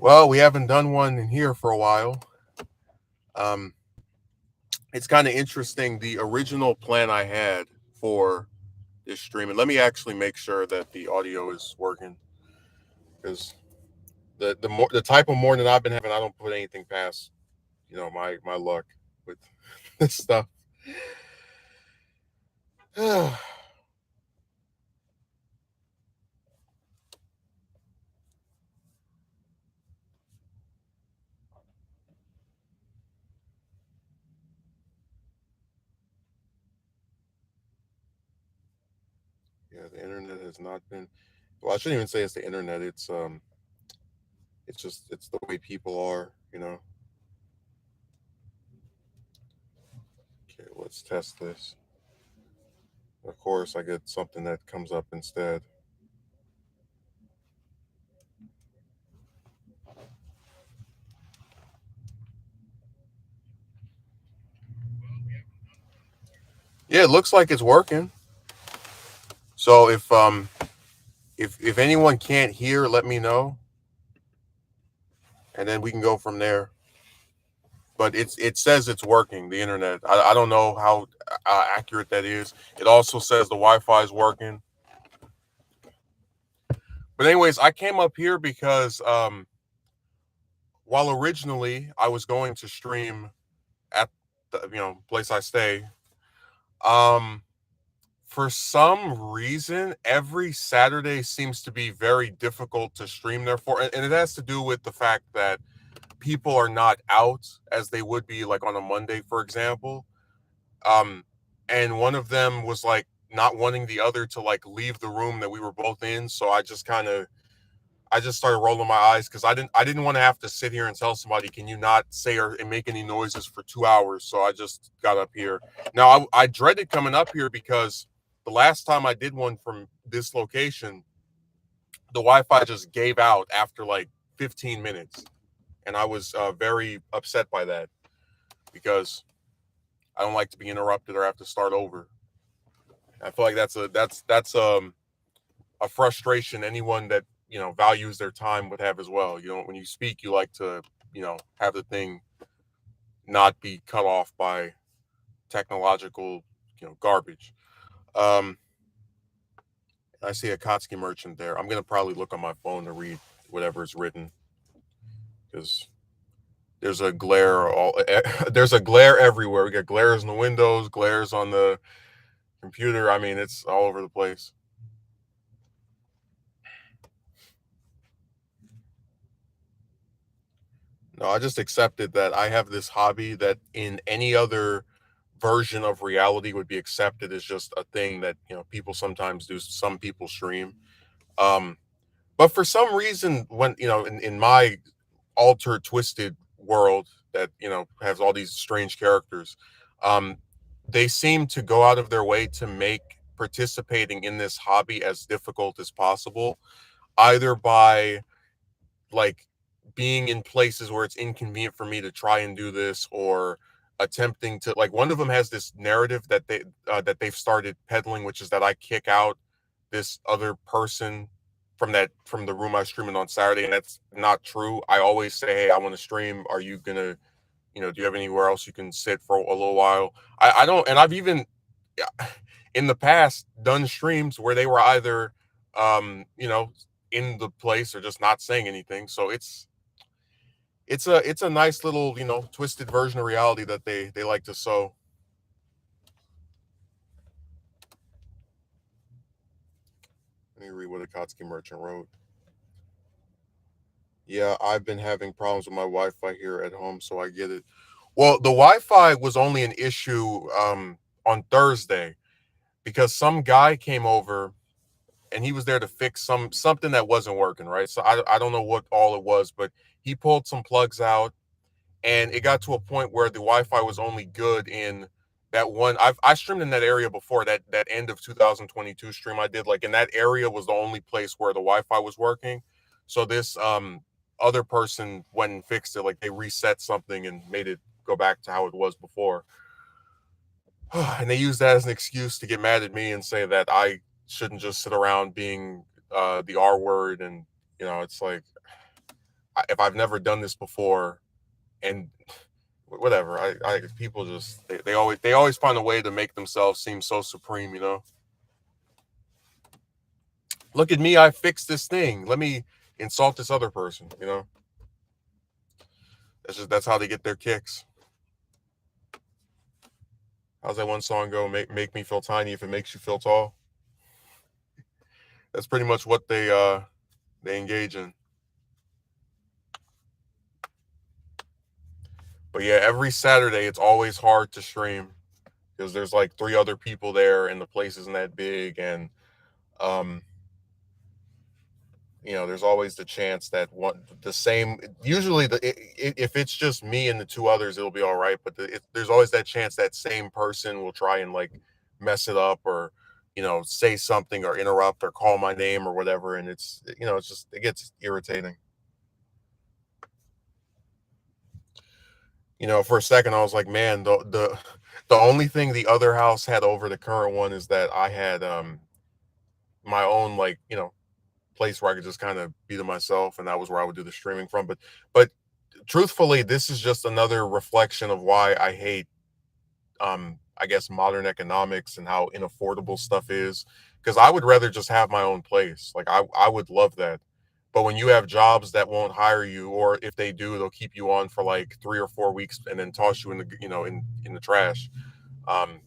Well, we haven't done one in here for a while. Um, it's kind of interesting. The original plan I had for this stream, and let me actually make sure that the audio is working because the type of morning I've been having, I don't put anything past my luck with this stuff. Yeah, the internet has not been. Well, I shouldn't even say it's the internet. It's the way people are. Okay, let's test this. Of course, I get something that comes up instead. Yeah, it looks like it's working. So if anyone can't hear, let me know, and then we can go from there. But it says it's working. The internet. I don't know how accurate that is. It also says the Wi-Fi is working. But anyways, I came up here because while originally I was going to stream at the place I stay, um, for some reason every Saturday seems to be very difficult to stream there for, and it has to do with the fact that people are not out as they would be like on a Monday, for example. Um, and one of them was like not wanting the other to like leave the room that we were both in. So I just started rolling my eyes because I didn't want to have to sit here and tell somebody, can you not say or make any noises for 2 hours? So I just got up here. Now I dreaded coming up here because the last time I did one from this location, the Wi-Fi just gave out after like 15 minutes, and I was very upset by that because I don't like to be interrupted or have to start over. I feel like that's a frustration anyone that values their time would have as well. When you speak, you like to have the thing not be cut off by technological garbage. Um, I see a Kotsky merchant there. I'm gonna probably look on my phone to read whatever is written because there's a glare there's a glare everywhere. We got glares in the windows, glares on the computer. I mean, it's all over the place. No, I just accepted that I have this hobby that in any other version of reality would be accepted as just a thing that people sometimes do. Some people stream. Um, but for some reason, when in my altered, twisted world that has all these strange characters, um, they seem to go out of their way to make participating in this hobby as difficult as possible, either by like being in places where it's inconvenient for me to try and do this, or attempting to, like, one of them has this narrative that they've started peddling, which is that I kick out this other person from the room I was streaming on Saturday, and that's not true. I always say, hey, I want to stream. Are you gonna, do you have anywhere else you can sit for a little while? I don't, and I've even in the past done streams where they were either in the place or just not saying anything. So it's a nice little twisted version of reality that they like to sow. Let me read what Akatsuki Merchant wrote. Yeah, I've been having problems with my Wi-Fi here at home, so I get it. Well, the Wi-Fi was only an issue on Thursday because some guy came over and he was there to fix something that wasn't working, right? So I don't know what all it was, but he pulled some plugs out, and it got to a point where the Wi-Fi was only good in that one. I streamed in that area before, that end of 2022 stream I did. Like, in that area was the only place where the Wi-Fi was working. So this other person went and fixed it. Like, they reset something and made it go back to how it was before. And they used that as an excuse to get mad at me and say that I shouldn't just sit around being the R word. And it's like, if I've never done this before, and whatever, I people just they always find a way to make themselves seem so supreme, you know. Look at me, I fixed this thing. Let me insult this other person, you know. That's how they get their kicks. How's that one song go? Make me feel tiny if it makes you feel tall. That's pretty much what they engage in. But yeah, every Saturday it's always hard to stream because there's like three other people there and the place isn't that big, and um there's always the chance that one the same usually if it's just me and the two others it'll be all right, but there's always that chance that same person will try and like mess it up, or say something or interrupt or call my name or whatever, and it's just it gets irritating. For a second I was like, man, the only thing the other house had over the current one is that I had my own, like, place where I could just kind of be to myself, and that was where I would do the streaming from. But truthfully, this is just another reflection of why I hate I guess modern economics and how inaffordable stuff is, because I would rather just have my own place. Like I would love that. But when you have jobs that won't hire you, or if they do, they'll keep you on for like 3 or 4 weeks and then toss you in the in the trash. Um,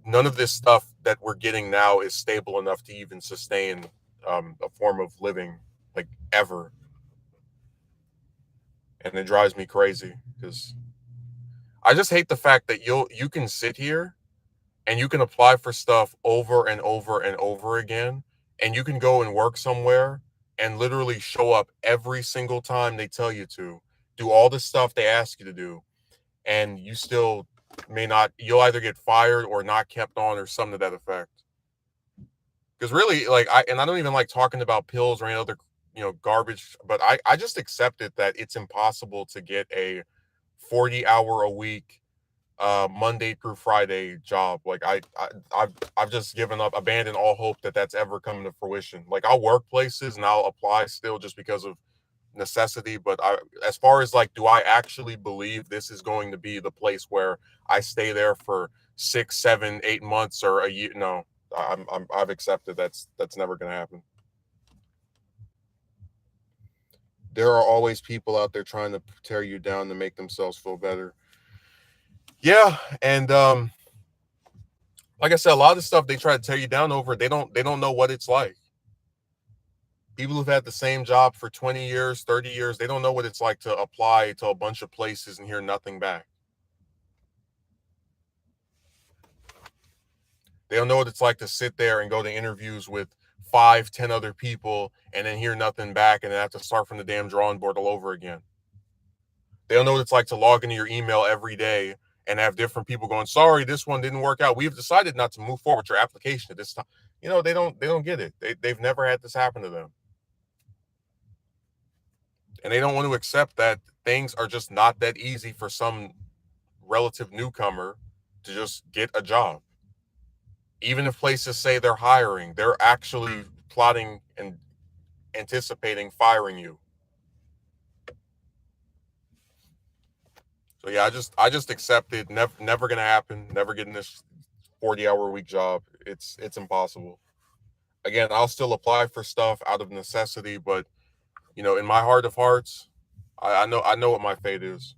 none of this stuff that we're getting now is stable enough to even sustain a form of living, like, ever, and it drives me crazy because I just hate the fact that you can sit here and you can apply for stuff over and over and over again, and you can go and work somewhere and literally show up every single time they tell you to, do all the stuff they ask you to do, and you still may not, you'll either get fired or not kept on or something to that effect. Because really, like, I don't even like talking about pills or any other garbage, but I just accepted that it's impossible to get a 40-hour a week Monday through Friday job. Like I've just given up, abandoned all hope that that's ever coming to fruition. Like, I'll work places and I'll apply still just because of necessity, but as far as, like, do I actually believe this is going to be the place where I stay there for 6, 7, 8 months or a year? No, I've accepted that's never going to happen. There are always people out there trying to tear you down to make themselves feel better. Yeah, and like I said, a lot of the stuff they try to tear you down over, they don't know what it's like. People who've had the same job for 20 years, 30 years, they don't know what it's like to apply to a bunch of places and hear nothing back. They don't know what it's like to sit there and go to interviews with 5, 10 other people and then hear nothing back and then have to start from the damn drawing board all over again. They don't know what it's like to log into your email every day and have different people going, sorry, this one didn't work out. We've decided not to move forward with your application at this time. They don't get it. They've never had this happen to them. And they don't want to accept that things are just not that easy for some relative newcomer to just get a job. Even if places say they're hiring, they're actually plotting and anticipating firing you. So yeah, I just accepted, never gonna happen, never getting this 40-hour a week job. It's impossible. Again, I'll still apply for stuff out of necessity, but in my heart of hearts, I know what my fate is.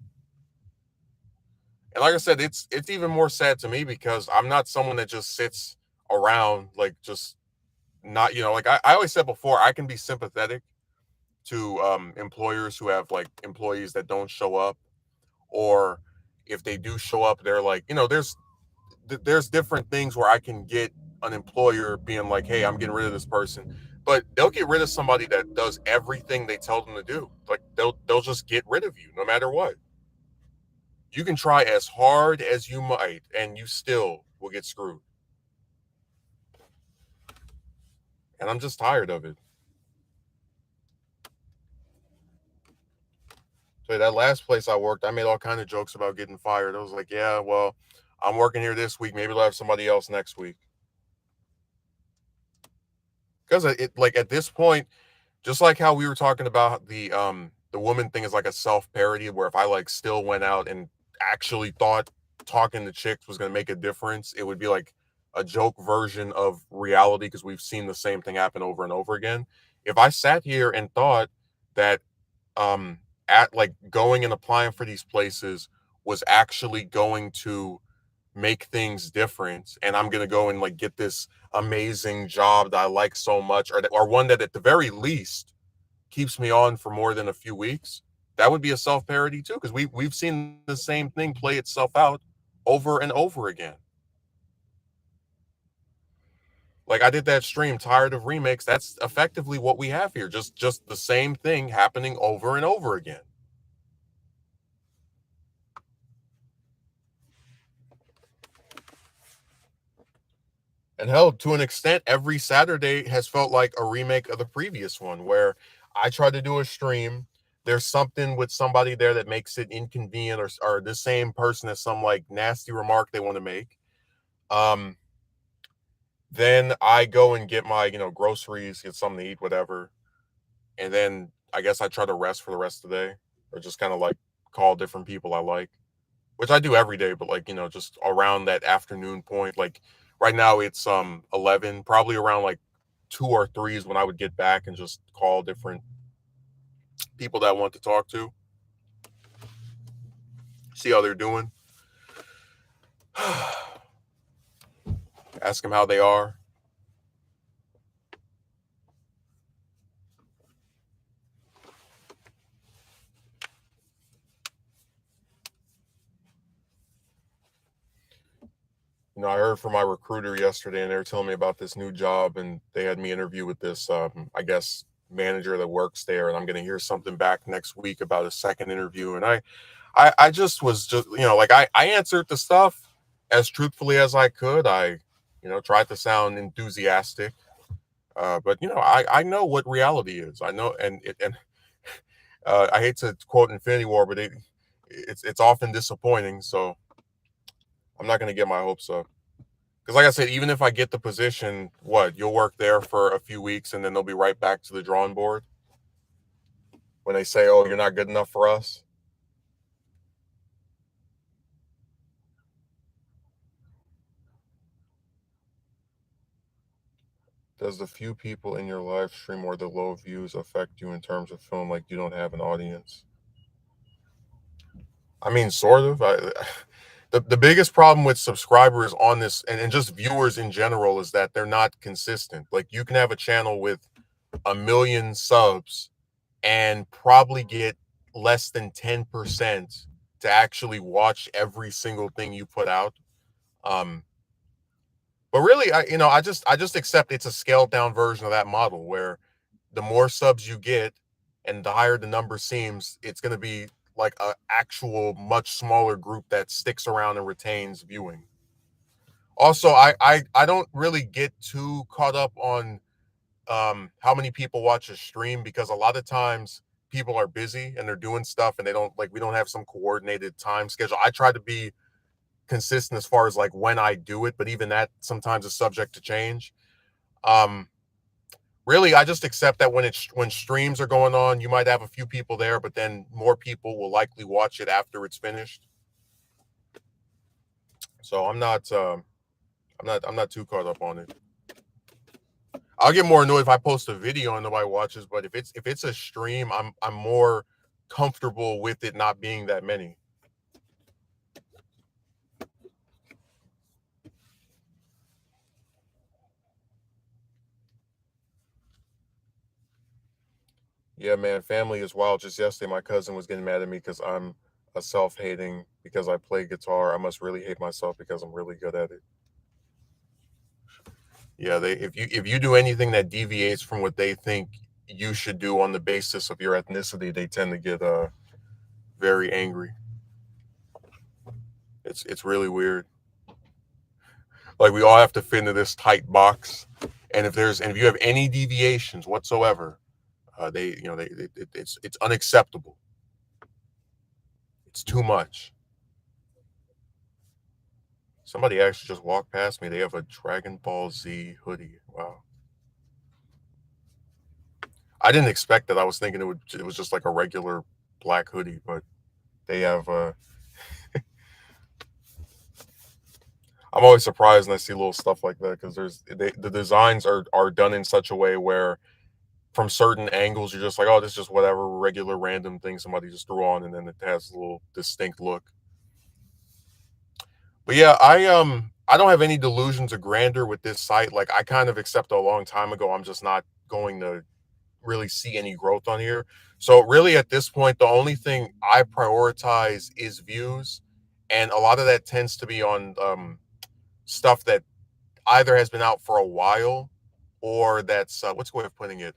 And like I said, it's even more sad to me because I'm not someone that just sits around, like, just not, like I always said before, I can be sympathetic to employers who have, like, employees that don't show up, or if they do show up, they're like, there's different things where I can get an employer being like, hey, I'm getting rid of this person, but they'll get rid of somebody that does everything they tell them to do. Like, they'll just get rid of you no matter what. You can try as hard as you might and you still will get screwed. And I'm just tired of it. So that last place I worked, I made all kind of jokes about getting fired. I was like, yeah, well, I'm working here this week. Maybe they'll have somebody else next week. Because it, like, at this point, Just like how we were talking about the woman thing is like a self parody, where if I like still went out and actually thought talking to chicks was going to make a difference, it would be like a joke version of reality because we've seen the same thing happen over and over again. If I sat here and thought that um at like going and applying for these places was actually going to make things different, and I'm going to go and like get this amazing job that I like so much, or one that at the very least keeps me on for more than a few weeks, that would be a self parody too, because we've seen the same thing play itself out over and over again. Like I did that stream, tired of remakes. That's effectively what we have here. Just the same thing happening over and over again. And hell, to an extent, every Saturday has felt like a remake of the previous one, where I try to do a stream. There's something with somebody there that makes it inconvenient, or the same person has some like nasty remark they want to make. Um, then I go and get my, groceries, get something to eat, whatever. And then I guess I try to rest for the rest of the day, or just kind of like call different people I like, which I do every day, but like, just around that afternoon point. Like right now it's 11, probably around like 2 or 3 is when I would get back and just call different people that I want to talk to, see how they're doing, ask them how they are. I heard from my recruiter yesterday, and they were telling me about this new job, and they had me interview with this, I guess, manager that works there, and I'm going to hear something back next week about a second interview. And I just was just, like I answered the stuff as truthfully as I could. I, tried to sound enthusiastic, but I know what reality is. I know, and I hate to quote Infinity War, but it's often disappointing. So I'm not going to get my hopes up. Because, like I said, even if I get the position, what, you'll work there for a few weeks and then they'll be right back to the drawing board when they say, oh, you're not good enough for us. Does the few people in your live stream or the low views affect you in terms of feeling like you don't have an audience? I mean, sort of. The biggest problem with subscribers on this, and just viewers in general, is that they're not consistent. Like you can have a channel with 1 million subs and probably get less than 10% to actually watch every single thing you put out. Um, but really, I just accept it's a scaled down version of that model, where the more subs you get and the higher the number seems, it's going to be like a actual much smaller group that sticks around and retains viewing. Also, I don't really get too caught up on how many people watch a stream, because a lot of times people are busy and they're doing stuff, and they don't like we don't have some coordinated time schedule. I try to be consistent as far as like when I do it, but even that sometimes is subject to change. Um, Really, I just accept that when streams are going on, you might have a few people there, but then more people will likely watch it after it's finished. So I'm not too caught up on it. I'll get more annoyed if I post a video and nobody watches, but if it's a stream, I'm more comfortable with it not being that many. Yeah, man, family is wild. Just yesterday, my cousin was getting mad at me because I'm a self-hating because I play guitar. I must really hate myself because I'm really good at it. Yeah, they if you do anything that deviates from what they think you should do on the basis of your ethnicity, they tend to get very angry. It's really weird. Like we all have to fit into this tight box, and if you have any deviations whatsoever, it's unacceptable. It's too much. Somebody actually just walked past me. They have a Dragon Ball Z hoodie. Wow. I didn't expect that. I was thinking it was just like a regular black hoodie, but they have I'm always surprised when I see little stuff like that because the designs are done in such a way where from certain angles you're just like, oh, this is just whatever regular random thing somebody just threw on, and then it has a little distinct look. But yeah, I don't have any delusions of grandeur with this site. Like I kind of accepted a long time ago. I'm just not going to really see any growth on here. So really at this point, the only thing I prioritize is views. And a lot of that tends to be on stuff that either has been out for a while or that's what's the way of putting it?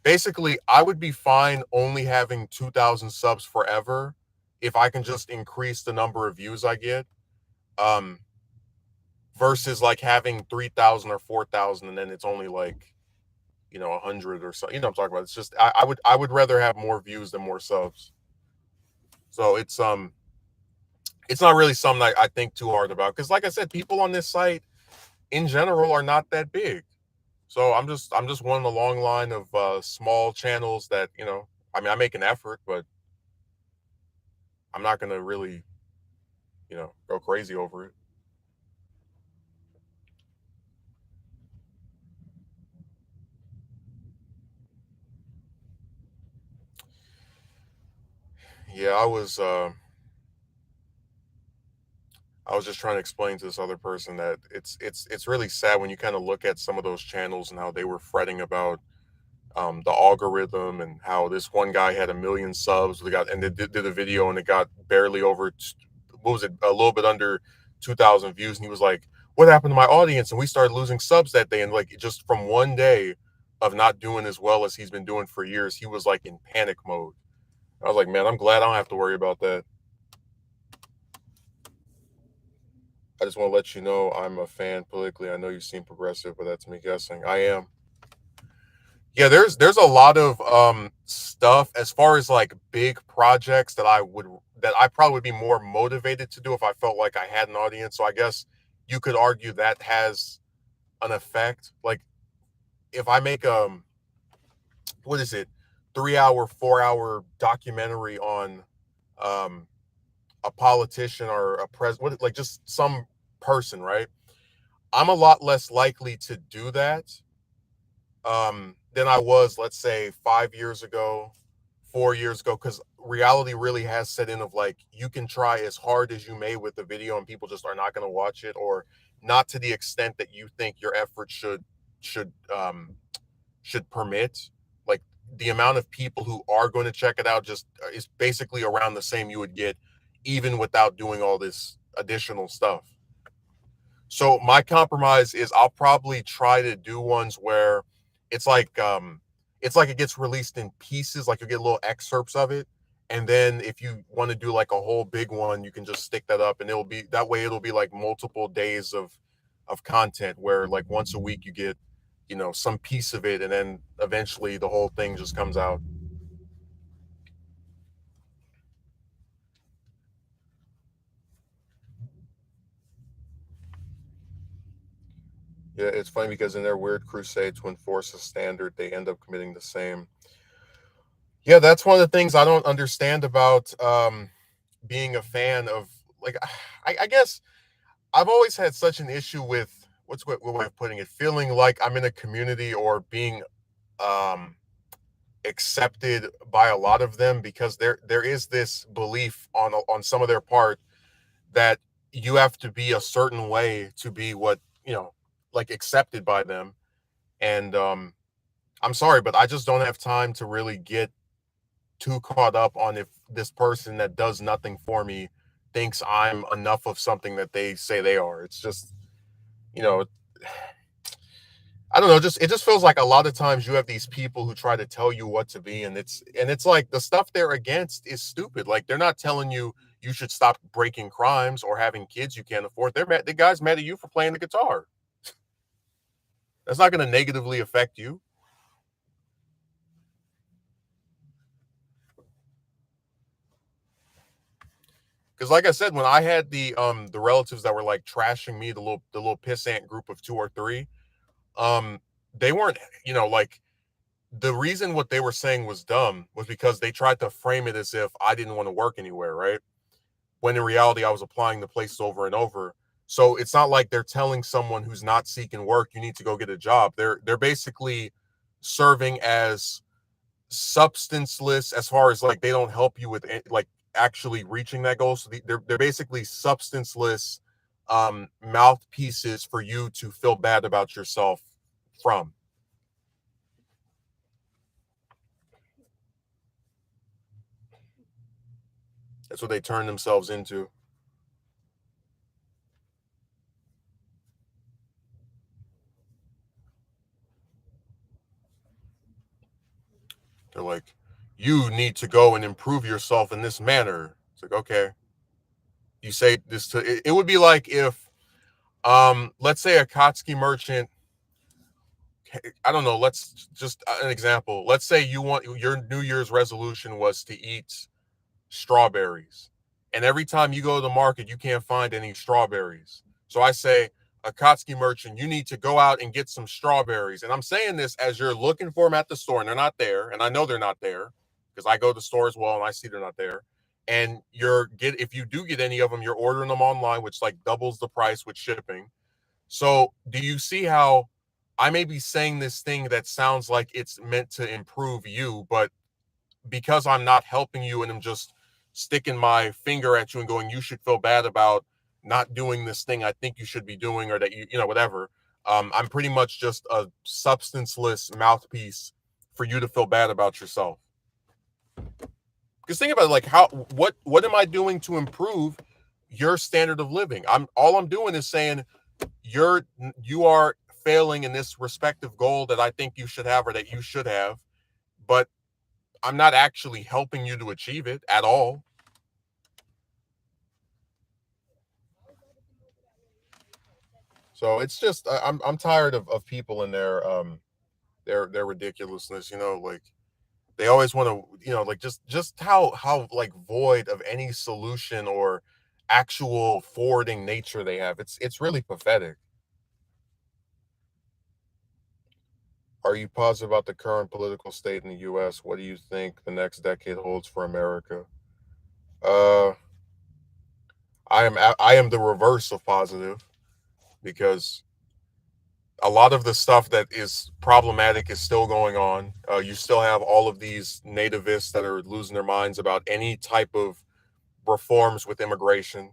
Basically, I would be fine only having 2,000 subs forever if I can just increase the number of views I get. Um, versus like having 3,000 or 4,000 and then it's only like 100 or so. You know what I'm talking about? It's just I would rather have more views than more subs. So it's not really something I think too hard about because like I said, people on this site in general are not that big. So I'm just one in a long line of small channels that I mean I make an effort, but I'm not gonna really go crazy over it. Yeah, I was just trying to explain to this other person that it's really sad when you kind of look at some of those channels and how they were fretting about the algorithm and how this one guy had 1 million subs. They got and they did a video and it got barely over what was it, a little bit under 2,000 views, and he was like, "What happened to my audience?" And we started losing subs that day, and like just from one day of not doing as well as he's been doing for years, he was like in panic mode. I was like, "Man, I'm glad I don't have to worry about that." I just want to let you know I'm a fan politically. I know you seem progressive, but that's me guessing. I am. Yeah, there's a lot of stuff as far as like big projects that I probably would be more motivated to do if I felt like I had an audience. So I guess you could argue that has an effect. Like if I make what is it, 3 hour, 4 hour documentary on um a politician or a what like just some person, right? I'm a lot less likely to do that than I was, let's say, 5 years ago, 4 years ago, because reality really has set in of like you can try as hard as you may with the video and people just are not going to watch it or not to the extent that you think your effort should should permit. Like the amount of people who are going to check it out just is basically around the same you would get even without doing all this additional stuff. So my compromise is I'll probably try to do ones where it's like it's like it gets released in pieces, like you get little excerpts of it. And then if you want to do like a whole big one, you can just stick that up and it'll be that way it'll be like multiple days of content where like once a week you get, some piece of it and then eventually the whole thing just comes out. Yeah, it's funny because in their weird crusade to enforce a standard, they end up committing the same. Yeah, that's one of the things I don't understand about being a fan of like I guess I've always had such an issue with what way of putting it, feeling like I'm in a community or being um accepted by a lot of them because there is this belief on some of their part that you have to be a certain way to be what, like accepted by them. And I'm sorry, but I just don't have time to really get too caught up on if this person that does nothing for me thinks I'm enough of something that they say they are. It's just, you know, I don't know, just it just feels like a lot of times you have these people who try to tell you what to be and it's like the stuff they're against is stupid. Like they're not telling you you should stop breaking crimes or having kids you can't afford. They're mad, the guy's mad at you for playing the guitar. That's not going to negatively affect you. Because like I said, when I had the relatives that were like trashing me, the little pissant group of two or three, um, they weren't, like the reason what they were saying was dumb was because they tried to frame it as if I didn't want to work anywhere, right? When in reality I was applying to places over and over. So it's not like they're telling someone who's not seeking work you need to go get a job. They're basically serving as substanceless, as far as like they don't help you with like actually reaching that goal. So they're basically substanceless mouthpieces for you to feel bad about yourself from. That's what they turn themselves into. They're like, you need to go and improve yourself in this manner. It's like, okay, you say this to it would be like if let's say a Kotsky merchant, I don't know, let's just an example. Let's say you want your New Year's resolution was to eat strawberries. And every time you go to the market, you can't find any strawberries. So I say, Akatsuki merchant, you need to go out and get some strawberries. And I'm saying this as you're looking for them at the store and they're not there. And I know they're not there because I go to the store as well and I see they're not there. And if you do get any of them, you're ordering them online, which like doubles the price with shipping. So do you see how I may be saying this thing that sounds like it's meant to improve you, but because I'm not helping you and I'm just sticking my finger at you and going, you should feel bad about not doing this thing I think you should be doing, or that whatever. I'm pretty much just a substanceless mouthpiece for you to feel bad about yourself. Because think about it, like what am I doing to improve your standard of living? I'm doing is saying you are failing in this respective goal that I think you should have or that you should have, but I'm not actually helping you to achieve it at all. So it's just I'm tired of people and their ridiculousness, like they always want to, like just how like void of any solution or actual forwarding nature they have. It's really pathetic. Are you positive about the current political state in the US? What do you think the next decade holds for America? Uh I am the reverse of positive because a lot of the stuff that is problematic is still going on. You still have all of these nativists that are losing their minds about any type of reforms with immigration.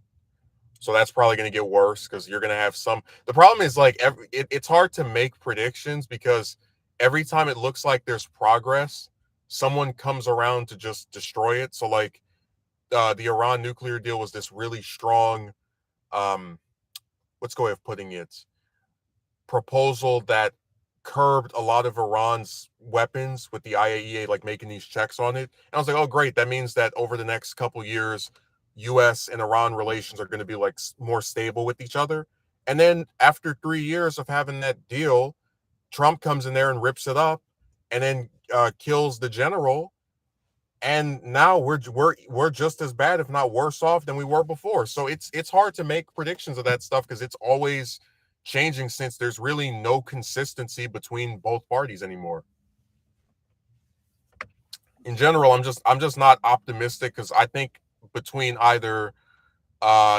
So that's probably going to get worse because you're going to have some. The problem is like it's hard to make predictions because every time it looks like there's progress, someone comes around to just destroy it. So like the Iran nuclear deal was this really strong, um, what's the way of putting it, proposal that curbed a lot of Iran's weapons with the IAEA like making these checks on it. And I was like, oh great, that means that over the next couple years, US and Iran relations are going to be like more stable with each other. And then after 3 years of having that deal, Trump comes in there and rips it up and then kills the general, and now we're just as bad, if not worse off than we were before. So it's hard to make predictions of that stuff because it's always changing, since there's really no consistency between both parties anymore. In general, I'm just not optimistic because I think between either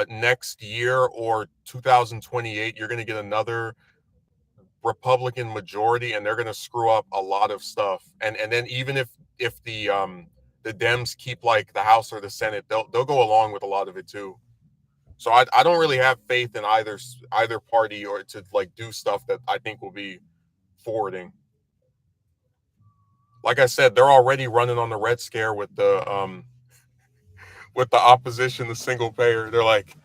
next year or 2028 you're going to get another Republican majority and they're going to screw up a lot of stuff. And then even if the Dems keep like the House or the Senate, they'll go along with a lot of it too. So I don't really have faith in either party or to like do stuff that I think will be forwarding. Like I said, they're already running on the Red Scare with the opposition, the single payer. They're like,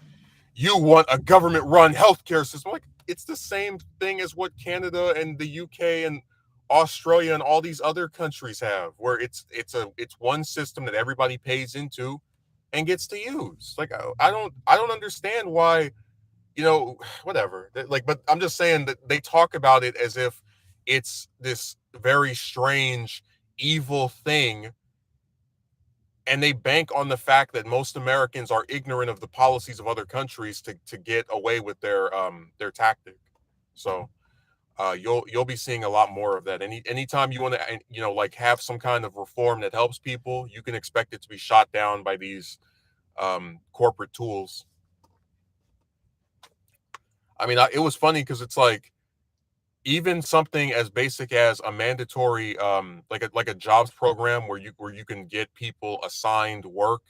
you want a government run healthcare system. Like, it's the same thing as what Canada and the UK and Australia and all these other countries have, where it's one system that everybody pays into and gets to use. Like, I don't understand why, whatever. Like, but I'm just saying that they talk about it as if it's this very strange evil thing, and they bank on the fact that most Americans are ignorant of the policies of other countries to get away with their tactic. So You'll be seeing a lot more of that. Anytime you want to like have some kind of reform that helps people, you can expect it to be shot down by these corporate tools. I mean, it was funny because it's like even something as basic as a mandatory like a jobs program where you can get people assigned work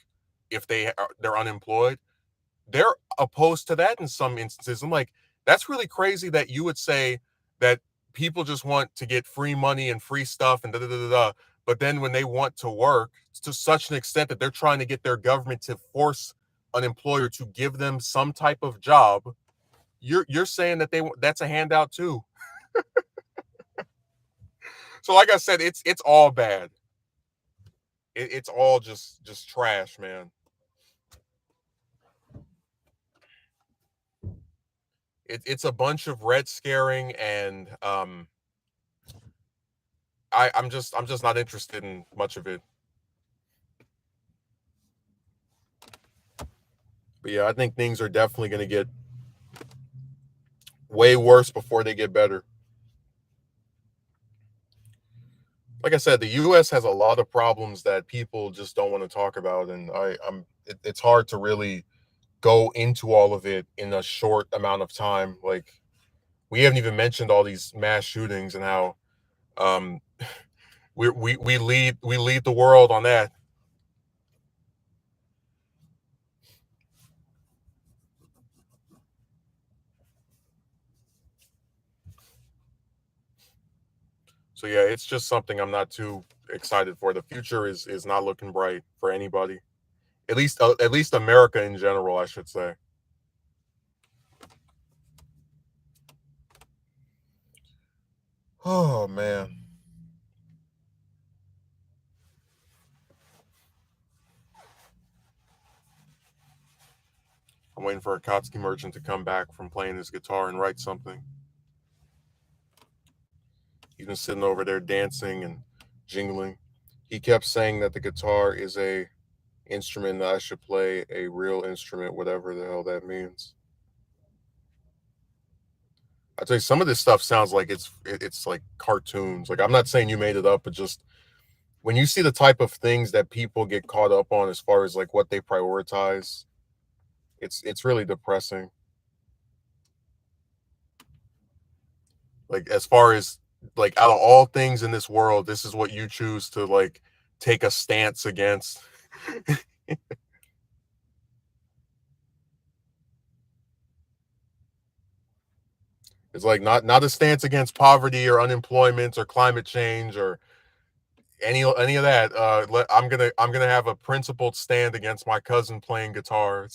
if they're unemployed. They're opposed to that in some instances. I'm like, that's really crazy that you would say that people just want to get free money and free stuff and da da da da. Da. But then when they want to work to such an extent that they're trying to get their government to force an employer to give them some type of job, you're saying that that's a handout too. So like I said, it's all bad. It's all just trash, man. It's a bunch of red scaring and I'm just not interested in much of it. But yeah, I think things are definitely going to get way worse before they get better. Like I said, the U.S. has a lot of problems that people just don't want to talk about, and it's hard to really go into all of it in a short amount of time. Like we haven't even mentioned all these mass shootings and how um, we lead the world on that. So yeah, it's just something I'm not too excited for. The future is not looking bright for anybody. At least America in general, I should say. Oh man, I'm waiting for a Kotsky merchant to come back from playing his guitar and write something. He's been sitting over there dancing and jingling. He kept saying that the guitar is a instrument that I should play a real instrument, whatever the hell that means. I tell you, some of this stuff sounds like it's like cartoons. Like I'm not saying you made it up, but just when you see the type of things that people get caught up on as far as like what they prioritize, it's really depressing. Like as far as like out of all things in this world, this is what you choose to like take a stance against. It's like not a stance against poverty or unemployment or climate change or any of that. I'm gonna have a principled stand against my cousin playing guitar.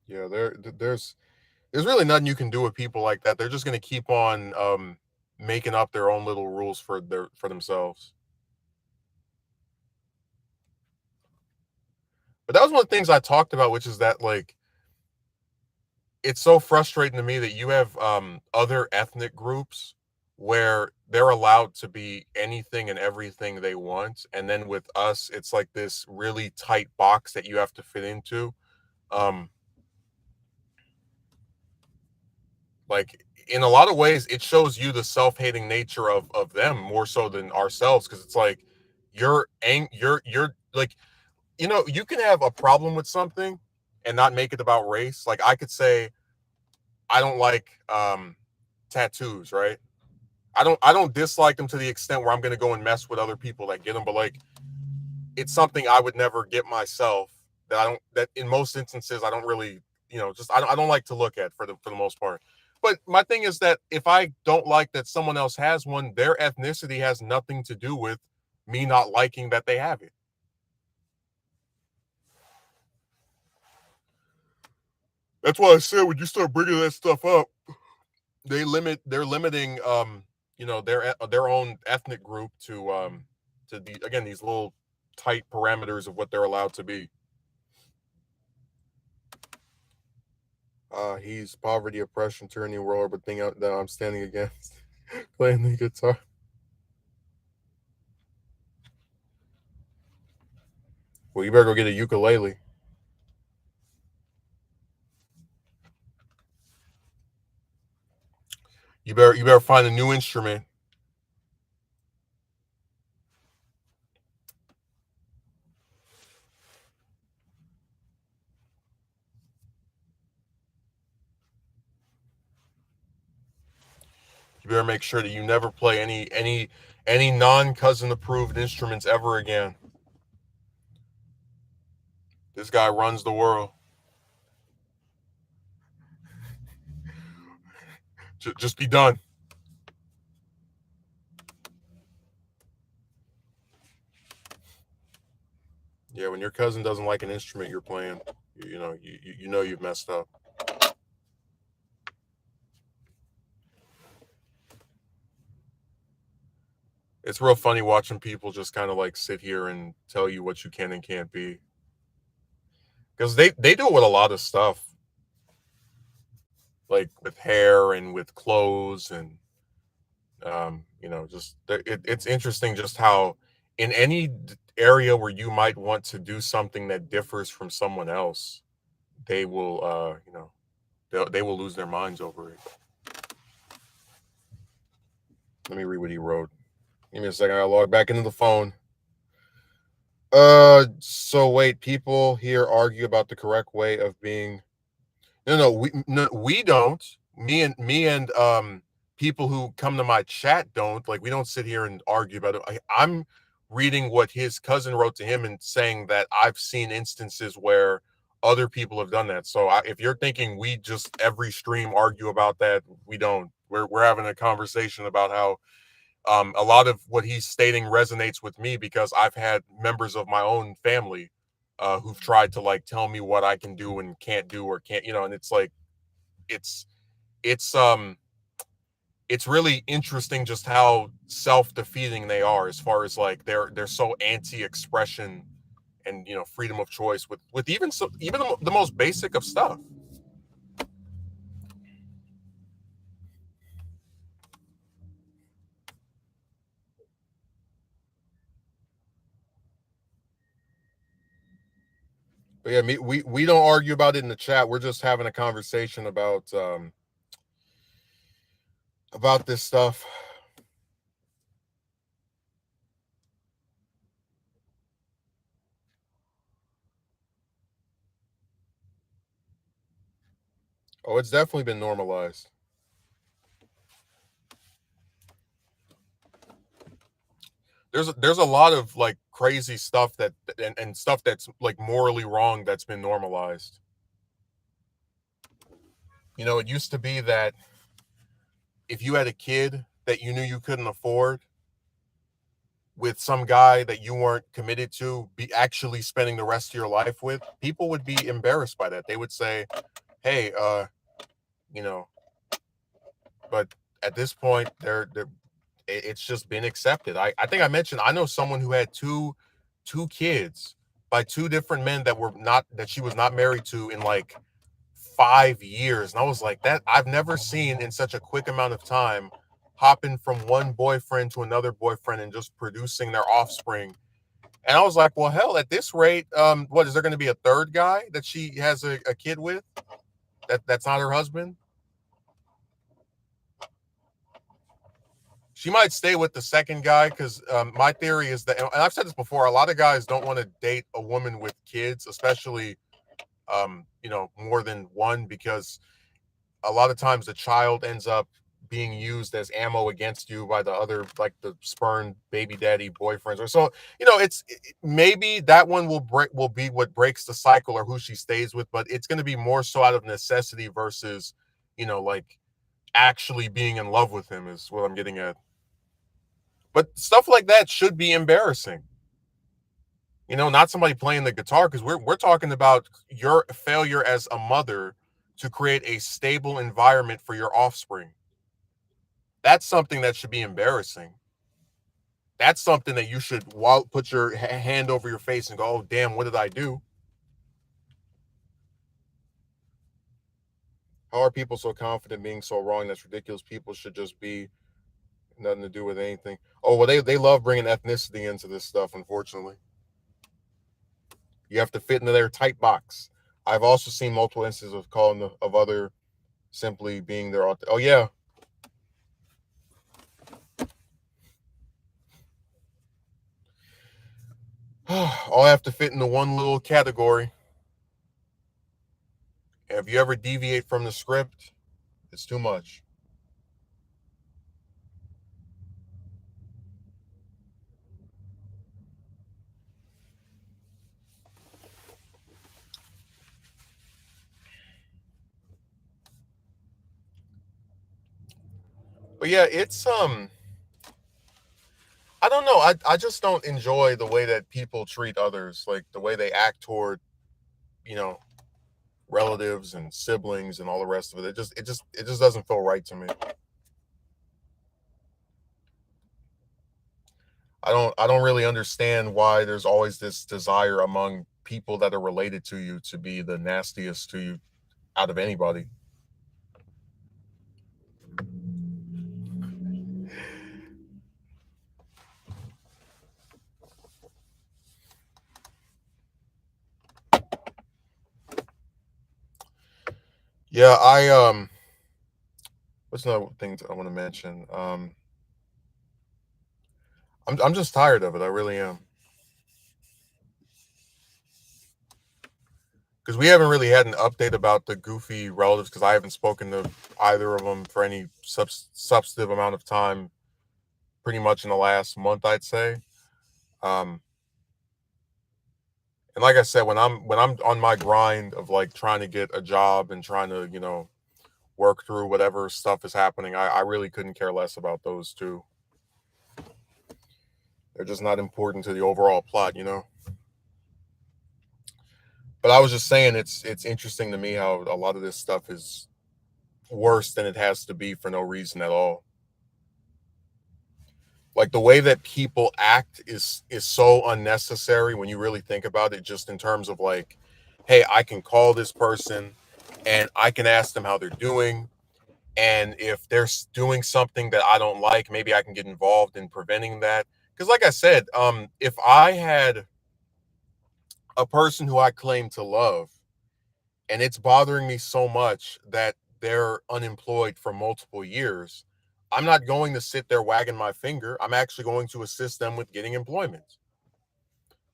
Yeah, there's really nothing you can do with people like that. They're just gonna keep on making up their own little rules for themselves. But that was one of the things I talked about, which is that like it's so frustrating to me that you have other ethnic groups where they're allowed to be anything and everything they want, and then with us it's like this really tight box that you have to fit into. um like in a lot of ways it shows you the self-hating nature of them more so than ourselves, because it's like you're like, you can have a problem with something and not make it about race. Like I could say I don't like tattoos, right? I don't dislike them to the extent where I'm going to go and mess with other people that get them, but like it's something I would never get myself. That in most instances I don't really, just I don't like to look at for the most part. But my thing is that if I don't like that someone else has one, their ethnicity has nothing to do with me not liking that they have it. That's why I said when you start bringing that stuff up, they're limiting their own ethnic group to these little tight parameters of what they're allowed to be. He's poverty, oppression, tyranny, world, but thing out that I'm standing against. Playing the guitar. Well, you better go get a ukulele. You better find a new instrument. You better make sure that you never play any non-cousin approved instruments ever again. This guy runs the world. Just be done. Yeah, when your cousin doesn't like an instrument you're playing, you know you've messed up. It's real funny watching people just kind of like sit here and tell you what you can and can't be, because they do it with a lot of stuff, like with hair and with clothes and just it's interesting just how in any area where you might want to do something that differs from someone else, they will they will lose their minds over it. Let me read what he wrote. Give me a second. I log back into the phone. So wait, people here argue about the correct way of being. No, we don't. Me and people who come to my chat don't. Like, we don't sit here and argue about it. I'm reading what his cousin wrote to him and saying that I've seen instances where other people have done that. So if you're thinking we just every stream argue about that, we don't. We're having a conversation about how a lot of what he's stating resonates with me because I've had members of my own family who've tried to like tell me what I can do and can't do or can't, and it's like it's it's um it's really interesting just how self-defeating they are as far as like they're so anti-expression and freedom of choice with even the most basic of stuff. But yeah, we don't argue about it in the chat. We're just having a conversation about this stuff. Oh, it's definitely been normalized. There's a lot of like crazy stuff and stuff that's like morally wrong that's been normalized. It used to be that if you had a kid that you knew you couldn't afford with some guy that you weren't committed to be actually spending the rest of your life with, people would be embarrassed by that. They would say, "Hey, you know," but at this point, it's just been accepted. I think I mentioned I know someone who had two kids by two different men that she was not married to in like 5 years. And I was like, that I've never seen in such a quick amount of time hopping from one boyfriend to another boyfriend and just producing their offspring. And I was like, well, hell, at this rate, what is there going to be a third guy that she has a kid with that's not her husband? She might stay with the second guy because my theory is that, and I've said this before, a lot of guys don't want to date a woman with kids, especially more than one, because a lot of times the child ends up being used as ammo against you by the other, like the spurned baby daddy boyfriends. Or so, maybe that one will be what breaks the cycle or who she stays with, but it's going to be more so out of necessity versus, like actually being in love with him is what I'm getting at. But stuff like that should be embarrassing. Not somebody playing the guitar, because we're talking about your failure as a mother to create a stable environment for your offspring. That's something that should be embarrassing. That's something that you should put your hand over your face and go, "Oh, damn, what did I do?" How are people so confident being so wrong? That's ridiculous. People should just be nothing to do with anything. Oh well, they love bringing ethnicity into this stuff. Unfortunately, you have to fit into their tight box. I've also seen multiple instances of calling of other simply being their. Oh yeah, all have to fit into one little category. If you ever deviate from the script, it's too much. But yeah, it's I don't know. I just don't enjoy the way that people treat others, like the way they act toward, you know, relatives and siblings and all the rest of it. It just doesn't feel right to me. I don't really understand why there's always this desire among people that are related to you to be the nastiest to you out of anybody. Yeah, what's another thing I want to mention? I'm just tired of it. I really am. Because we haven't really had an update about the goofy relatives because I haven't spoken to either of them for any substantive amount of time, pretty much in the last month, I'd say. Um, and like I said, when I'm on my grind of like trying to get a job and trying to work through whatever stuff is happening, I really couldn't care less about those two. They're just not important to the overall plot. But I was just saying, it's interesting to me how a lot of this stuff is worse than it has to be for no reason at all. Like the way that people act is so unnecessary when you really think about it, just in terms of like, hey, I can call this person and I can ask them how they're doing, and if they're doing something that I don't like, maybe I can get involved in preventing that. Because like I said, if I had a person who I claim to love and it's bothering me so much that they're unemployed for multiple years, I'm not going to sit there wagging my finger. I'm actually going to assist them with getting employment.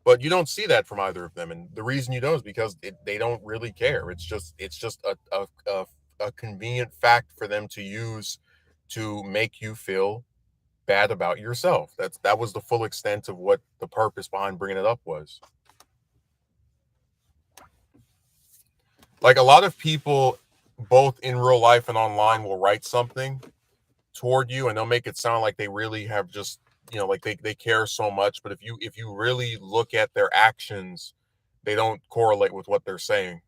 But you don't see that from either of them, and the reason you don't is because they don't really care. It's just a convenient fact for them to use to make you feel bad about yourself. That was the full extent of what the purpose behind bringing it up was. Like a lot of people, both in real life and online, will write something toward you and they'll make it sound like they really have just like they care so much, but if you really look at their actions, they don't correlate with what they're saying.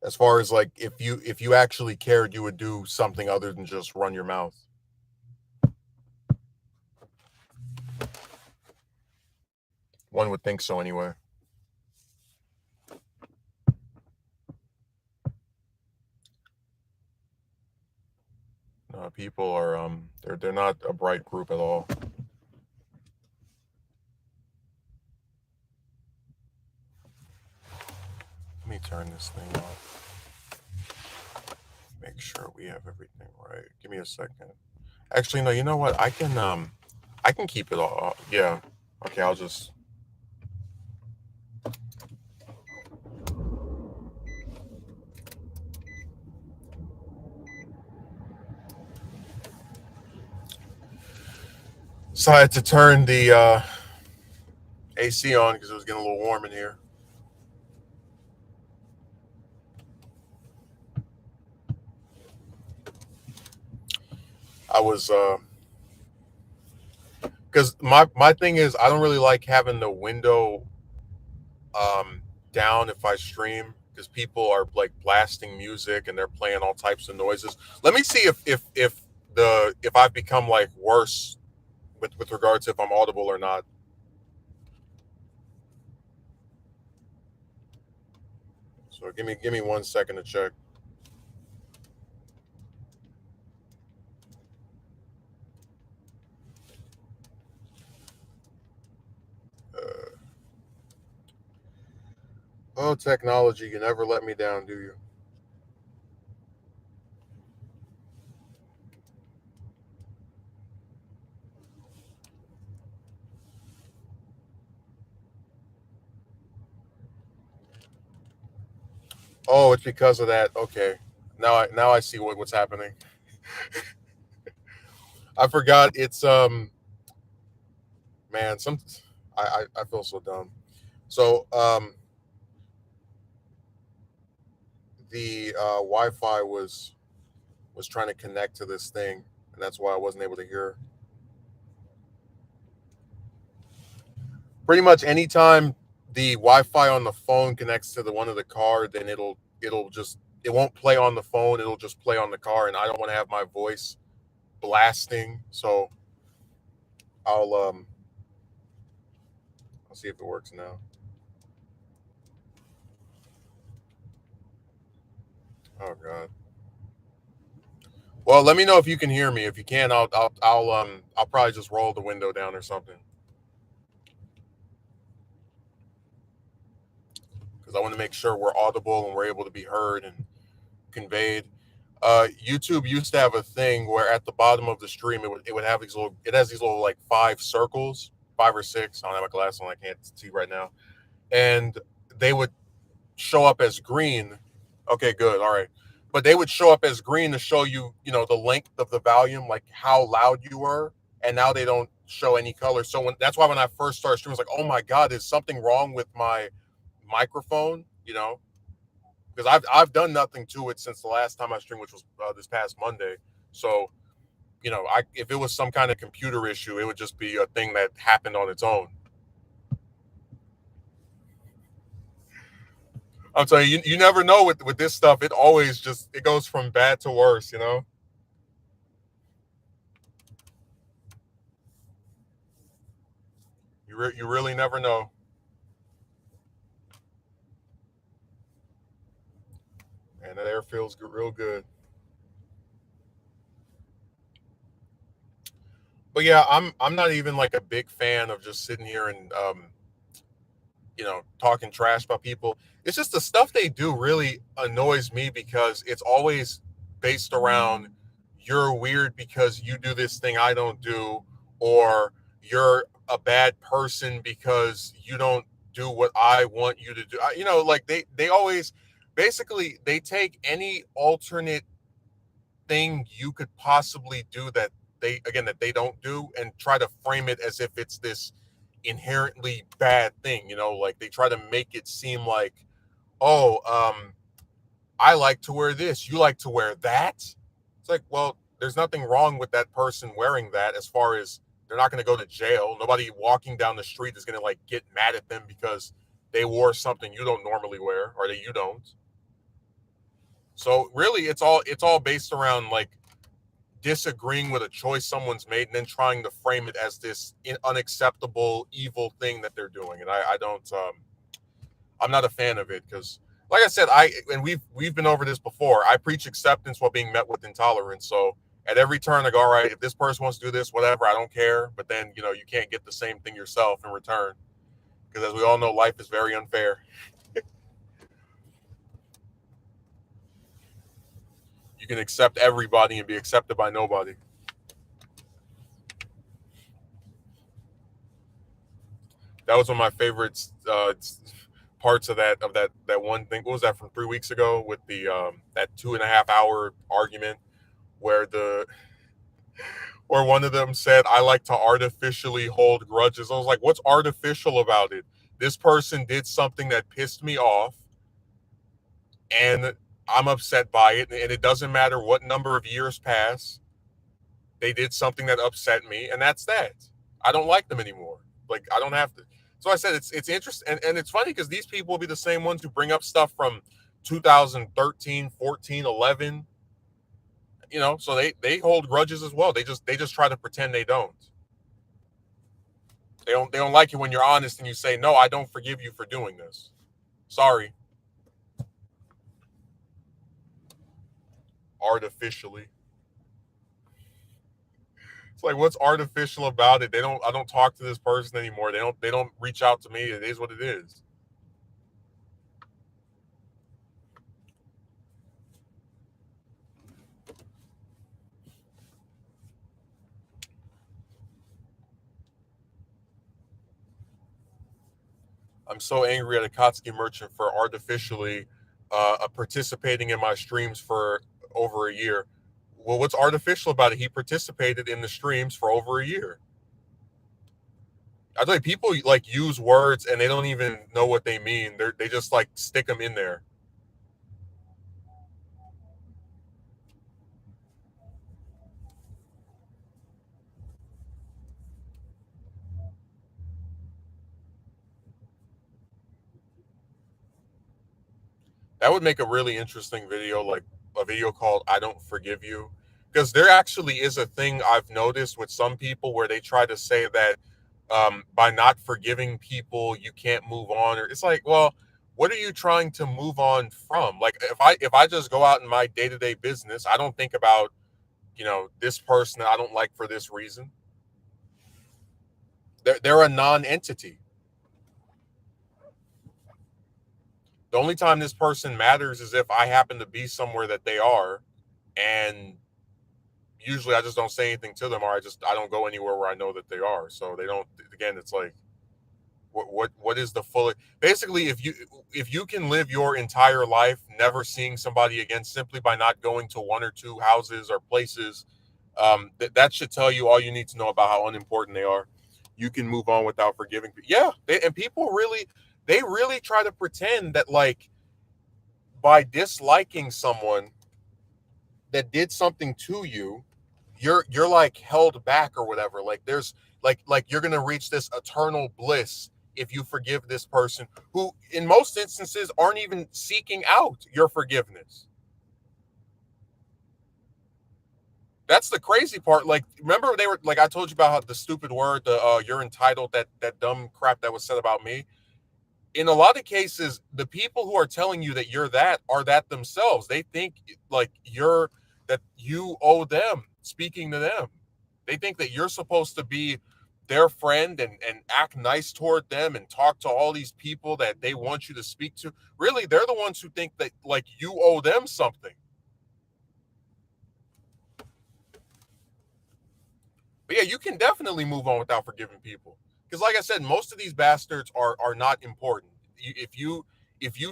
As far as like if you actually cared, you would do something other than just run your mouth. One would think so anyway. People are they're not a bright group at all. Let me turn this thing off. Make sure we have everything right. Give me a second. Actually, no, you know what? I can keep it all. Yeah. Okay, I'll just. So I had to turn the AC on because it was getting a little warm in here. I was because my thing is I don't really like having the window um down if I stream because people are like blasting music and they're playing all types of noises. Let me see if I've become like worse with regards to if I'm audible or not. So give me 1 second to check. Uh, oh, technology, you never let me down, do you? Oh, it's because of that. Okay, now I see what's happening. I forgot. It's man, I feel so dumb. So the Wi-Fi was trying to connect to this thing, and that's why I wasn't able to hear. Pretty much anytime the Wi-Fi on the phone connects to the one of the car, then it'll just it won't play on the phone. It'll just play on the car, and I don't want to have my voice blasting. So I'll I'll see if it works now. Oh God. Well, let me know if you can hear me. If you can, I'll probably just roll the window down or something because I want to make sure we're audible and we're able to be heard and conveyed. YouTube used to have a thing where at the bottom of the stream it would have these little it has these little like 5 circles, 5 or 6. I don't have my glasses on, I can't see right now, and they would show up as green. Okay, good, all right, but they would show up as green to show you, the length of the volume, like how loud you were, and now they don't show any color. So that's why when I first started streaming, I was like, oh my God, is something wrong with my microphone? Because I've done nothing to it since the last time I streamed, which was this past Monday. So I if it was some kind of computer issue, it would just be a thing that happened on its own. I'm telling you, you never know with this stuff. It always just it goes from bad to worse. You really never know. And that air feels real good. But yeah, I'm not even like a big fan of just sitting here and talking trash about people. It's just the stuff they do really annoys me because it's always based around you're weird because you do this thing I don't do, or you're a bad person because you don't do what I want you to do. Like they always basically they take any alternate thing you could possibly do that they don't do and try to frame it as if it's this inherently bad thing. Like they try to make it seem like, oh, I like to wear this, you like to wear that. It's like, well, there's nothing wrong with that person wearing that, as far as they're not going to go to jail. Nobody walking down the street is going to like get mad at them because they wore something you don't normally wear or that you don't. So really it's all based around like disagreeing with a choice someone's made and then trying to frame it as this unacceptable evil thing that they're doing. And I don't I'm not a fan of it because, like I said, we've been over this before. I preach acceptance while being met with intolerance. So at every turn I go, all right, if this person wants to do this, whatever, I don't care. But then you can't get the same thing yourself in return, because as we all know, life is very unfair. You can accept everybody and be accepted by nobody. That was one of my favorites parts of that one thing. What was that, from 3 weeks ago, with the that 2.5 hour argument where one of them said, I like to artificially hold grudges. I was like, what's artificial about it? This person did something that pissed me off, and I'm upset by it, and it doesn't matter what number of years pass. They did something that upset me, and that's that. I don't like them anymore. Like, I don't have to. So I said it's interesting, and it's funny because these people will be the same ones who bring up stuff from 2013, 14, 11. So they hold grudges as well. They just try to pretend they don't. They don't like it when you're honest and you say, no, I don't forgive you for doing this. Sorry. artificially. It's like, what's artificial about it? I don't talk to this person anymore. They don't reach out to me. It is what it is. I'm so angry at Akatsuki Merchant for artificially participating in my streams for over a year. Well, what's artificial about it? He participated in the streams for over a year. I tell you, people like use words and they don't even know what they mean. They just like stick them in there. That would make a really interesting video, like a video called "I Don't Forgive You," because there actually is a thing I've noticed with some people where they try to say that by not forgiving people you can't move on, or it's like, well, what are you trying to move on from? Like if I just go out in my day to day business, I don't think about this person that I don't like for this reason. They're a non entity. The only time this person matters is if I happen to be somewhere that they are, and usually I just don't say anything to them, or I don't go anywhere where I know that they are. So they don't. Again, it's like what is the full? Basically, if you can live your entire life never seeing somebody again simply by not going to one or two houses or places, that should tell you all you need to know about how unimportant they are. You can move on without forgiving. Yeah, and people really they really try to pretend that like by disliking someone that did something to you, you're like held back or whatever. Like there's like you're gonna reach this eternal bliss if you forgive this person who in most instances aren't even seeking out your forgiveness. That's the crazy part. Like, remember they were like I told you about how the stupid word, the you're entitled, that dumb crap that was said about me. In a lot of cases, the people who are telling you that you're that are that themselves. They think like you're that you owe them speaking to them. They think that you're supposed to be their friend and act nice toward them and talk to all these people that they want you to speak to. Really, they're the ones who think that like you owe them something. But yeah, you can definitely move on without forgiving people. Because like I said, most of these bastards are not important. If you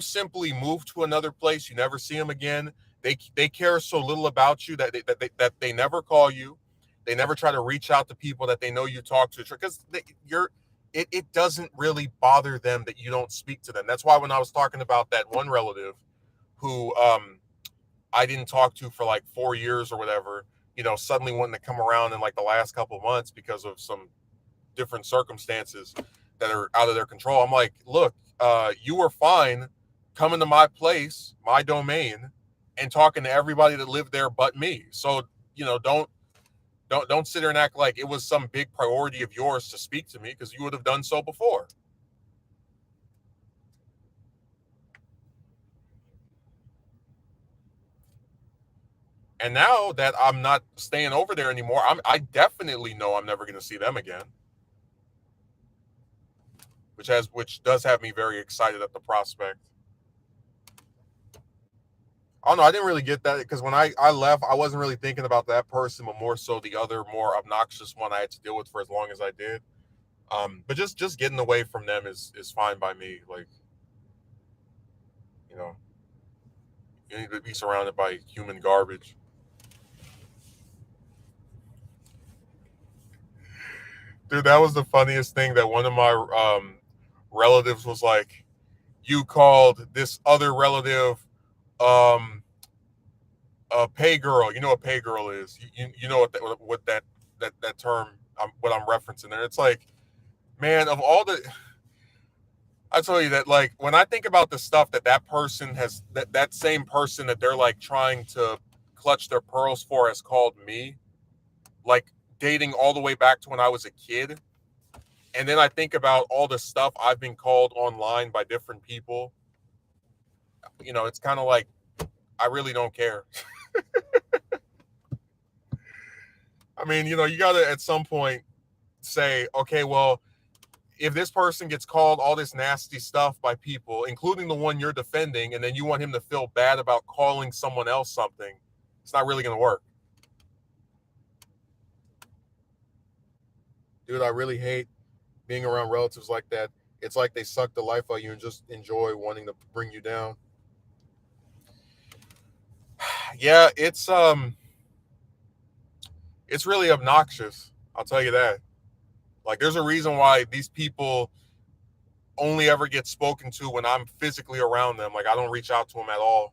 simply move to another place, you never see them again. They care so little about you that they never call you. They never try to reach out to people that they know you talk to because it doesn't really bother them that you don't speak to them. That's why when I was talking about that one relative who I didn't talk to for like 4 years or whatever, suddenly wanting to come around in like the last couple of months because of some different circumstances that are out of their control. I'm like, look, you were fine coming to my place, my domain, and talking to everybody that lived there but me. So, don't sit there and act like it was some big priority of yours to speak to me because you would have done so before. And now that I'm not staying over there anymore, I definitely know I'm never going to see them again, which does have me very excited at the prospect. I don't know. I didn't really get that because when I left, I wasn't really thinking about that person, but more so the other more obnoxious one I had to deal with for as long as I did. But just getting away from them is fine by me. Like, you know, you need to be surrounded by human garbage. Dude, that was the funniest thing that one of my relatives was like, you called this other relative a pay girl. You know what pay girl is. You know what that term what I'm referencing there. It's like, man, of all the I tell you that like when I think about the stuff that person has that same person that they're like trying to clutch their pearls for has called me, like dating all the way back to when I was a kid. And then I think about all the stuff I've been called online by different people. It's kind of like I really don't care. I mean, you got to at some point say, okay, well, if this person gets called all this nasty stuff by people, including the one you're defending, and then you want him to feel bad about calling someone else something, it's not really going to work. Dude, I really hate being around relatives like that. It's like they suck the life out of you and just enjoy wanting to bring you down. Yeah, it's really obnoxious. I'll tell you that. Like, there's a reason why these people only ever get spoken to when I'm physically around them. Like, I don't reach out to them at all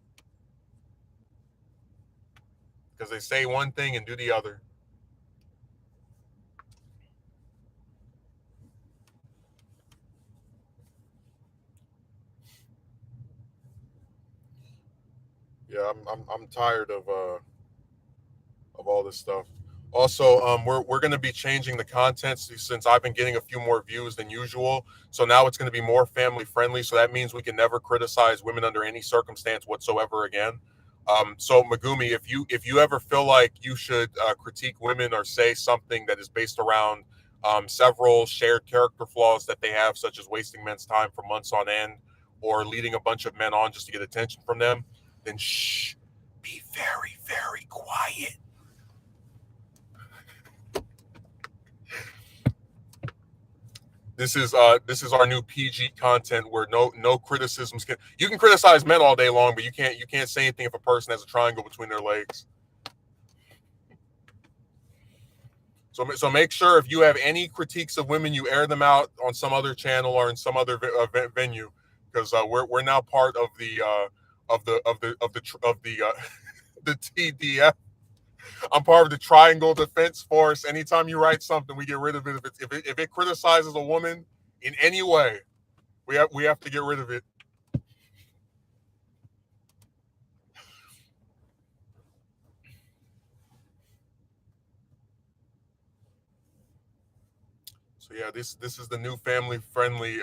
because they say one thing and do the other. Yeah, I'm tired of all this stuff. Also, we're going to be changing the content since I've been getting a few more views than usual. So now it's going to be more family friendly. So that means we can never criticize women under any circumstance whatsoever again. So Megumi, if you ever feel like you should critique women or say something that is based around several shared character flaws that they have, such as wasting men's time for months on end or leading a bunch of men on just to get attention from them, then shh, be very, very quiet. This is our new PG content where no criticisms can. You can criticize men all day long, but you can't say anything if a person has a triangle between their legs. So make sure if you have any critiques of women, you air them out on some other channel or in some other venue, because we're now part of the the TDF. I'm part of the Triangle Defense Force. Anytime you write something, we get rid of it. If it criticizes a woman in any way, we have to get rid of it. So yeah, this is the new family friendly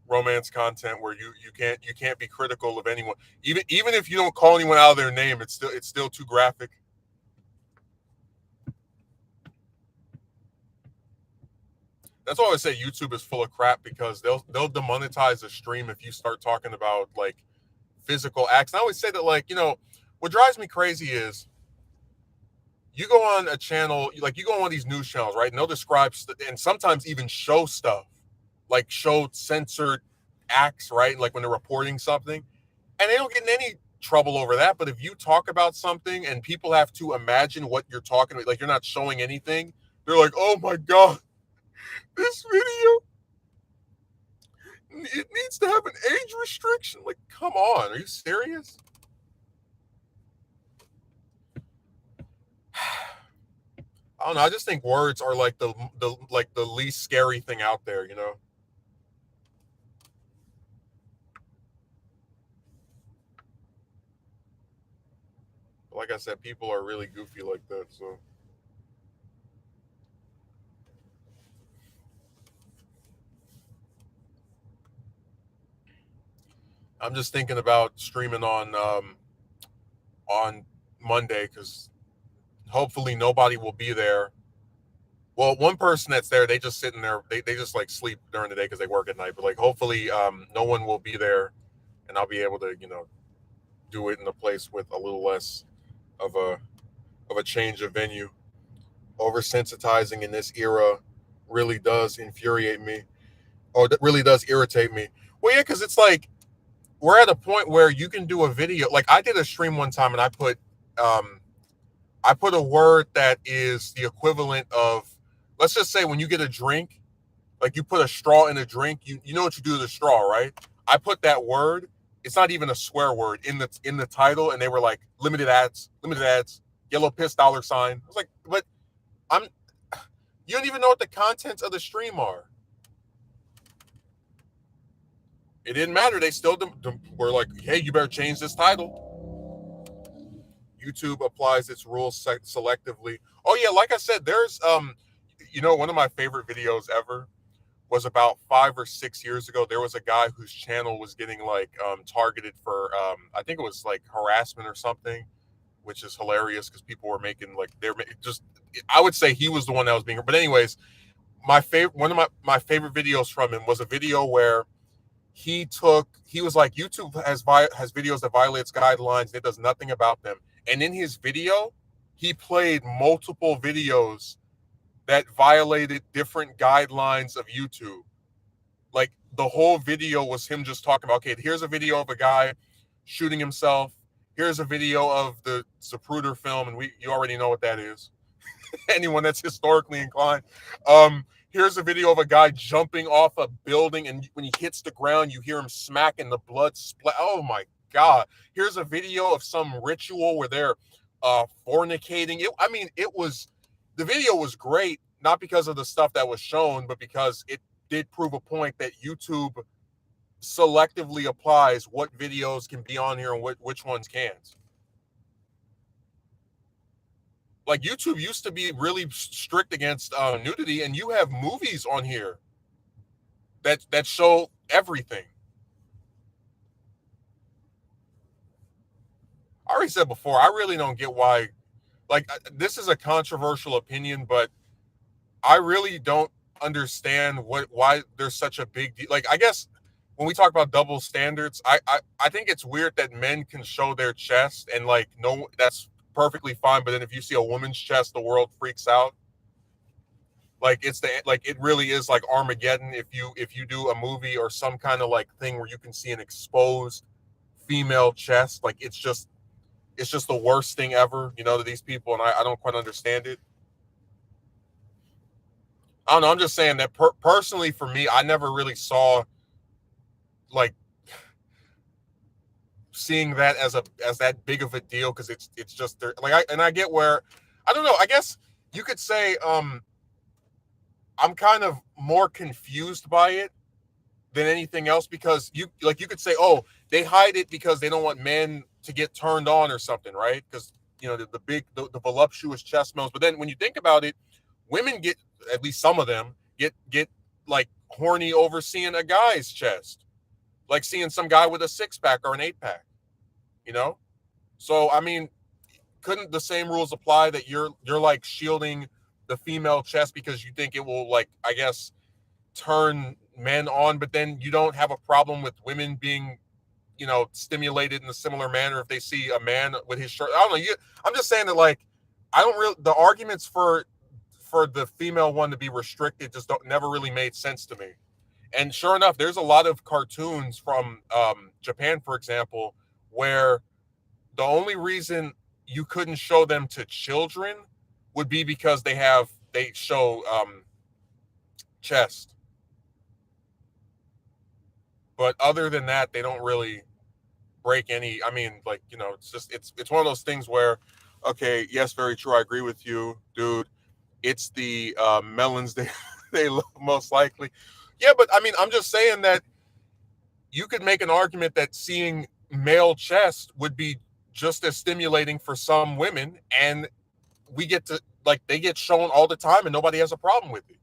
romance content where you can't be critical of anyone, even if you don't call anyone out of their name. It's still too graphic. That's why I say YouTube is full of crap, because they'll demonetize a stream if you start talking about like physical acts. And I always say that, like, what drives me crazy is you go on a channel, like you go on one of these news channels, right? And they'll describe and sometimes even show stuff, like show censored acts, right? Like when they're reporting something, and they don't get in any trouble over that. But if you talk about something and people have to imagine what you're talking about, like you're not showing anything, they're like, "Oh my god, this video, it needs to have an age restriction." Like, come on, are you serious? I don't know. I just think words are like the least scary thing out there. Like I said, people are really goofy like that. So I'm just thinking about streaming on Monday, because hopefully nobody will be there. Well, one person that's there, they just sit in there. They just like sleep during the day because they work at night. But like, hopefully, no one will be there, and I'll be able to do it in a place with a little less of a change of venue. Oversensitizing in this era really does infuriate me, or that really does irritate me. Well, yeah, because it's like we're at a point where you can do a video. Like, I did a stream one time, and I put a word that is the equivalent of, let's just say, when you get a drink, like you put a straw in a drink, you know what you do to the straw, right? I put that word. It's not even a swear word in the title, and they were like, limited ads, yellow piss $sign. I was like, but I'm you don't even know what the contents of the stream are. It didn't matter. They still were like, hey, you better change this title. YouTube applies its rules selectively. Oh yeah, like I said, there's one of my favorite videos ever was about 5 or 6 years ago. There was a guy whose channel was getting like targeted for I think it was like harassment or something, which is hilarious because people were making like just. I would say he was the one that was being. But anyways, one of my favorite videos from him was a video where he was like, YouTube has videos that violates guidelines. It does nothing about them. And in his video, he played multiple videos that violated different guidelines of YouTube. Like the whole video was him just talking about, okay, here's a video of a guy shooting himself. Here's a video of the Zapruder film, and you already know what that is. Anyone that's historically inclined. Here's a video of a guy jumping off a building, and when he hits the ground, you hear him smack and the blood splat. Oh my God. Here's a video of some ritual where they're fornicating. The video was great, not because of the stuff that was shown, but because it did prove a point that YouTube selectively applies what videos can be on here and which ones can't. Like YouTube used to be really strict against nudity, and you have movies on here that show everything. I already said before, I really don't get why. Like, this is a controversial opinion, but I really don't understand why there's such a big deal. Like, I guess when we talk about double standards, I think it's weird that men can show their chest and like no, that's perfectly fine. But then if you see a woman's chest, the world freaks out. Like it really is like Armageddon if you do a movie or some kind of like thing where you can see an exposed female chest. Like it's just the worst thing ever, to these people, and I don't quite understand it. I don't know. I'm just saying that personally for me, I never really saw like seeing that as that big of a deal because it's just like I get where I don't know. I guess you could say I'm kind of more confused by it than anything else because you could say, oh, they hide it because they don't want men to get turned on or something, right? Because the voluptuous chest models. But then when you think about it, women get, at least some of them get like horny over seeing a guy's chest, like seeing some guy with a 6-pack or an 8-pack, So I mean, couldn't the same rules apply that you're like shielding the female chest because you think it will, like, I guess, turn men on, but then you don't have a problem with women being stimulated in a similar manner if they see a man with his shirt? I don't know. I'm just saying that, like, I don't really, the arguments for the female one to be restricted just never really made sense to me. And sure enough, there's a lot of cartoons from Japan, for example, where the only reason you couldn't show them to children would be because they show chest. But other than that, they don't really break any. I mean, like, it's just it's one of those things where, okay, yes, very true, I agree with you, dude. It's the melons they love most likely. Yeah, but I mean, I'm just saying that you could make an argument that seeing male chest would be just as stimulating for some women, and we get to, like, they get shown all the time and nobody has a problem with it.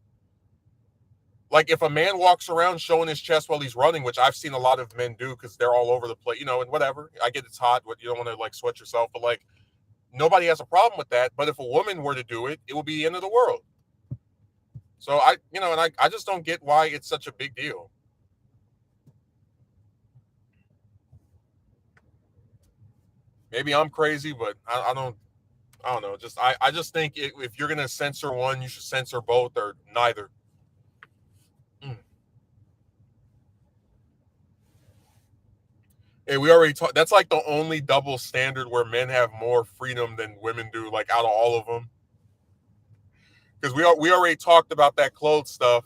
Like, if a man walks around showing his chest while he's running, which I've seen a lot of men do because they're all over the place, and whatever. I get it's hot, but you don't want to like sweat yourself, but like nobody has a problem with that. But if a woman were to do it, it would be the end of the world. So I just don't get why it's such a big deal. Maybe I'm crazy, but I don't know. Just I just think if you're gonna censor one, you should censor both or neither. Hey, we already talked. That's like the only double standard where men have more freedom than women do, like out of all of them. Because we already talked about that clothes stuff.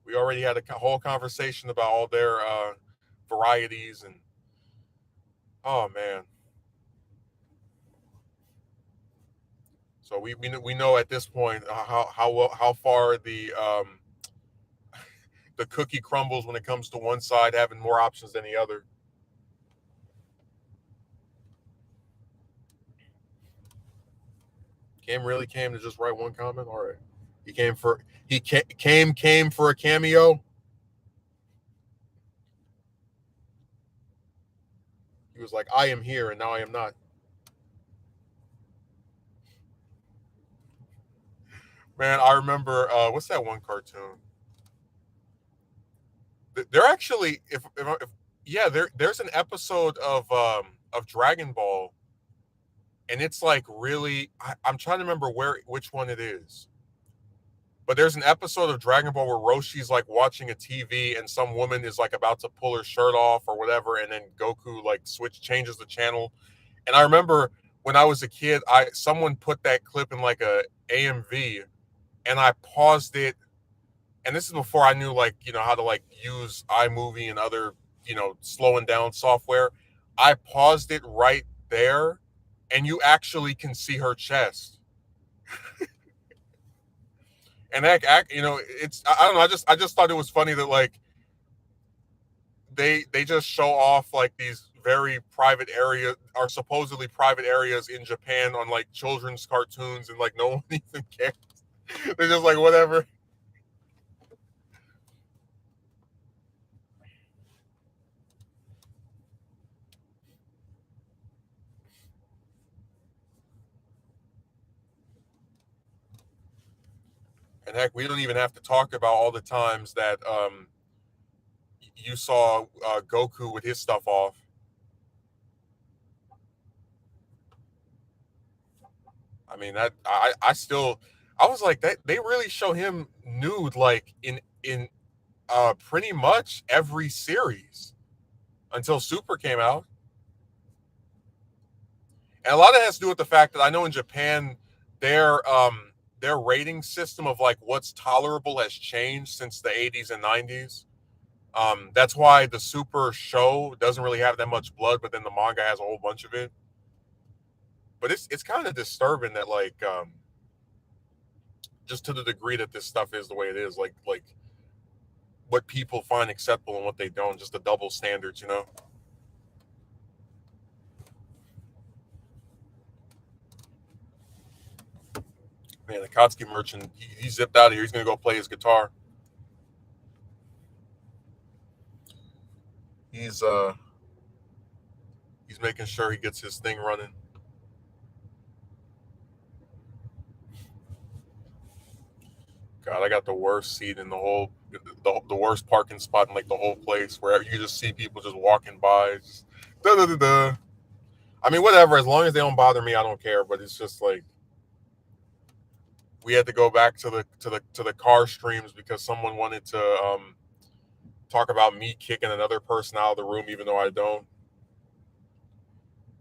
We already had a whole conversation about all their varieties and oh man. So we know at this point how far the cookie crumbles when it comes to one side having more options than the other. Cam really came to just write one comment. All right, he came for a cameo. He was like, I am here and now I am not. Man, I remember what's that one cartoon? They're actually if yeah, there's an episode of Dragon Ball, and it's like really I'm trying to remember which one it is. But there's an episode of Dragon Ball where Roshi's like watching a TV and some woman is like about to pull her shirt off or whatever, and then Goku like changes the channel. And I remember when I was a kid, I someone put that clip in like a AMV, and I paused it. And this is before I knew like how to like use iMovie and other slowing down software. I paused it right there, and you actually can see her chest. And it's I don't know. I just thought it was funny that like they just show off like these very private areas are supposedly private areas in Japan on like children's cartoons, and like no one even cares. They're just like whatever. And heck, we don't even have to talk about all the times that you saw Goku with his stuff off. I mean that I still I was like that they really show him nude like in pretty much every series until Super came out. And a lot of it has to do with the fact that I know in Japan their rating system of like what's tolerable has changed since the 80s and 90s. That's why the Super show doesn't really have that much blood, but then the manga has a whole bunch of it. But it's kind of disturbing that like just to the degree that this stuff is the way it is, like what people find acceptable and what they don't, just the double standards, you know. Man, the Akatsuki merchant, he zipped out of here. He's gonna go play his guitar. He's uh he's making sure he gets his thing running. God, I got the worst seat in the worst parking spot in like the whole place where you just see people just walking by. Just, da, da, da, da. I mean, whatever. As long as they don't bother me, I don't care. But it's just like we had to go back to the car streams because someone wanted to talk about me kicking another person out of the room, even though I don't.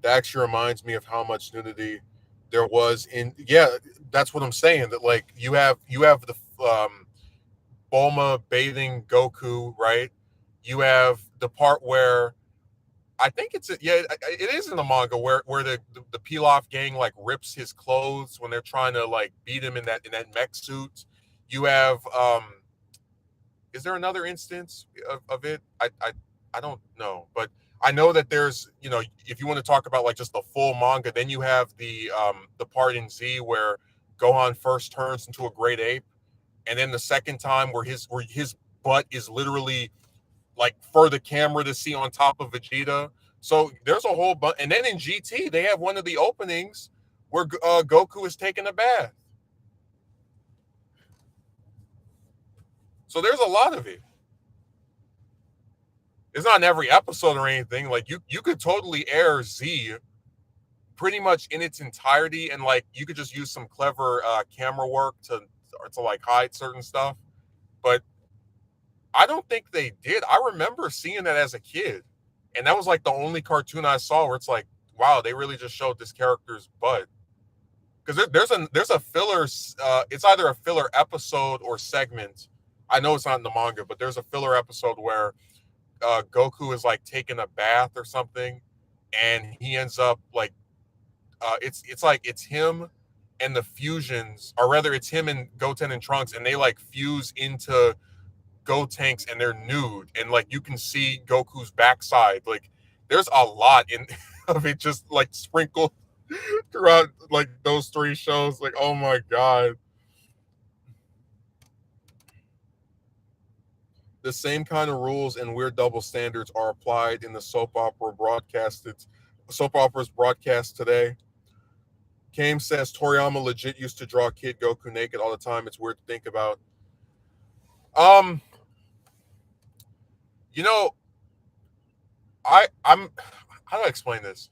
That actually reminds me of how much nudity there was in. Yeah, that's what I'm saying. That like you have the Bulma bathing Goku, right? You have the part where I think it is in the manga where the Pilaf gang like rips his clothes when they're trying to like beat him in that mech suit. You have is there another instance of it? I don't know, but I know that there's if you want to talk about like just the full manga, then you have the part in Z where Gohan first turns into a great ape, and then the second time where his butt is literally like for the camera to see on top of Vegeta. So there's a whole bunch, and then in GT they have one of the openings where Goku is taking a bath. So there's a lot of it. It's not in every episode or anything. Like you could totally air Z pretty much in its entirety, and like you could just use some clever camera work to like hide certain stuff. But I don't think they did. I remember seeing that as a kid, and that was like the only cartoon I saw where it's like, wow, they really just showed this character's butt. Because there's a filler. It's either a filler episode or segment. I know it's not in the manga, but there's a filler episode where Goku is like taking a bath or something, and he ends up like it's like it's him and the fusions, or rather, it's him and Goten and Trunks, and they like fuse into Gotenks, and they're nude, and like you can see Goku's backside. Like there's a lot in of it, just like sprinkled throughout like those three shows. Like oh my god. The same kind of rules and weird double standards are applied in the soap operas broadcast today. Kame says Toriyama legit used to draw Kid Goku naked all the time. It's weird to think about. Um, you know, I'm how do I explain this?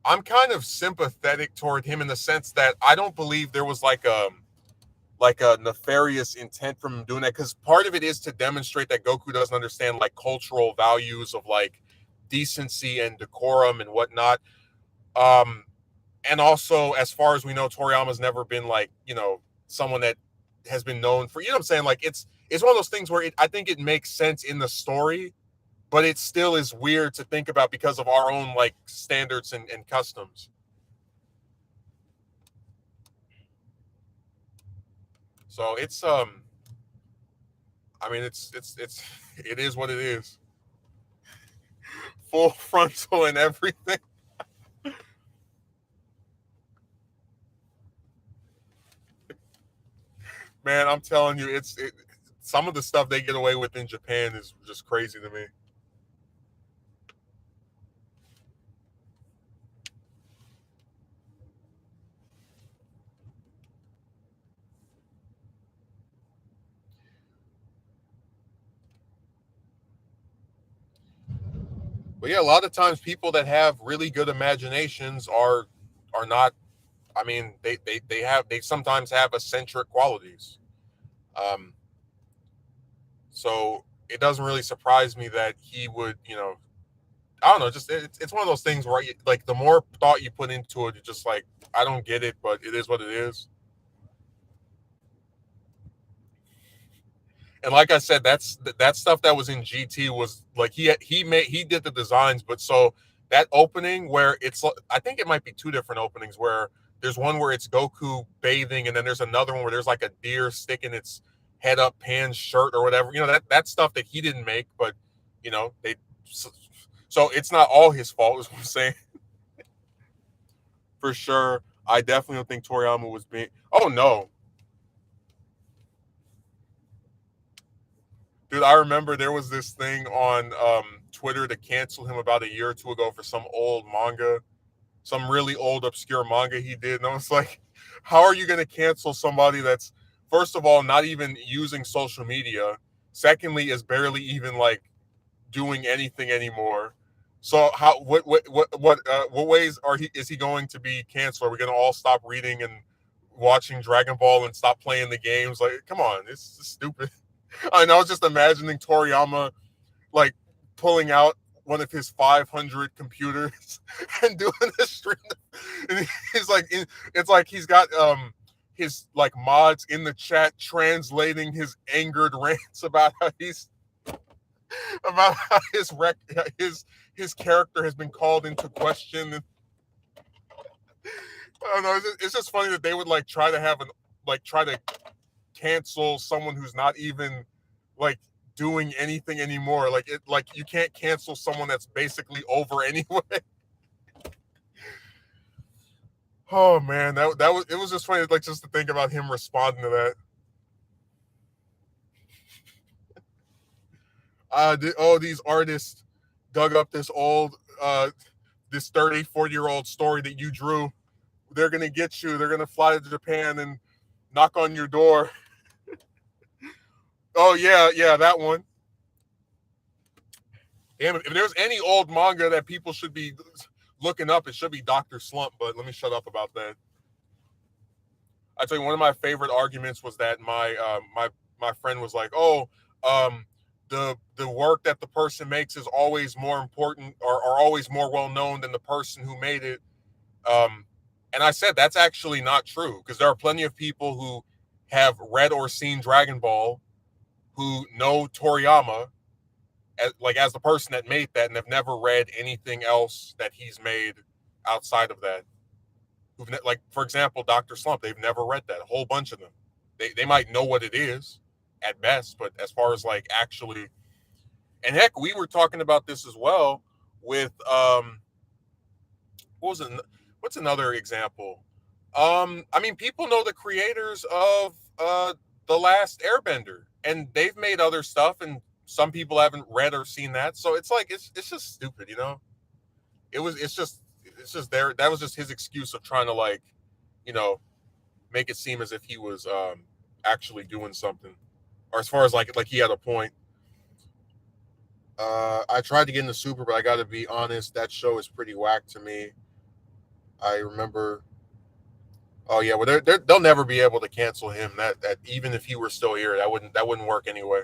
I'm kind of sympathetic toward him in the sense that I don't believe there was like a nefarious intent from him doing that, because part of it is to demonstrate that Goku doesn't understand like cultural values of like decency and decorum and whatnot. Um, and also, as far as we know, Toriyama's never been like, someone that has been known for, what I'm saying? Like it's one of those things where I think it makes sense in the story, but it still is weird to think about because of our own like standards and customs. So I mean it's it is what it is. Full frontal and everything. Man, I'm telling you, some of the stuff they get away with in Japan is just crazy to me. But yeah, a lot of times people that have really good imaginations are not. I mean, they sometimes have eccentric qualities. Um, so it doesn't really surprise me that he would, I don't know, just it's one of those things where like the more thought you put into it, you're just like, I don't get it, but it is what it is. And like I said, that stuff that was in GT was like he did the designs, but so that opening where I think it might be two different openings where there's one where it's Goku bathing, and then there's another one where there's like a deer sticking its head up Pan's shirt or whatever. That stuff that he didn't make, but they so it's not all his fault, is what I'm saying. For sure. I definitely don't think Toriyama was being. Oh no, dude! I remember there was this thing on Twitter to cancel him about a year or two ago for some old manga, some really old obscure manga he did, and I was like, how are you going to cancel somebody that's first of all not even using social media, secondly is barely even like doing anything anymore? So how what ways is he going to be canceled? Are we going to all stop reading and watching Dragon Ball and stop playing the games? Like, come on, it's stupid. I know, I was just imagining Toriyama like pulling out one of his 500 computers and doing a stream. And he's like, it's like he's got his like mods in the chat translating his angered rants about how his character has been called into question. And, I don't know. It's just funny that they would like try to try to cancel someone who's not even like doing anything anymore. Like you can't cancel someone that's basically over anyway. Oh man, that was it was just funny, like just to think about him responding to that. These artists dug up this 30, 40-year-old story that you drew. They're gonna get you. They're gonna fly to Japan and knock on your door. Oh yeah, that one. Damn it. If there's any old manga that people should be looking up, it should be Dr. Slump, but let me shut up about that. I tell you, one of my favorite arguments was that my friend was like, "Oh, the work that the person makes is always more important or always more well known than the person who made it." Um, and I said that's actually not true, because there are plenty of people who have read or seen Dragon Ball who know Toriyama as the person that made that and have never read anything else that he's made outside of that. Like, for example, Dr. Slump, they've never read that. A whole bunch of them. They might know what it is at best, but as far as like actually, and heck, we were talking about this as well with what was it? What's another example? I mean, people know the creators of the Last Airbender, and they've made other stuff, and some people haven't read or seen that, so it's like it's just stupid, you know. It's just there. That was just his excuse of trying to like, you know, make it seem as if he was actually doing something, or as far as like he had a point. I tried to get into Super, but I got to be honest, that show is pretty whack to me. I remember. Oh yeah, well they'll never be able to cancel him. That even if he were still here, that wouldn't work anyway.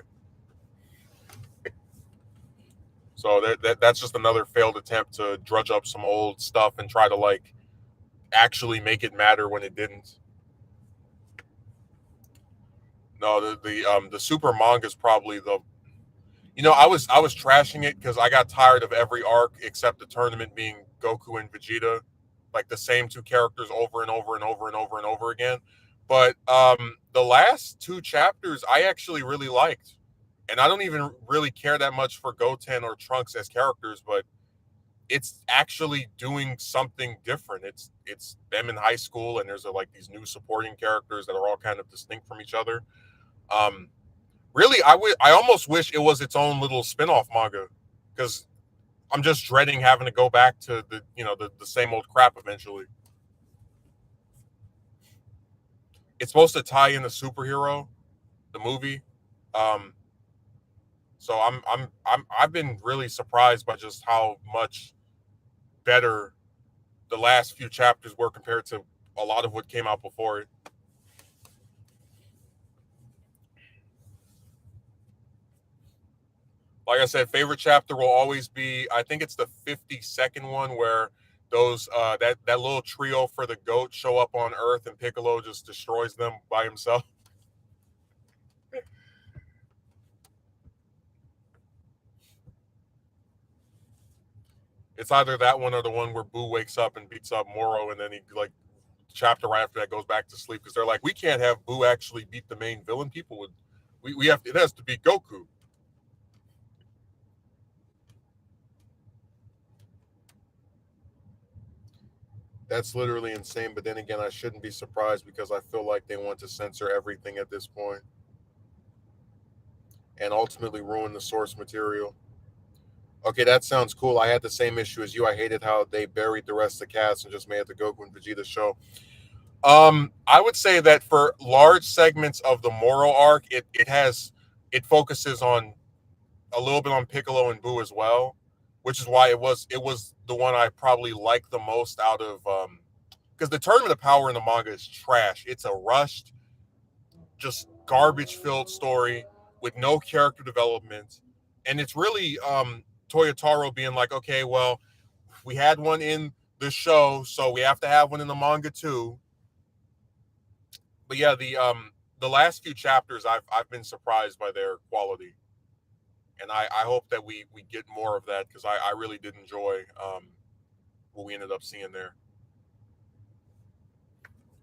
So that's just another failed attempt to drudge up some old stuff and try to like actually make it matter when it didn't. No, the super manga is probably the. I was trashing it because I got tired of every arc except the tournament being Goku and Vegeta, like the same two characters over and over and over and over and over again. But the last two chapters I actually really liked, and I don't even really care that much for Goten or Trunks as characters, but it's actually doing something different. It's them in high school, and there's like these new supporting characters that are all kind of distinct from each other. Um, Really, I almost wish it was its own little spin-off manga, because I'm just dreading having to go back to the same old crap eventually. It's supposed to tie in the superhero, the movie. Um, so I've been really surprised by just how much better the last few chapters were compared to a lot of what came out before it. Like I said, favorite chapter will always be, I think it's the 52nd one, where those that little trio for the goat show up on Earth and Piccolo just destroys them by himself. It's either that one or the one where Boo wakes up and beats up Moro, and then he like chapter right after that goes back to sleep because they're like, we can't have Boo actually beat the main villain. People would, we have, it has to be Goku. That's literally insane. But then again, I shouldn't be surprised because I feel like they want to censor everything at this point and ultimately ruin the source material. Okay, that sounds cool. I had the same issue as you. I hated how they buried the rest of the cast and just made it the Goku and Vegeta show. I would say that for large segments of the Moro arc, it focuses on a little bit on Piccolo and Buu as well, which is why it was the one I probably liked the most out of because the Tournament of Power in the manga is trash. It's a rushed, just garbage filled story with no character development, and it's really Toyotaro being like, okay, well, we had one in the show, so we have to have one in the manga too. But yeah, the last few chapters I've been surprised by their quality, and I hope that we get more of that because I really did enjoy what we ended up seeing there.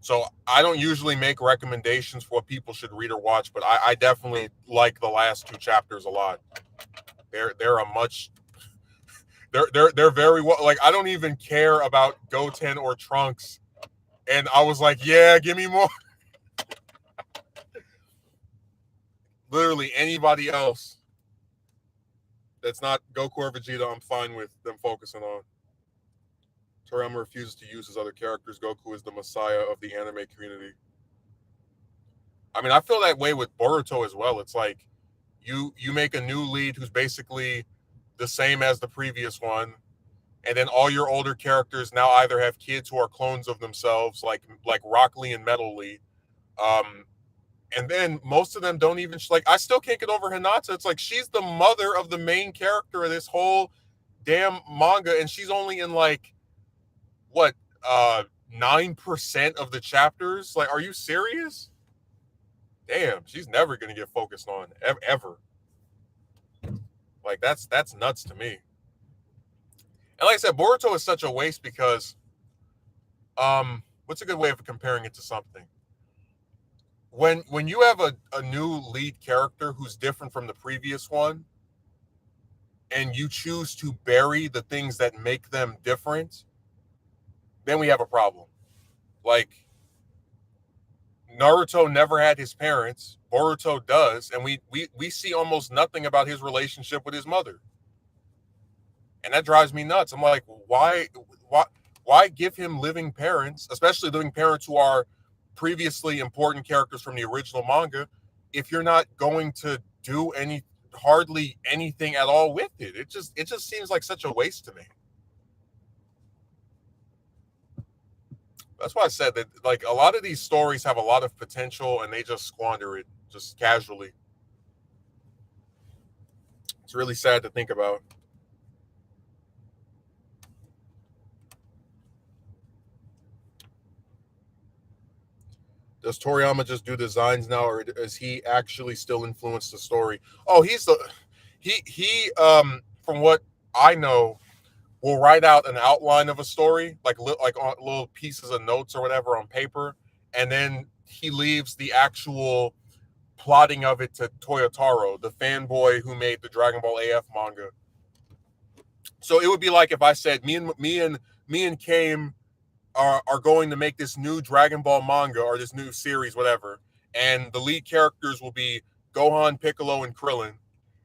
So I don't usually make recommendations for what people should read or watch, but I definitely like the last two chapters a lot. They're a much they're very well, like I don't even care about Goten or Trunks, and I was like, yeah, give me more. Literally anybody else that's not Goku or Vegeta, I'm fine with them focusing on. Toriyama refuses to use his other characters. Goku is the messiah of the anime community. I mean, I feel that way with Boruto as well. It's like you make a new lead who's basically the same as the previous one, and then all your older characters now either have kids who are clones of themselves, like Rock Lee and Metal Lee, um, and then most of them don't even like. I still can't get over Hinata. It's like she's the mother of the main character of this whole damn manga, and she's only in like what 9% of the chapters. Like, are you serious? Damn, she's never gonna get focused on ever. Like that's nuts to me. And like I said, Boruto is such a waste because what's a good way of comparing it to something? When you have a new lead character who's different from the previous one, and you choose to bury the things that make them different, then we have a problem. Like Naruto never had his parents. Boruto does, and we see almost nothing about his relationship with his mother, and that drives me nuts. I'm like, why, why give him living parents, especially living parents who are previously important characters from the original manga, if you're not going to do hardly anything at all with it? It just seems like such a waste to me. That's why I said that, like, a lot of these stories have a lot of potential and they just squander it just casually. It's really sad to think about. Does Toriyama just do designs now, or does he actually still influence the story? Oh, he from what I know, will write out an outline of a story, like on little pieces of notes or whatever on paper, and then he leaves the actual plotting of it to Toyotaro, the fanboy who made the Dragon Ball AF manga. So it would be like if I said me and Kame are going to make this new Dragon Ball manga or this new series, whatever, and the lead characters will be Gohan, Piccolo, and Krillin.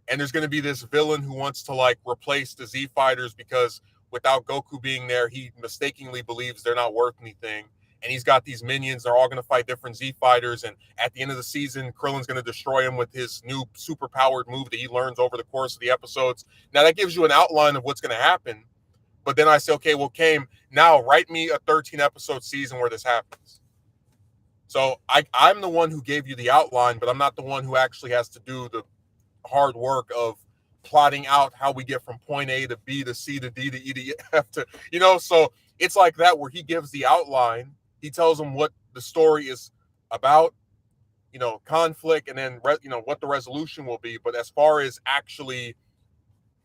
And there's going to be this villain who wants to like replace the Z Fighters because without Goku being there, he mistakenly believes they're not worth anything. And he's got these minions; they're all going to fight different Z Fighters. And at the end of the season, Krillin's going to destroy him with his new super powered move that he learns over the course of the episodes. Now that gives you an outline of what's going to happen. But then I say, okay, well, Kame, now write me a 13 episode season where this happens. So I'm the one who gave you the outline, but I'm not the one who actually has to do the hard work of plotting out how we get from point A to B to C to D to E to F to, so it's like that where he gives the outline, he tells them what the story is about, conflict, and then, what the resolution will be. But as far as actually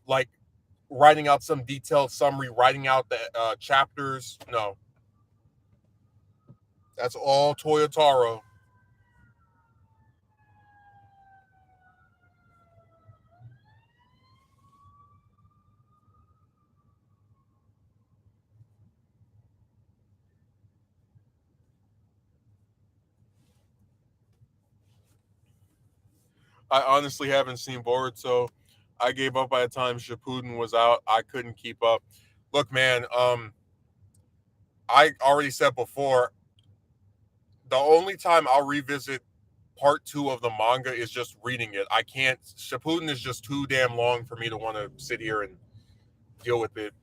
like writing out some detailed summary, writing out the chapters, no, that's all Toyotaro. I honestly haven't seen Boruto. I gave up by the time Shippuden was out. I couldn't keep up. Look, man, I already said before, the only time I'll revisit part two of the manga is just reading it. I can't. Shippuden is just too damn long for me to want to sit here and deal with it.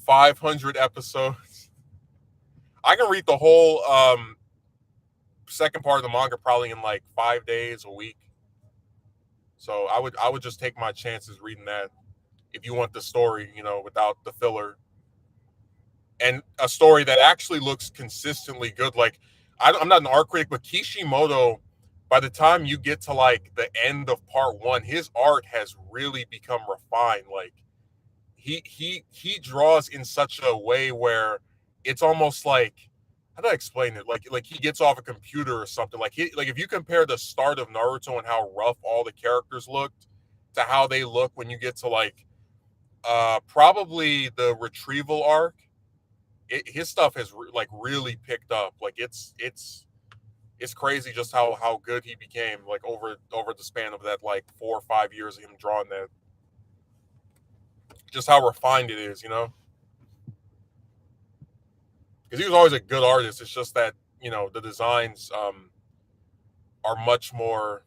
500 episodes. I can read the whole second part of the manga probably in like 5 days, a week. So I would just take my chances reading that if you want the story, without the filler, and a story that actually looks consistently good. Like I'm not an art critic, but Kishimoto, by the time you get to like the end of part one, his art has really become refined. Like he draws in such a way where it's almost like, how do I explain it? Like he gets off a computer or something. Like if you compare the start of Naruto and how rough all the characters looked to how they look when you get to like probably the retrieval arc, his stuff has like really picked up. Like it's crazy just how good he became like over the span of that like 4 or 5 years of him drawing that. Just how refined it is, because he was always a good artist. It's just that the designs are much more.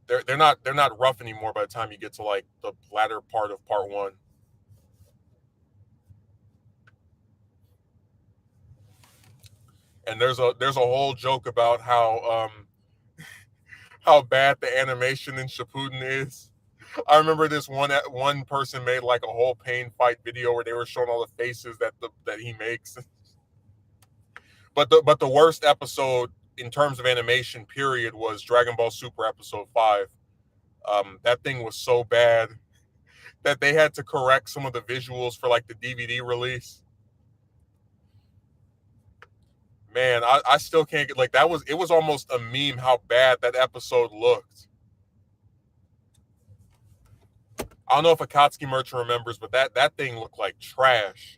They're not rough anymore by the time you get to like the latter part of part one. And there's a whole joke about how bad the animation in Shippuden is. I remember this one person made like a whole pain fight video where they were showing all the faces that he makes. But the worst episode in terms of animation period was Dragon Ball Super episode 5. That thing was so bad that they had to correct some of the visuals for like the DVD release. Man, I still can't get, like, it was almost a meme how bad that episode looked. I don't know if Akatsuki Merchant remembers, but that thing looked like trash.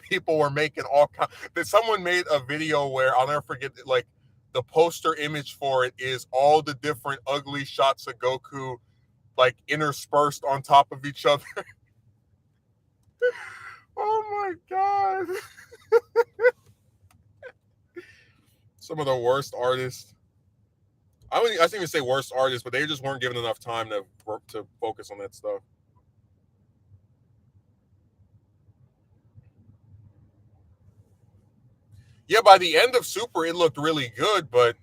People were making all kinds. Someone made a video where I'll never forget. Like the poster image for it is all the different ugly shots of Goku like interspersed on top of each other. Oh my god. Some of the worst artists. I didn't even say worst artists, but they just weren't given enough time to focus on that stuff. Yeah, by the end of Super, it looked really good, but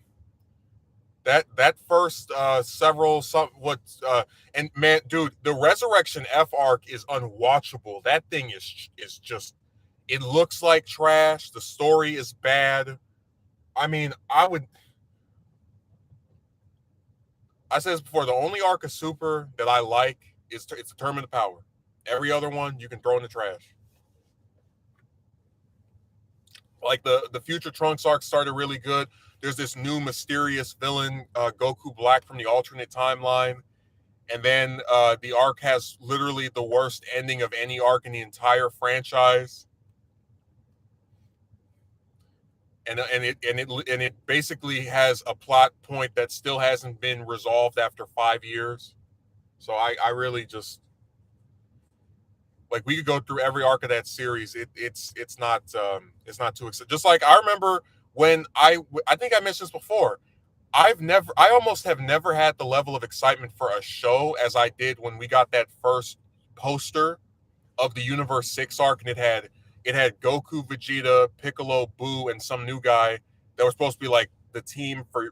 that first several some what and man, dude, the Resurrection F arc is unwatchable. That thing is just, it looks like trash. The story is bad. I mean, I said this before, the only arc of Super that I like is it's the Tournament of Power. Every other one you can throw in the trash. Like the Future Trunks arc started really good. There's this new mysterious villain, Goku Black from the alternate timeline, and then the arc has literally the worst ending of any arc in the entire franchise. And it basically has a plot point that still hasn't been resolved after 5 years. So I really just, like, we could go through every arc of that series. It's not too exciting. Just like I remember when I think I mentioned this before. I almost have never had the level of excitement for a show as I did when we got that first poster of the Universe 6 arc, and it had Goku, Vegeta, Piccolo, Buu, and some new guy that was supposed to be like the team for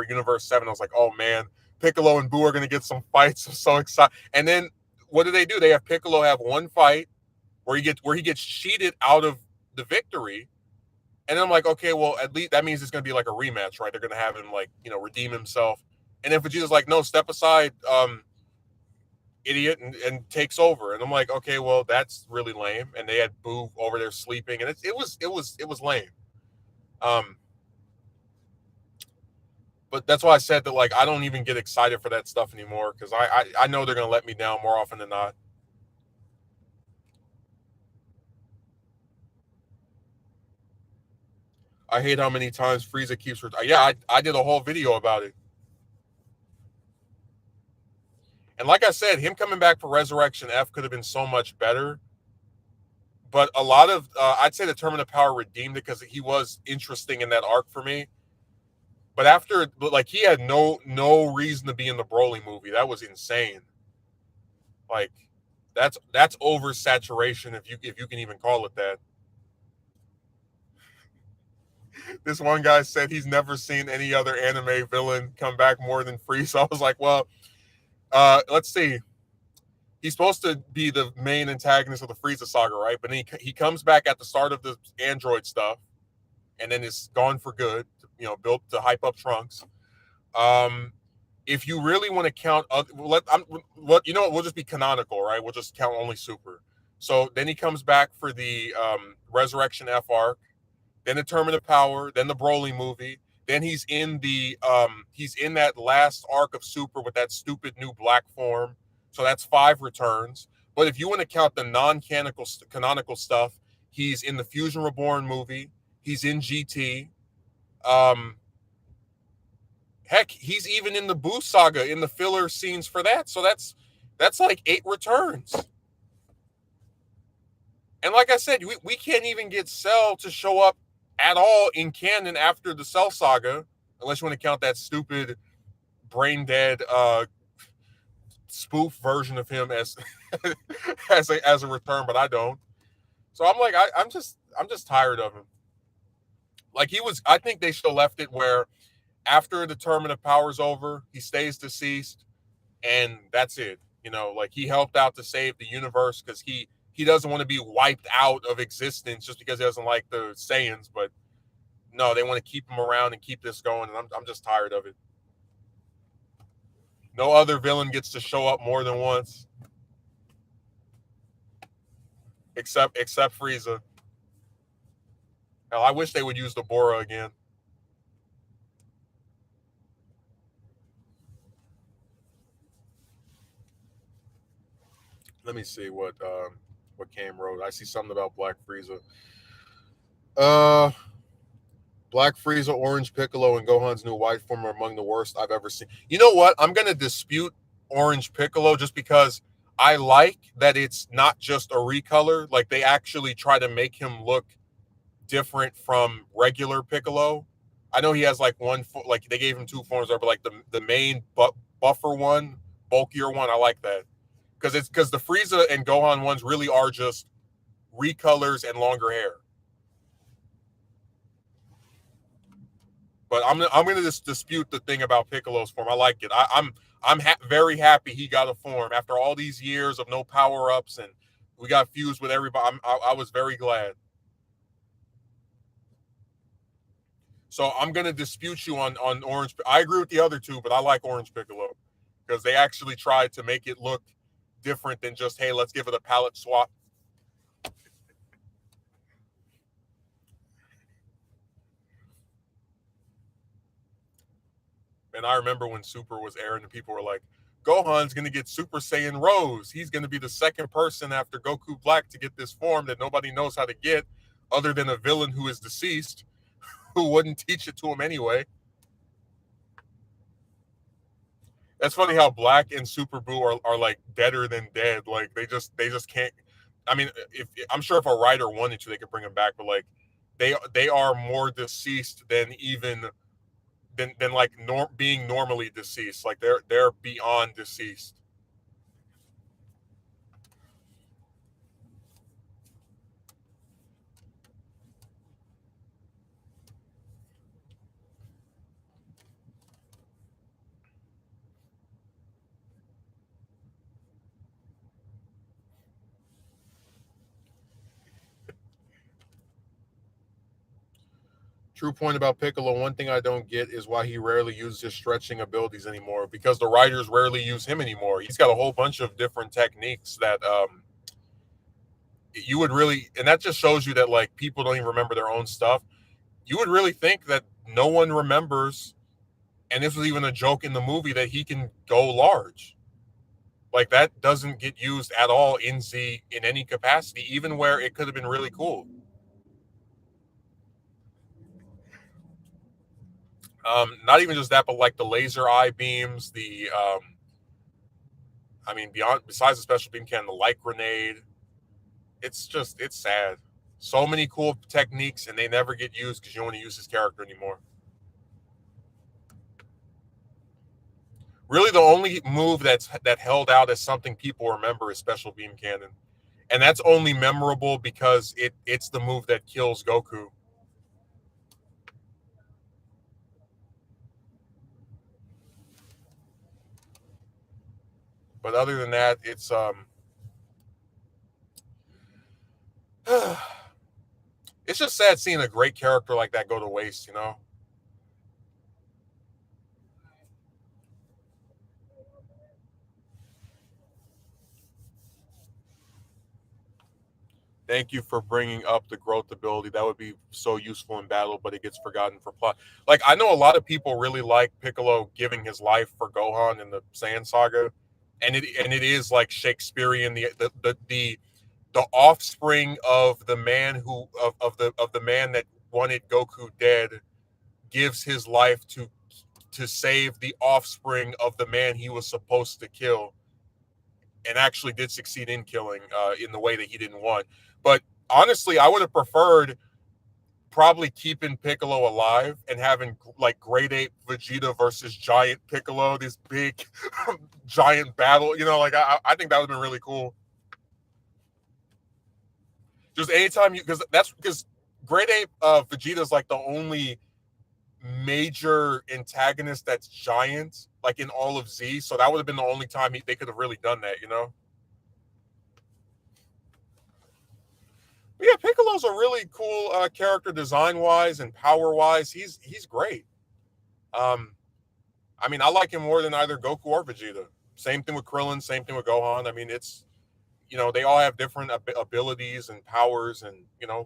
Universe 7. I was like, oh man, Piccolo and Buu are gonna get some fights. I'm so excited. And then what do? They have Piccolo have one fight where he gets cheated out of the victory. And then I'm like, okay, well, at least that means it's gonna be like a rematch, right? They're gonna have him, like, redeem himself. And then Vegeta's like, no, step aside, idiot, and takes over. And I'm like, okay, well, that's really lame. And they had Boo over there sleeping, and it was lame. Um, but that's why I said that, like, I don't even get excited for that stuff anymore, because I know they're gonna let me down more often than not. I hate how many times Frieza keeps. Yeah, I did a whole video about it. And like I said, him coming back for Resurrection F could have been so much better. But a lot of, I'd say the Tournament of Power redeemed it because he was interesting in that arc for me. But after, like, he had no reason to be in the Broly movie. That was insane. Like, that's oversaturation, if you can even call it that. This one guy said he's never seen any other anime villain come back more than Frieza. I was like, well, let's see. He's supposed to be the main antagonist of the Frieza saga, right? But he comes back at the start of the Android stuff, and then is gone for good. Built to hype up Trunks. Um, if you really want to count, we'll just be canonical, right? We'll just count only Super. So then he comes back for the Resurrection F arc, then the Tournament of Power, then the Broly movie. Then he's in that last arc of Super with that stupid new black form. So that's 5 returns. But if you want to count the canonical stuff, he's in the Fusion Reborn movie. He's in GT. Um, Heck, he's even in the Boo saga in the filler scenes for that. So that's like 8 returns. And like I said, we can't even get Cell to show up at all in canon after the Cell saga, unless you want to count that stupid brain dead spoof version of him as as a return, but I don't. So I'm like, I'm just tired of him. Like, I think they should have left it where after the Tournament of Power's over, he stays deceased, and that's it. Like, he helped out to save the universe because he doesn't want to be wiped out of existence just because he doesn't like the Saiyans. But no, they want to keep him around and keep this going, and I'm just tired of it. No other villain gets to show up more than once, except Frieza. Hell, I wish they would use the Bora again. Let me see what Cam wrote. I see something about Black Frieza. Uh, Black Frieza, Orange Piccolo, and Gohan's new white form are among the worst I've ever seen. You know what? I'm gonna dispute Orange Piccolo just because I like that it's not just a recolor. Like they actually try to make him look different from regular Piccolo. I know he has like one foot, like they gave him two forms, but like the main buffer one, bulkier one, I like that because the Frieza and Gohan ones really are just recolors and longer hair. But I'm gonna just dispute the thing about Piccolo's form. I like it. I'm very happy he got a form after all these years of no power ups and we got fused with everybody. I was very glad. So I'm gonna dispute you on Orange. I agree with the other two, but I like Orange Piccolo because they actually tried to make it look different than just hey, let's give it a palette swap. And I remember when Super was airing and people were like, Gohan's going to get Super Saiyan Rose. He's going to be the second person after Goku Black to get this form that nobody knows how to get other than a villain who is deceased who wouldn't teach it to him anyway. That's funny how Black and Super Boo are like deader than dead. Like they just can't. I mean, if I'm sure if a writer wanted to, they could bring them back, but like they are more deceased than even than like being normally deceased. Like they're beyond deceased. True point about Piccolo. One thing I don't get is why he rarely uses his stretching abilities anymore. Because the writers rarely use him anymore. He's got a whole bunch of different techniques that you would really, and that just shows you that like people don't even remember their own stuff. You would really think that no one remembers, and this was even a joke in the movie that he can go large. Like that doesn't get used at all in Z in any capacity, even where it could have been really cool. Not even just that, but like the laser eye beams, the I mean, besides the special beam cannon, the light grenade. It's sad. So many cool techniques, and they never get used because you don't want to use his character anymore. Really, the only move that held out as something people remember is special beam cannon, and that's only memorable because it's the move that kills Goku. But other than that, it's just sad seeing a great character like that go to waste. You know. Thank you for bringing up the growth ability. That would be so useful in battle, but it gets forgotten for plot. Like I know a lot of people really like Piccolo giving his life for Gohan in the Saiyan saga, and it is like Shakespearean. The offspring of the man of the man that wanted Goku dead gives his life to save the offspring of the man he was supposed to kill and actually did succeed in killing in the way that he didn't want. But honestly, I would have preferred probably keeping Piccolo alive and having like Great Ape Vegeta versus Giant Piccolo, this big giant battle. You know, like I think that would have been really cool. Just anytime you because Great Ape Vegeta is like the only major antagonist that's giant, like in all of Z. So that would have been the only time they could have really done that. You know. But yeah, Piccolo's a really cool character design wise and power wise. He's great. Um, I mean, I like him more than either Goku or Vegeta. Same thing with Krillin. Same thing with Gohan. I mean, it's they all have different abilities and powers and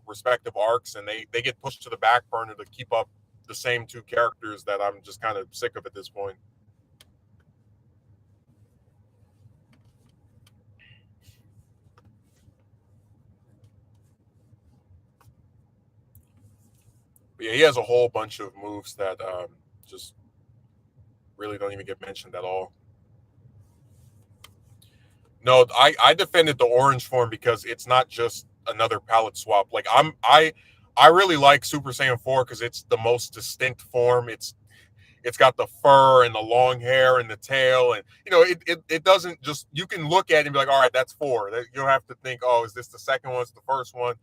respective arcs, and they get pushed to the back burner to keep up the same two characters that I'm just kind of sick of at this point. But yeah, he has a whole bunch of moves that just really don't even get mentioned at all. No, I defended the orange form because it's not just another palette swap. Like I really like Super Saiyan 4 because it's the most distinct form. It's got the fur and the long hair and the tail, and it doesn't just, you can look at it and be like, all right, that's 4. You don't have to think, oh, is this the second one? It's the first one.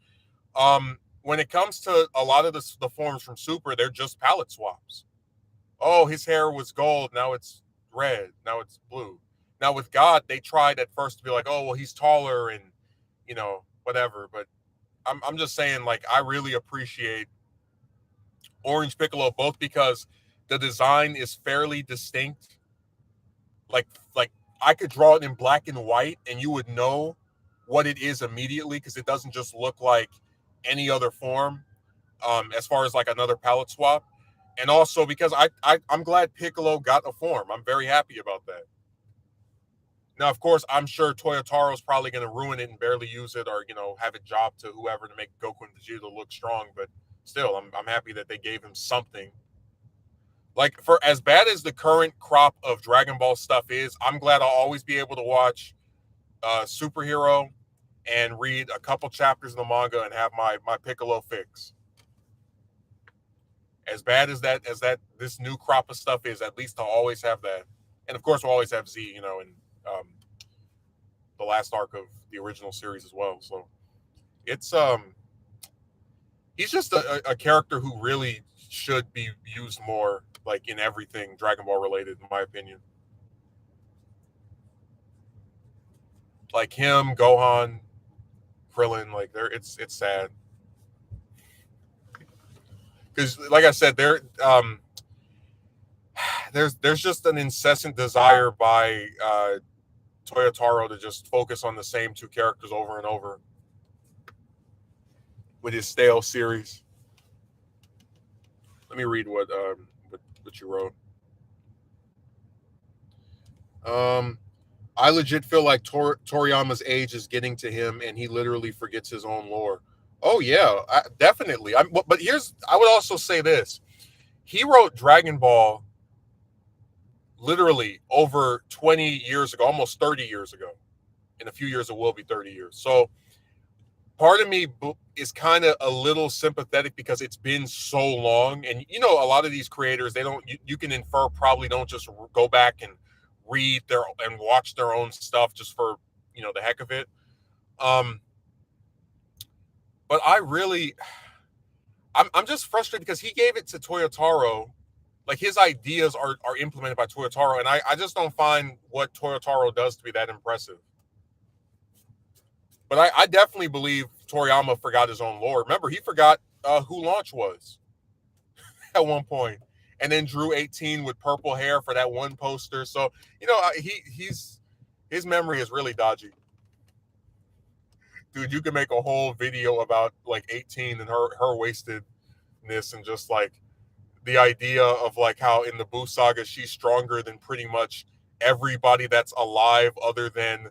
When it comes to a lot of the forms from Super, they're just palette swaps. Oh, his hair was gold, now it's red, now it's blue. Now with God, they tried at first to be like, oh, well, he's taller and whatever. But I'm just saying, like, I really appreciate Orange Piccolo both because the design is fairly distinct. Like I could draw it in black and white and you would know what it is immediately because it doesn't just look like any other form. As far as like another palette swap, and also because I'm glad Piccolo got a form. I'm very happy about that. Now, of course, I'm sure Toyotaro's probably going to ruin it and barely use it, or have it job to whoever to make Goku and Vegeta look strong. But still, I'm happy that they gave him something. Like, for as bad as the current crop of Dragon Ball stuff is, I'm glad I'll always be able to watch Superhero and read a couple chapters in the manga and have my Piccolo fix. As bad as this new crop of stuff is, at least I'll always have that. And of course, we'll always have Z, and the last arc of the original series as well. So it's he's just a character who really should be used more, like in everything Dragon Ball related, in my opinion. Like him, Gohan, Krillin, like it's sad. Because like I said, there's just an incessant desire by Toyotaro to just focus on the same 2 characters over and over with his stale series. Let me read what you wrote. I legit feel like Toriyama's age is getting to him, and he literally forgets his own lore. Oh yeah, definitely. But I would also say this: he wrote Dragon Ball literally over 20 years ago, almost 30 years ago. In a few years, it will be 30 years. So part of me is kind of a little sympathetic because it's been so long. And, a lot of these creators, they don't, you can infer, probably don't just go back and read and watch their own stuff just for, the heck of it. But I'm just frustrated because he gave it to Toyotaro. Like, his ideas are implemented by Toyotaro, and I just don't find what Toyotaro does to be that impressive. But I definitely believe Toriyama forgot his own lore. Remember, he forgot who Launch was at one point, and then drew 18 with purple hair for that one poster. So his memory is really dodgy. Dude, you can make a whole video about like 18 and her wastedness, and just like the idea of like how in the Buu saga she's stronger than pretty much everybody that's alive other than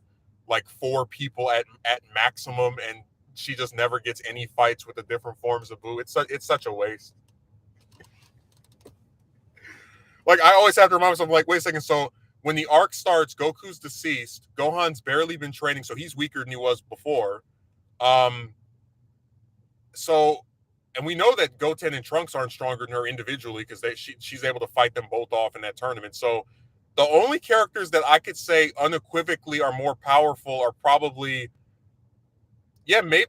like 4 people at maximum, and she just never gets any fights with the different forms of Buu. It's such a waste. Like, I always have to remind myself, like, wait a second, so when the arc starts, Goku's deceased, Gohan's barely been training, so he's weaker than he was before. So, and we know that Goten and Trunks aren't stronger than her individually because she's able to fight them both off in that tournament. So the only characters that I could say unequivocally are more powerful are probably,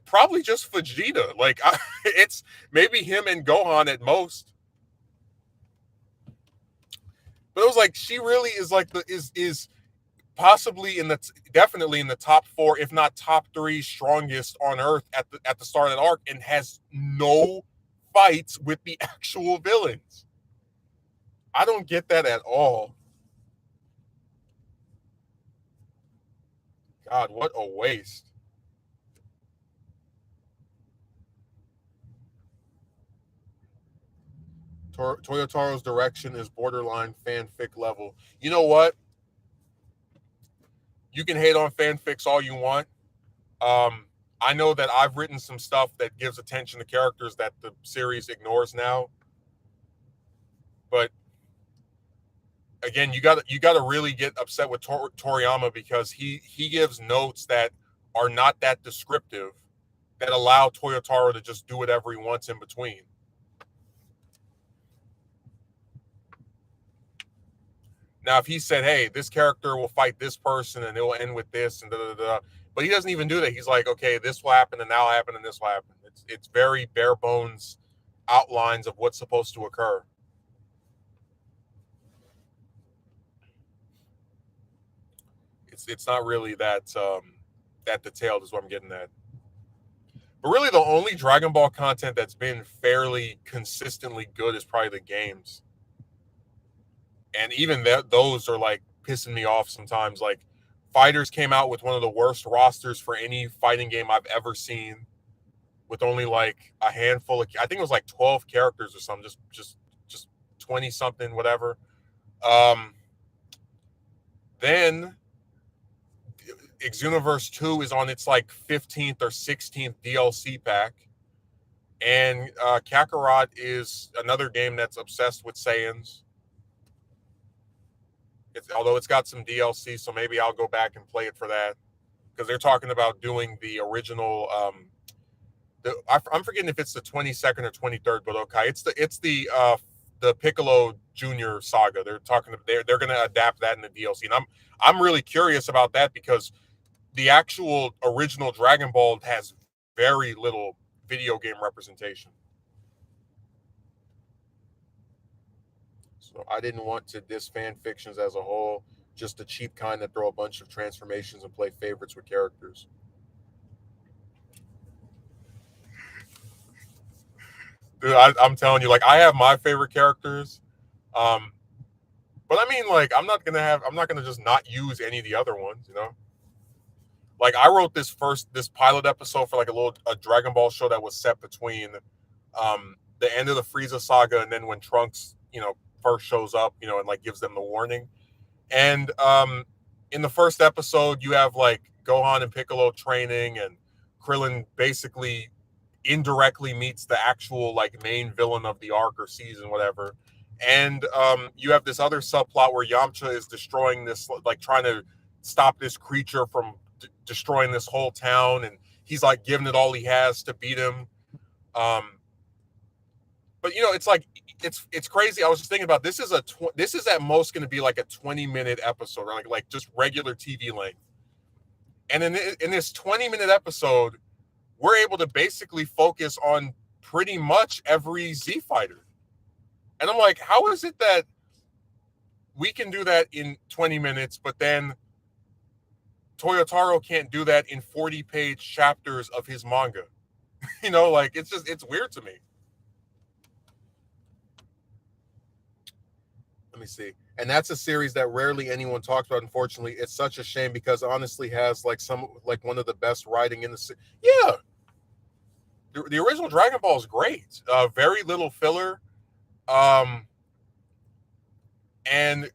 probably just Vegeta. Like, it's maybe him and Gohan at most. But it was like, she really is like is possibly definitely in the top 4, if not top 3 strongest on Earth at the start of that arc, and has no fights with the actual villains. I don't get that at all. God, what a waste. Toyotaro's direction is borderline fanfic level. You know what? You can hate on fanfics all you want. I know that I've written some stuff that gives attention to characters that the series ignores now. But again, you got to really get upset with Toriyama because he gives notes that are not that descriptive that allow Toyotaro to just do whatever he wants in between. Now, if he said, "Hey, this character will fight this person and it will end with this," and da da da, but he doesn't even do that. He's like, "Okay, this will happen, and that'll happen, and this will happen." It's very bare bones outlines of what's supposed to occur. It's not really that detailed, is what I'm getting at. But really, the only Dragon Ball content that's been fairly consistently good is probably the games, and even those are like pissing me off sometimes. Like, Fighters came out with one of the worst rosters for any fighting game I've ever seen, with only like a handful of, I think it was like 12 characters or something, just 20 something, whatever. Um, then Xenoverse 2 is on its like 15th or 16th DLC pack. And Kakarot is another game that's obsessed with Saiyans. Although it's got some DLC, so maybe I'll go back and play it for that. Because they're talking about doing the original. I'm forgetting if it's the 22nd or 23rd, but okay, it's the Piccolo Junior saga. They're talking. They're going to adapt that in the DLC, and I'm really curious about that because the actual original Dragon Ball has very little video game representation. So I didn't want to diss fan fictions as a whole, just the cheap kind that throw a bunch of transformations and play favorites with characters. Dude, I'm telling you, like, I have my favorite characters. But I mean, like, I'm not gonna just not use any of the other ones, you know? Like, I wrote this pilot episode for like a Dragon Ball show that was set between the end of the Frieza saga and then when Trunks, first shows up, and like gives them the warning. And in the first episode, you have like Gohan and Piccolo training, and Krillin basically indirectly meets the actual like main villain of the arc or season, whatever. And you have this other subplot where Yamcha is destroying this, like trying to stop this creature from destroying this whole town, and he's like giving it all he has to beat him. But it's like it's crazy. I was just thinking about this is this is at most going to be like a 20-minute episode, or like just regular TV length. And in this 20-minute episode, we're able to basically focus on pretty much every Z fighter. And I'm like, how is it that we can do that in 20 minutes, but then Toyotaro can't do that in 40-page chapters of his manga? Like it's weird to me. Let me see. And that's a series that rarely anyone talks about. Unfortunately, it's such a shame because it honestly has like one of the best writing in the series. Yeah, the original Dragon Ball is great. Very little filler, and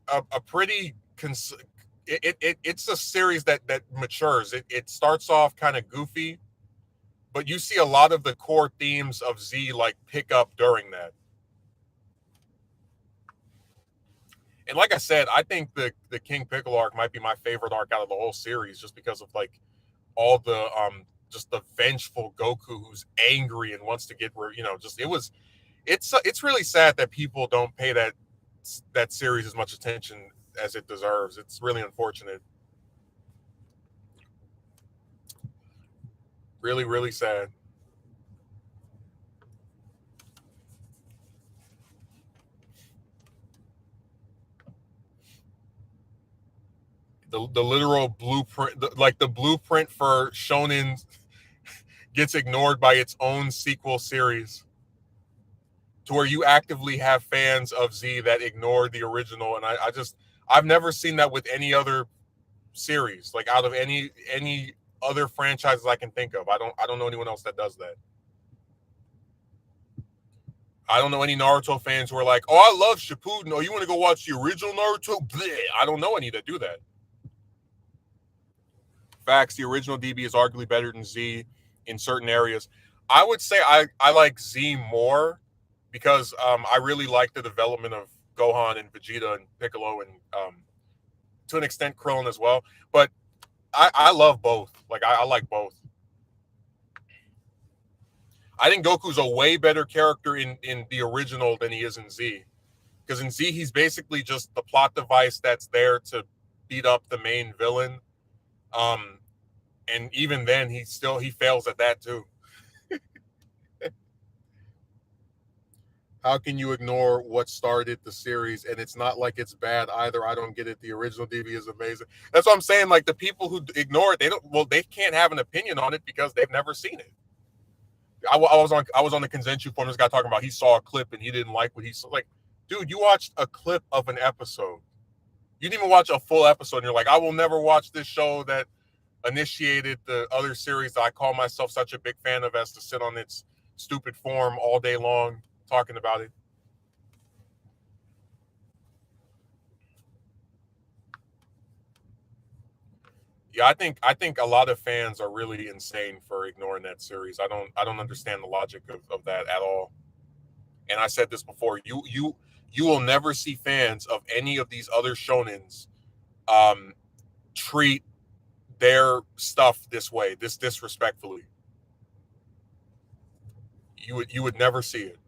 a pretty. It's a series that matures. It starts off kind of goofy, but you see a lot of the core themes of Z like pick up during that. And like I said, I think the King Piccolo arc might be my favorite arc out of the whole series, just because of like all the just the vengeful Goku who's angry and wants to get just it's really sad that people don't pay that series as much attention as it deserves. It's really unfortunate. Really, really sad. The literal blueprint, the blueprint for shonen gets ignored by its own sequel series, to where you actively have fans of Z that ignore the original. And I've never seen that with any other series, like out of any other franchises I can think of. I don't know anyone else that does that. I don't know any Naruto fans who are like, "Oh, I love Shippuden. Oh, you want to go watch the original Naruto?" Bleh. I don't know any that do that. Facts. The original DB is arguably better than Z. in certain areas. I would say I like Z more because I really like the development of Gohan and Vegeta and Piccolo and to an extent Krillin as well. But I love both. Like I like both. I think Goku's a way better character in the original than he is in Z. Because in Z, he's basically just the plot device that's there to beat up the main villain. Um, and even then, he fails at that too. How can you ignore what started the series? And it's not like it's bad either. I don't get it. The original DB is amazing. That's what I'm saying. Like the people who ignore it, they can't have an opinion on it because they've never seen it. I was on the Kensenshu forum. This guy talking about he saw a clip and he didn't like what he saw. Like, dude, you watched a clip of an episode. You didn't even watch a full episode. And you're like, I will never watch this show that initiated the other series that I call myself such a big fan of as to sit on its stupid forum all day long talking about it. Yeah, I think a lot of fans are really insane for ignoring that series. I don't understand the logic of that at all. And I said this before, you will never see fans of any of these other shonens um, treat their stuff this way, this disrespectfully. You would never see it.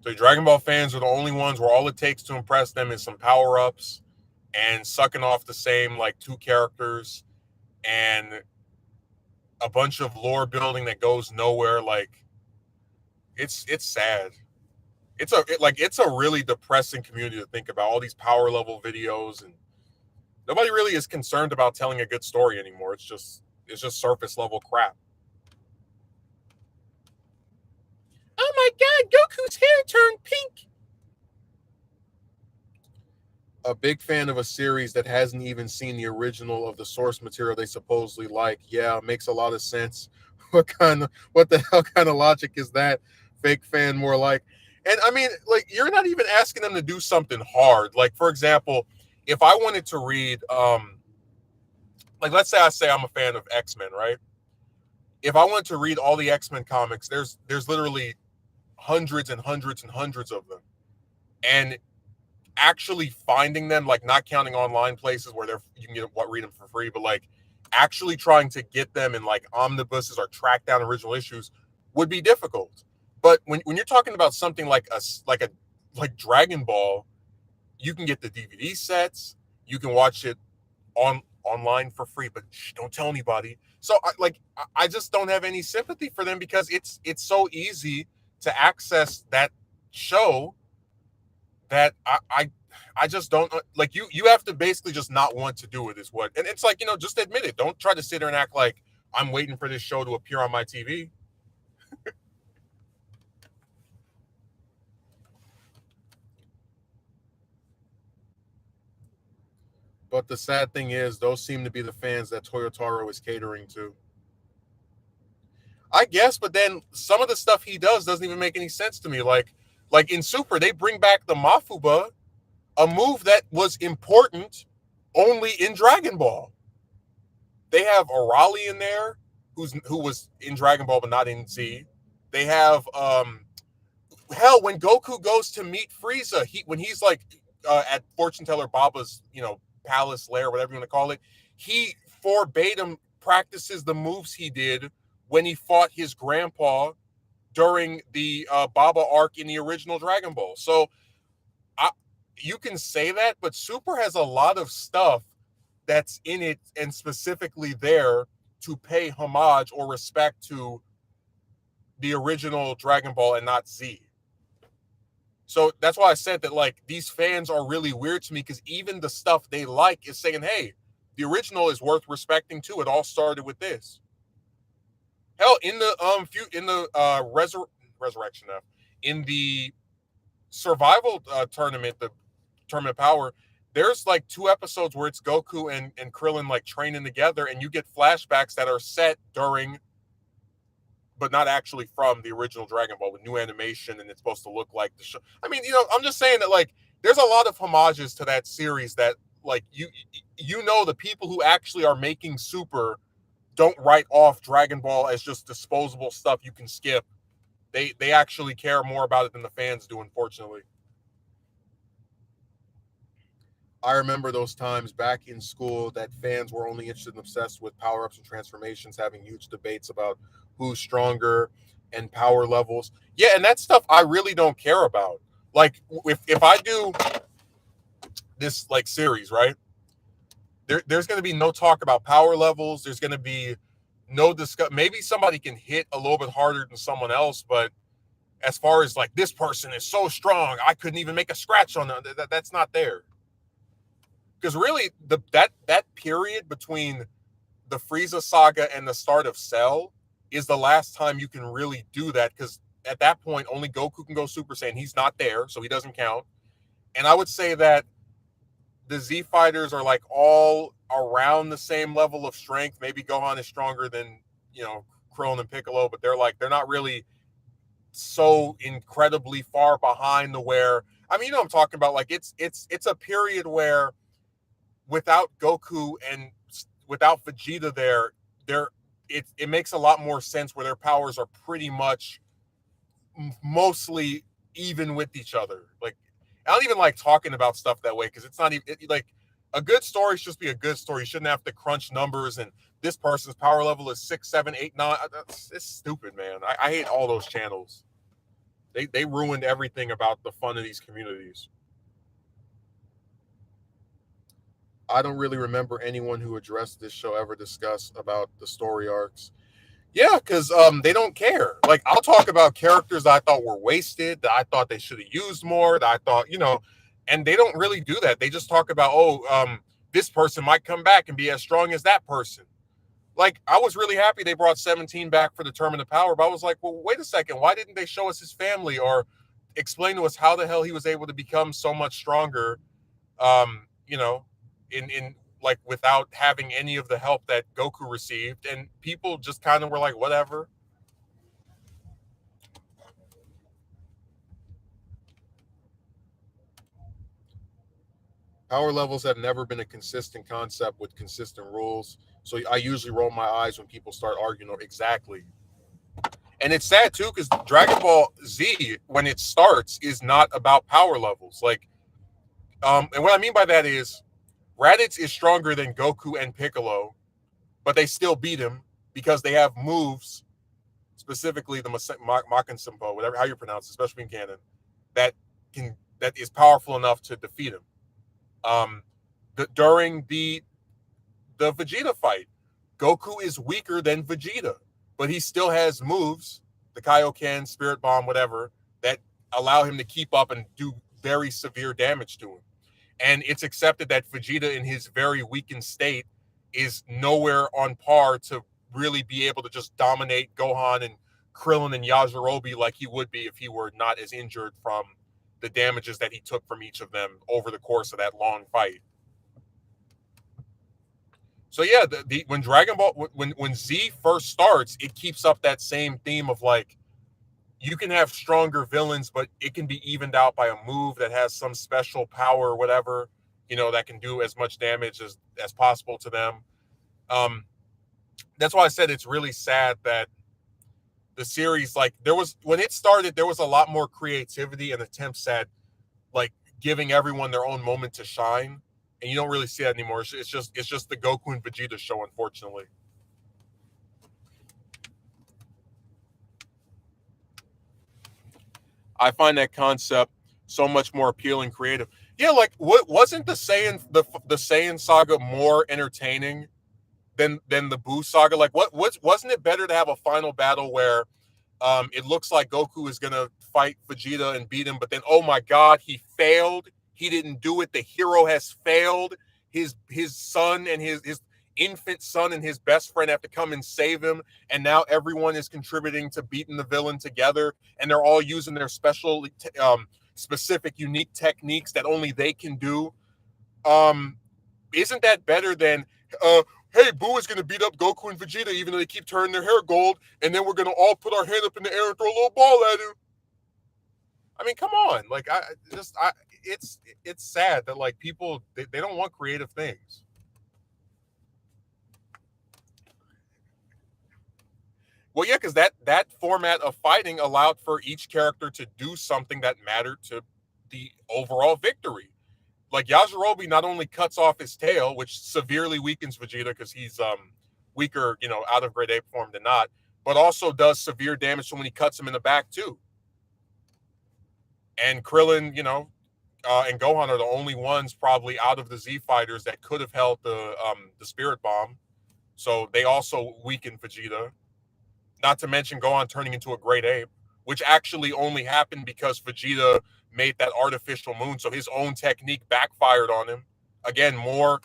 So Dragon Ball fans are the only ones where all it takes to impress them is some power ups and sucking off the same like two characters and a bunch of lore building that goes nowhere. Like it's sad. It's a really depressing community to think about. All these power level videos and nobody really is concerned about telling a good story anymore. It's just surface level crap. Oh my god, Goku's hair turned pink. A big fan of a series that hasn't even seen the original of the source material they supposedly like. Yeah, makes a lot of sense. What the hell kind of logic is that? Fake fan more like. And I mean, like you're not even asking them to do something hard. Like for example, if I wanted to read like let's say I'm a fan of X-Men, right? If I wanted to read all the X-Men comics, there's literally hundreds and hundreds and hundreds of them. And actually finding them, like not counting online places where you can read them for free, but like actually trying to get them in like omnibuses or track down original issues would be difficult. But when you're talking about something like Dragon Ball, you can get the DVD sets, you can watch it online for free, but don't tell anybody. So I just don't have any sympathy for them because it's so easy to access that show that I just don't like you have to basically just not want to do it is what, and it's like, just admit it. Don't try to sit there and act like I'm waiting for this show to appear on my TV. But the sad thing is those seem to be the fans that Toyotaro is catering to. I guess, but then some of the stuff he doesn't even make any sense to me. Like in Super, they bring back the Mafuba, a move that was important only in Dragon Ball. They have Arali in there, who was in Dragon Ball but not in Z. They have hell, when Goku goes to meet Frieza, when he's like at Fortune Teller Baba's palace lair, whatever you want to call it, he verbatim practices the moves he did when he fought his grandpa during the Baba arc in the original Dragon Ball. So you can say that, but Super has a lot of stuff that's in it and specifically there to pay homage or respect to the original Dragon Ball and not Z. So that's why I said that like these fans are really weird to me because even the stuff they like is saying, hey, the original is worth respecting too. It all started with this. Hell, in the Resurrection F, in the survival tournament, the tournament power, there's like 2 episodes where it's Goku and Krillin like training together, and you get flashbacks that are set during, but not actually from the original Dragon Ball with new animation, and it's supposed to look like the show. I mean, I'm just saying that like there's a lot of homages to that series that like the people who actually are making Super don't write off Dragon Ball as just disposable stuff you can skip. They actually care more about it than the fans do, unfortunately. I remember those times back in school that fans were only interested and obsessed with power-ups and transformations, having huge debates about who's stronger and power levels. Yeah, and that stuff I really don't care about. Like if I do this like series, right? There's going to be no talk about power levels. There's going to be no discuss. Maybe somebody can hit a little bit harder than someone else, but as far as like this person is so strong, I couldn't even make a scratch on them. That's not there. Because really, that period between the Frieza saga and the start of Cell is the last time you can really do that. Because at that point, only Goku can go Super Saiyan. He's not there, so he doesn't count. And I would say that the Z fighters are like all around the same level of strength. Maybe Gohan is stronger than Krillin and Piccolo, but they're not really so incredibly far behind. I mean, I'm talking about. Like it's a period where without Goku and without Vegeta it makes a lot more sense where their powers are pretty much mostly even with each other. Like I don't even like talking about stuff that way because it's not even like a good story should just be a good story. You shouldn't have to crunch numbers and this person's power level is 6, 7, 8, 9. It's stupid, man. I hate all those channels. They ruined everything about the fun of these communities. I don't really remember anyone who addressed this show ever discuss about the story arcs. Yeah, because they don't care. Like I'll talk about characters that I thought were wasted, that I thought they should have used more, that I thought, and they don't really do that. They just talk about, this person might come back and be as strong as that person. Like I was really happy they brought 17 back for the Tournament of Power, but I was like, well, wait a second, why didn't they show us his family or explain to us how the hell he was able to become so much stronger? In like without having any of the help that Goku received, and people just kind of were like, whatever. Power levels have never been a consistent concept with consistent rules, so I usually roll my eyes when people start arguing. Exactly. And it's sad too because Dragon Ball Z, when it starts, is not about power levels. Like, and what I mean by that is Raditz is stronger than Goku and Piccolo, but they still beat him because they have moves, specifically the Makan Simpo, whatever how you pronounce it, especially in canon, that is powerful enough to defeat him. During the Vegeta fight, Goku is weaker than Vegeta, but he still has moves, the Kaioken, Spirit Bomb, whatever, that allow him to keep up and do very severe damage to him. And it's accepted that Vegeta, in his very weakened state, is nowhere on par to really be able to just dominate Gohan and Krillin and Yajirobe like he would be if he were not as injured from the damages that he took from each of them over the course of that long fight. So yeah, when Dragon Ball, when Z first starts, it keeps up that same theme of like, you can have stronger villains, but it can be evened out by a move that has some special power or whatever, that can do as much damage as possible to them. That's why I said it's really sad that the series, like when it started, there was a lot more creativity and attempts at like giving everyone their own moment to shine. And you don't really see that anymore. It's just the Goku and Vegeta show, unfortunately. I find that concept so much more appealing, creative. Yeah, like what wasn't the Saiyan saga more entertaining than the Buu saga? Like wasn't it better to have a final battle where it looks like Goku is gonna fight Vegeta and beat him, but then oh my god, he failed. He didn't do it. The hero has failed. His son and his infant son and his best friend have to come and save him, and now everyone is contributing to beating the villain together, and they're all using their special specific unique techniques that only they can do. Isn't that better than hey, Buu is going to beat up Goku and Vegeta even though they keep turning their hair gold, and then we're going to all put our hand up in the air and throw a little ball at him? I mean, come on. Like, it's sad that like people they don't want creative things. Well, yeah, because that format of fighting allowed for each character to do something that mattered to the overall victory. Like Yajirobe not only cuts off his tail, which severely weakens Vegeta because he's weaker, out of grade ape form than not, but also does severe damage when he cuts him in the back too. And Krillin, and Gohan are the only ones probably out of the Z fighters that could have held the Spirit Bomb. So they also weaken Vegeta. Not to mention Gohan turning into a great ape, which actually only happened because Vegeta made that artificial moon, so his own technique backfired on him. Again, more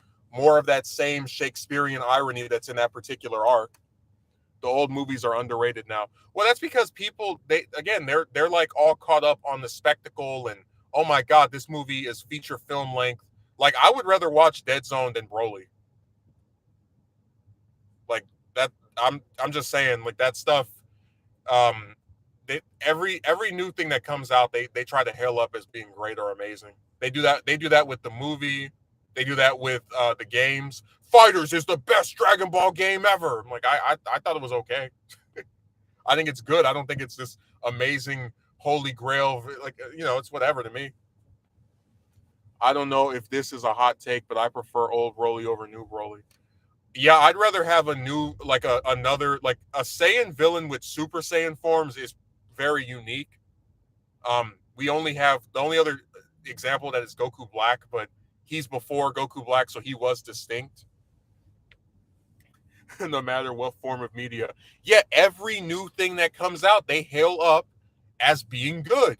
of that same Shakespearean irony that's in that particular arc. The old movies are underrated now. Well, that's because people they're like all caught up on the spectacle and oh my god, this movie is feature film length. Like I would rather watch Dead Zone than Broly. Like that I'm just saying like that stuff every new thing that comes out they try to hail up as being great or amazing. They do that with the movie, they do that with the games. Fighters is the best Dragon Ball game ever. I'm like I thought it was okay. I think it's good. I don't think it's this amazing holy grail. Like it's whatever to me. I don't know if this is a hot take, but I prefer old Broly over new Broly. Yeah, I'd rather have a new like another like a Saiyan villain with Super Saiyan forms is very unique. We only have the only other example that is Goku Black, but he's before Goku Black, so he was distinct. No matter what form of media. Yeah, every new thing that comes out, they hail up as being good.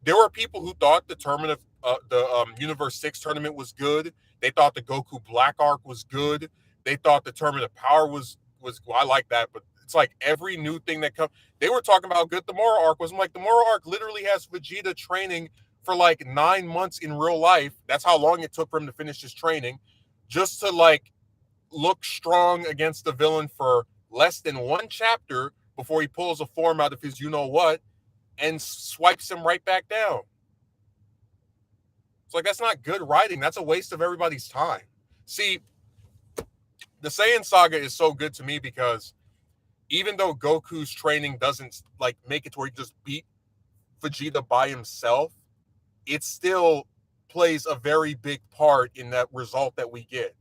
There were people who thought the tournament of the Universe 6 tournament was good. They thought the Goku Black arc was good. They thought the Tournament of Power was well, I like that, but it's like every new thing that comes. They were talking about how good the Mora arc was. I'm like, the Mora arc literally has Vegeta training for like 9 months in real life. That's how long it took for him to finish his training, just to like look strong against the villain for less than one chapter before he pulls a form out of his you know what and swipes him right back down. It's like that's not good writing. That's a waste of everybody's time. See, the Saiyan saga is so good to me because even though Goku's training doesn't like make it to where he just beat Vegeta by himself, it still plays a very big part in that result that we get.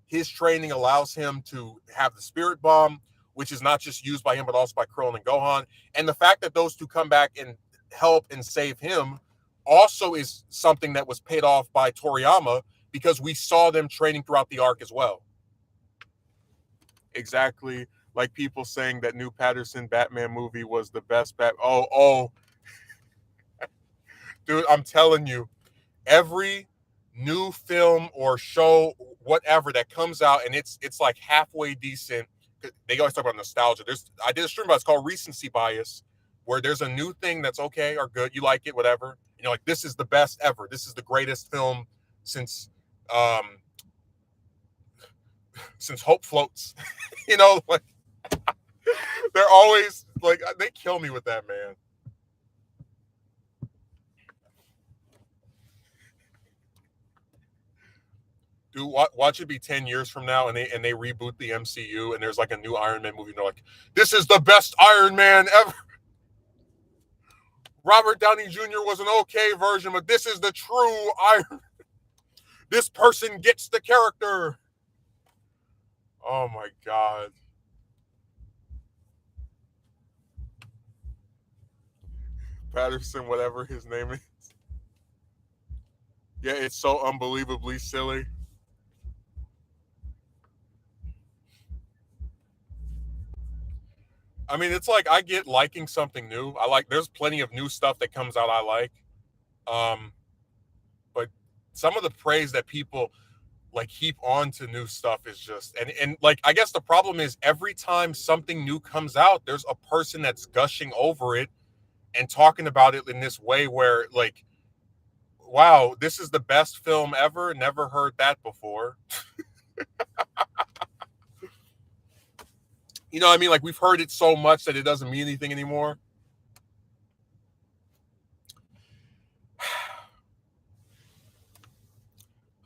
His training allows him to have the Spirit Bomb, which is not just used by him, but also by Krillin and Gohan. And the fact that those two come back and help and save him also is something that was paid off by Toriyama because we saw them training throughout the arc as well. Exactly like people saying that new Patterson Batman movie was the best Oh, dude, I'm telling you, every new film or show, whatever that comes out, and it's like halfway decent. They always talk about nostalgia. I did a stream about it's called recency bias, where there's a new thing that's okay or good, you like it, whatever. Like this is the best ever. This is the greatest film since Hope Floats. Like they're always like they kill me with that, man. Dude, watch it be 10 years from now and they reboot the MCU and there's like a new Iron Man movie and they're like, this is the best Iron Man ever. Robert Downey Jr. was an okay version, but this is the true Iron. This person gets the character. Oh my God. Patterson, whatever his name is. Yeah, it's so unbelievably silly. I mean, it's like I get liking something new. There's plenty of new stuff that comes out I like. But some of the praise that people like heap onto new stuff is just and like I guess the problem is every time something new comes out, there's a person that's gushing over it and talking about it in this way where like, wow, this is the best film ever. Never heard that before. You know what I mean? Like we've heard it so much that it doesn't mean anything anymore.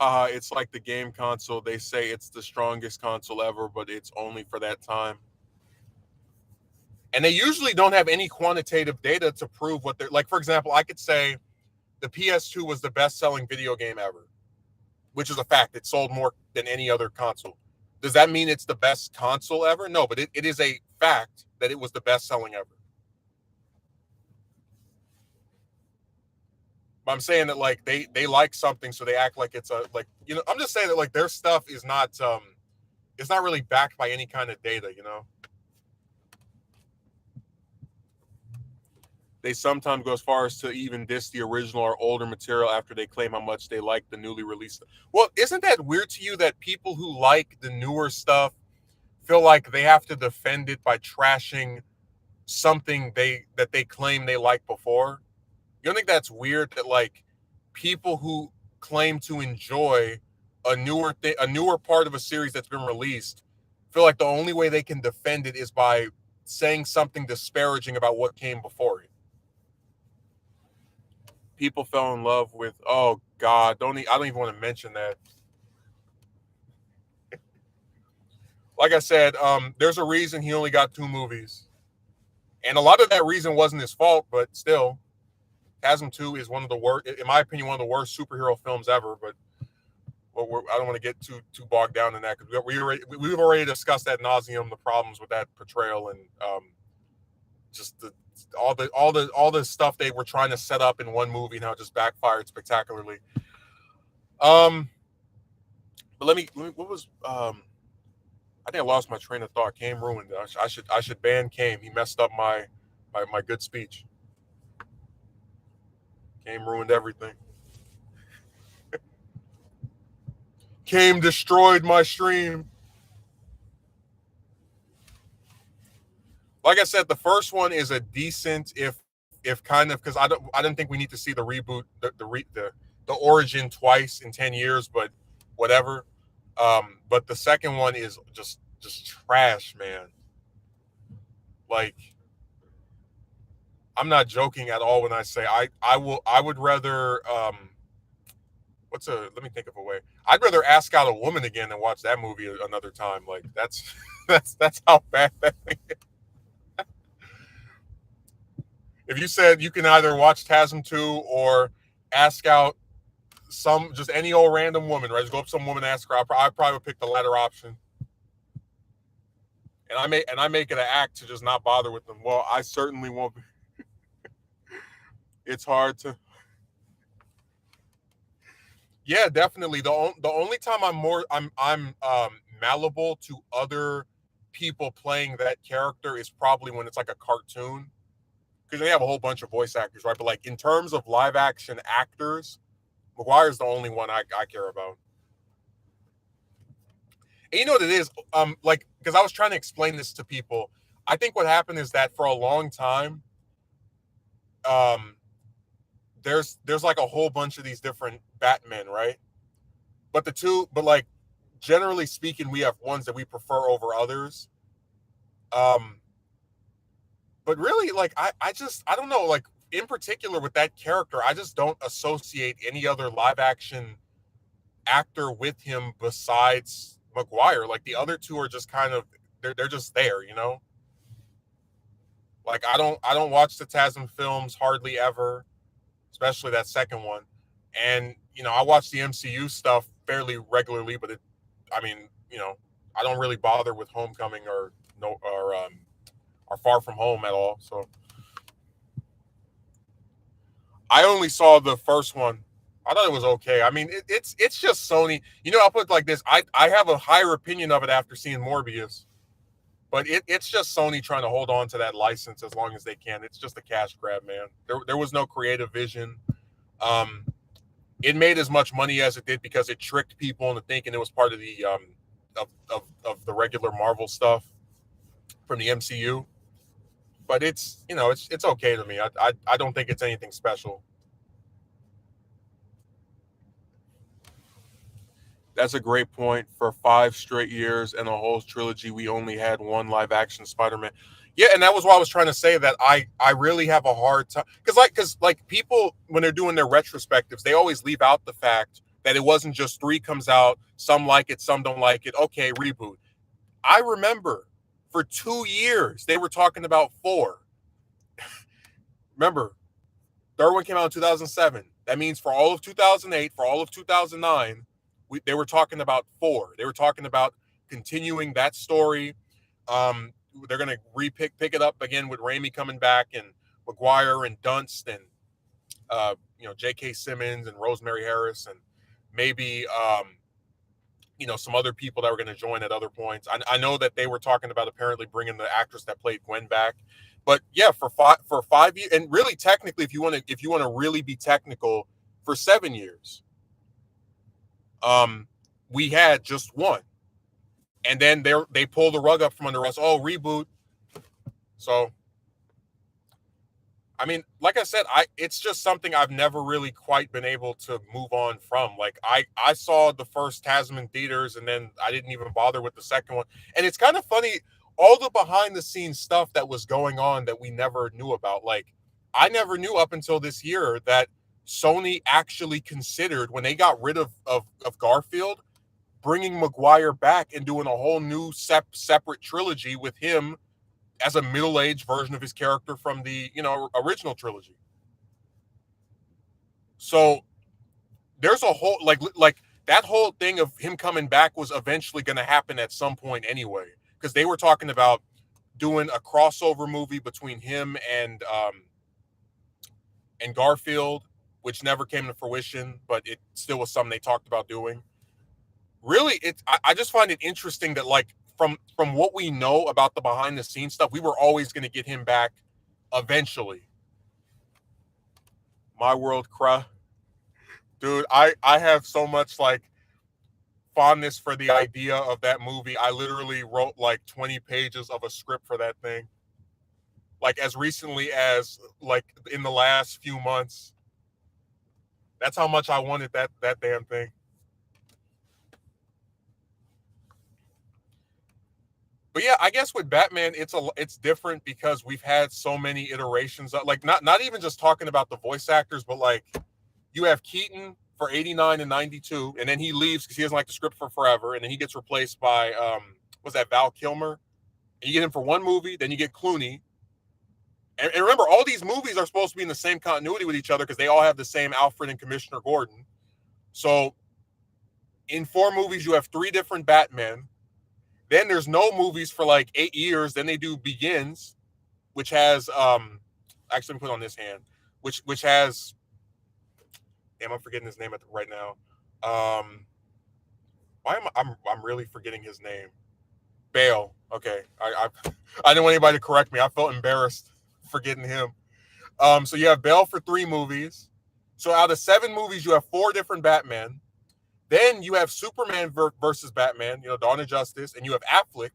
It's like the game console. They say it's the strongest console ever, but it's only for that time. And they usually don't have any quantitative data to prove what they're like. For example, I could say the PS2 was the best-selling video game ever, which is a fact. It sold more than any other console. Does that mean it's the best console ever? No, but it is a fact that it was the best-selling ever. But I'm saying that like they like something, so they act like it's a like I'm just saying that like their stuff is not it's not really backed by any kind of data. They sometimes go as far as to even diss the original or older material after they claim how much they like the newly released. Well, isn't that weird to you that people who like the newer stuff feel like they have to defend it by trashing something that they claim they liked before? You don't think that's weird that like people who claim to enjoy a newer part of a series that's been released feel like the only way they can defend it is by saying something disparaging about what came before it? People fell in love with, oh God, I don't even want to mention that. Like I said, there's a reason he only got 2 movies. And a lot of that reason wasn't his fault, but still, Chasm 2 is one of the worst, in my opinion, one of the worst superhero films ever. But I don't want to get too bogged down in that because we've already discussed ad nauseum the problems with that portrayal and just all the stuff they were trying to set up in one movie and how it just backfired spectacularly. But what was I think I lost my train of thought. Came ruined it. I should ban Came. He messed up my good speech. Came ruined everything. Came destroyed my stream. Like I said, the first one is a decent, if kind of, because I didn't think we need to see the reboot, the origin twice in 10 years, but whatever. But the second one is just trash, man. Like, I'm not joking at all when I say I would rather let me think of a way. I'd rather ask out a woman again than watch that movie another time. Like that's that's how bad that thing is. If you said you can either watch TASM 2 or ask out just any old random woman, right? Just go up to some woman and ask her. I probably would pick the latter option. And I make it an act to just not bother with them. Well, I certainly won't be. It's hard to. Yeah, definitely. The only time I'm malleable to other people playing that character is probably when it's like a cartoon, because they have a whole bunch of voice actors, right? But like in terms of live action actors, McGuire's the only one I care about. And you know what it is? Like, because I was trying to explain this to people. I think what happened is that for a long time, there's like a whole bunch of these different Batmen, right? But like generally speaking, we have ones that we prefer over others. But really, like I don't know, like in particular with that character, I just don't associate any other live action actor with him besides McGuire. Like the other two are just kind of they're just there, you know? Like I don't watch the TASM films hardly ever, especially that second one. And I watch the MCU stuff fairly regularly, but I don't really bother with Homecoming or Far From Home at all. So I only saw the first one. I thought it was okay. I mean, it's just Sony. I'll put it like this. I have a higher opinion of it after seeing Morbius. But it's just Sony trying to hold on to that license as long as they can. It's just a cash grab, man. There was no creative vision. It made as much money as it did because it tricked people into thinking it was part of the of the regular Marvel stuff from the MCU. But it's okay to me. I don't think it's anything special. That's a great point. For 5 straight years and a whole trilogy, we only had one live action Spider-Man. Yeah, and that was why I was trying to say that I really have a hard time because like people when they're doing their retrospectives, they always leave out the fact that it wasn't just 3 comes out, some like it, some don't like it. Okay, reboot. I remember for 2 years they were talking about 4. Remember, third one came out in 2007. That means for all of 2008, for all of 2009, they were talking about 4. They were talking about continuing that story. They're going to pick it up again with Raimi coming back and McGuire and Dunst and J.K. Simmons and Rosemary Harris and maybe some other people that were going to join at other points. I know that they were talking about apparently bringing the actress that played Gwen back. But yeah, for 5 years, and really technically, if you want to really be technical, for 7 years, we had just one, and then they pull the rug up from under us. Oh, reboot. So, I mean, like I said, it's just something I've never really quite been able to move on from. Like I saw the first Tasman theaters, and then I didn't even bother with the second one. And it's kind of funny, all the behind the scenes stuff that was going on that we never knew about. Like I never knew up until this year that Sony actually considered, when they got rid of Garfield, bringing McGuire back and doing a whole new separate trilogy with him as a middle-aged version of his character from the original trilogy. So there's a whole like that whole thing of him coming back was eventually going to happen at some point anyway, because they were talking about doing a crossover movie between him and Garfield, which never came to fruition, but it still was something they talked about doing. Really, I just find it interesting that, like, from what we know about the behind the scenes stuff, we were always going to get him back eventually. My World Cry. Dude, I have so much like fondness for the idea of that movie. I literally wrote like 20 pages of a script for that thing. Like as recently as like in the last few months. That's how much I wanted that damn thing. But yeah, I guess with Batman, it's different because we've had so many iterations of, like, not even just talking about the voice actors, but like you have Keaton for 89 and 92, and then he leaves because he doesn't like the script for forever, and then he gets replaced by was that Val Kilmer? And you get him for one movie, then you get Clooney. And remember, all these movies are supposed to be in the same continuity with each other because they all have the same Alfred and Commissioner Gordon. So in 4 movies, you have 3 different Batmen. Then there's no movies for like 8 years. Then they do Begins, which has actually let me put it on this hand, which has, damn, I'm forgetting his name right now. Why am I'm really forgetting his name? Bale. Okay, I didn't want anybody to correct me. I felt embarrassed forgetting him. So you have Bale for 3 movies. So out of 7 movies, you have 4 different Batmen. Then you have Superman versus Batman, Dawn of Justice, and you have Affleck,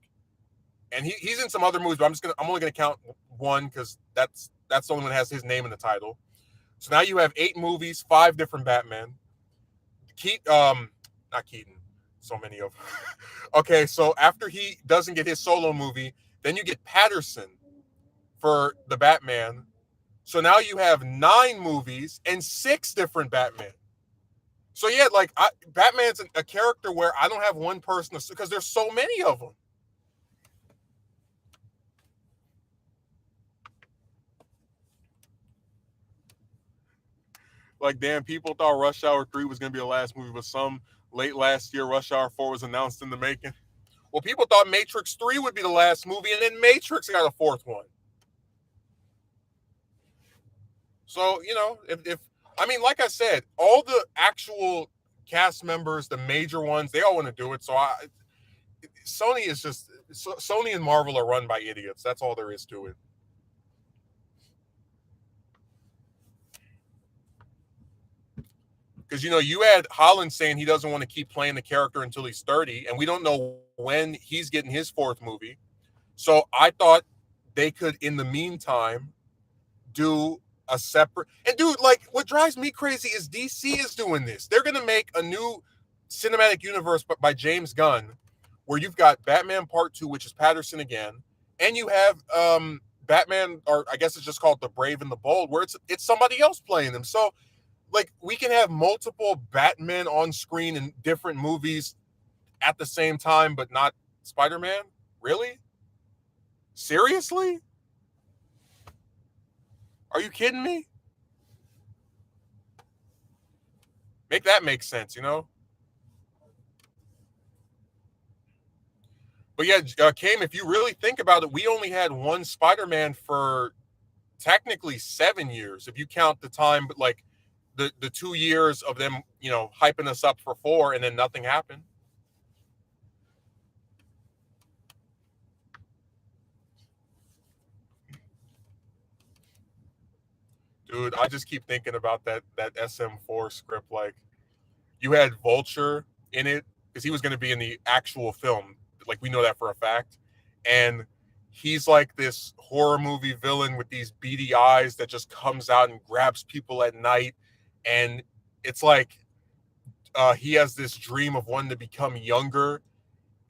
and he's in some other movies, but I'm only gonna count one because that's the only one that has his name in the title. So now you have 8 movies, 5 different Batmen. Not Keaton, so many of them. Okay, so after he doesn't get his solo movie, then you get Patterson for the Batman. So now you have 9 movies and 6 different Batmen. So yeah, like Batman's a character where I don't have one person because there's so many of them. Like, damn, people thought Rush Hour 3 was going to be the last movie, but some late last year, Rush Hour 4 was announced in the making. Well, people thought Matrix 3 would be the last movie, and then Matrix got a 4th one. So, if I mean, like I said, all the actual cast members, the major ones, they all want to do it. So Sony and Marvel are run by idiots. That's all there is to it. Because you had Holland saying he doesn't want to keep playing the character until he's 30, and we don't know when he's getting his 4th movie. So I thought they could, in the meantime, do a separate. And dude, like, what drives me crazy is DC is doing this. They're gonna make a new cinematic universe by James Gunn, where you've got Batman Part 2, which is Patterson again, and you have Batman, or I guess it's just called The Brave and the Bold, where it's somebody else playing them. So like we can have multiple Batmen on screen in different movies at the same time, but not Spider-Man? Really? Seriously? Are you kidding me? Make that make sense, you know? But yeah, Kame, if you really think about it, we only had one Spider-Man for technically 7 years, if you count the time, but like the 2 years of them, hyping us up for four, and then nothing happened. Dude, I just keep thinking about that SM4 script. Like, you had Vulture in it because he was going to be in the actual film. Like, we know that for a fact. And he's like this horror movie villain with these beady eyes that just comes out and grabs people at night. And it's like he has this dream of wanting to become younger.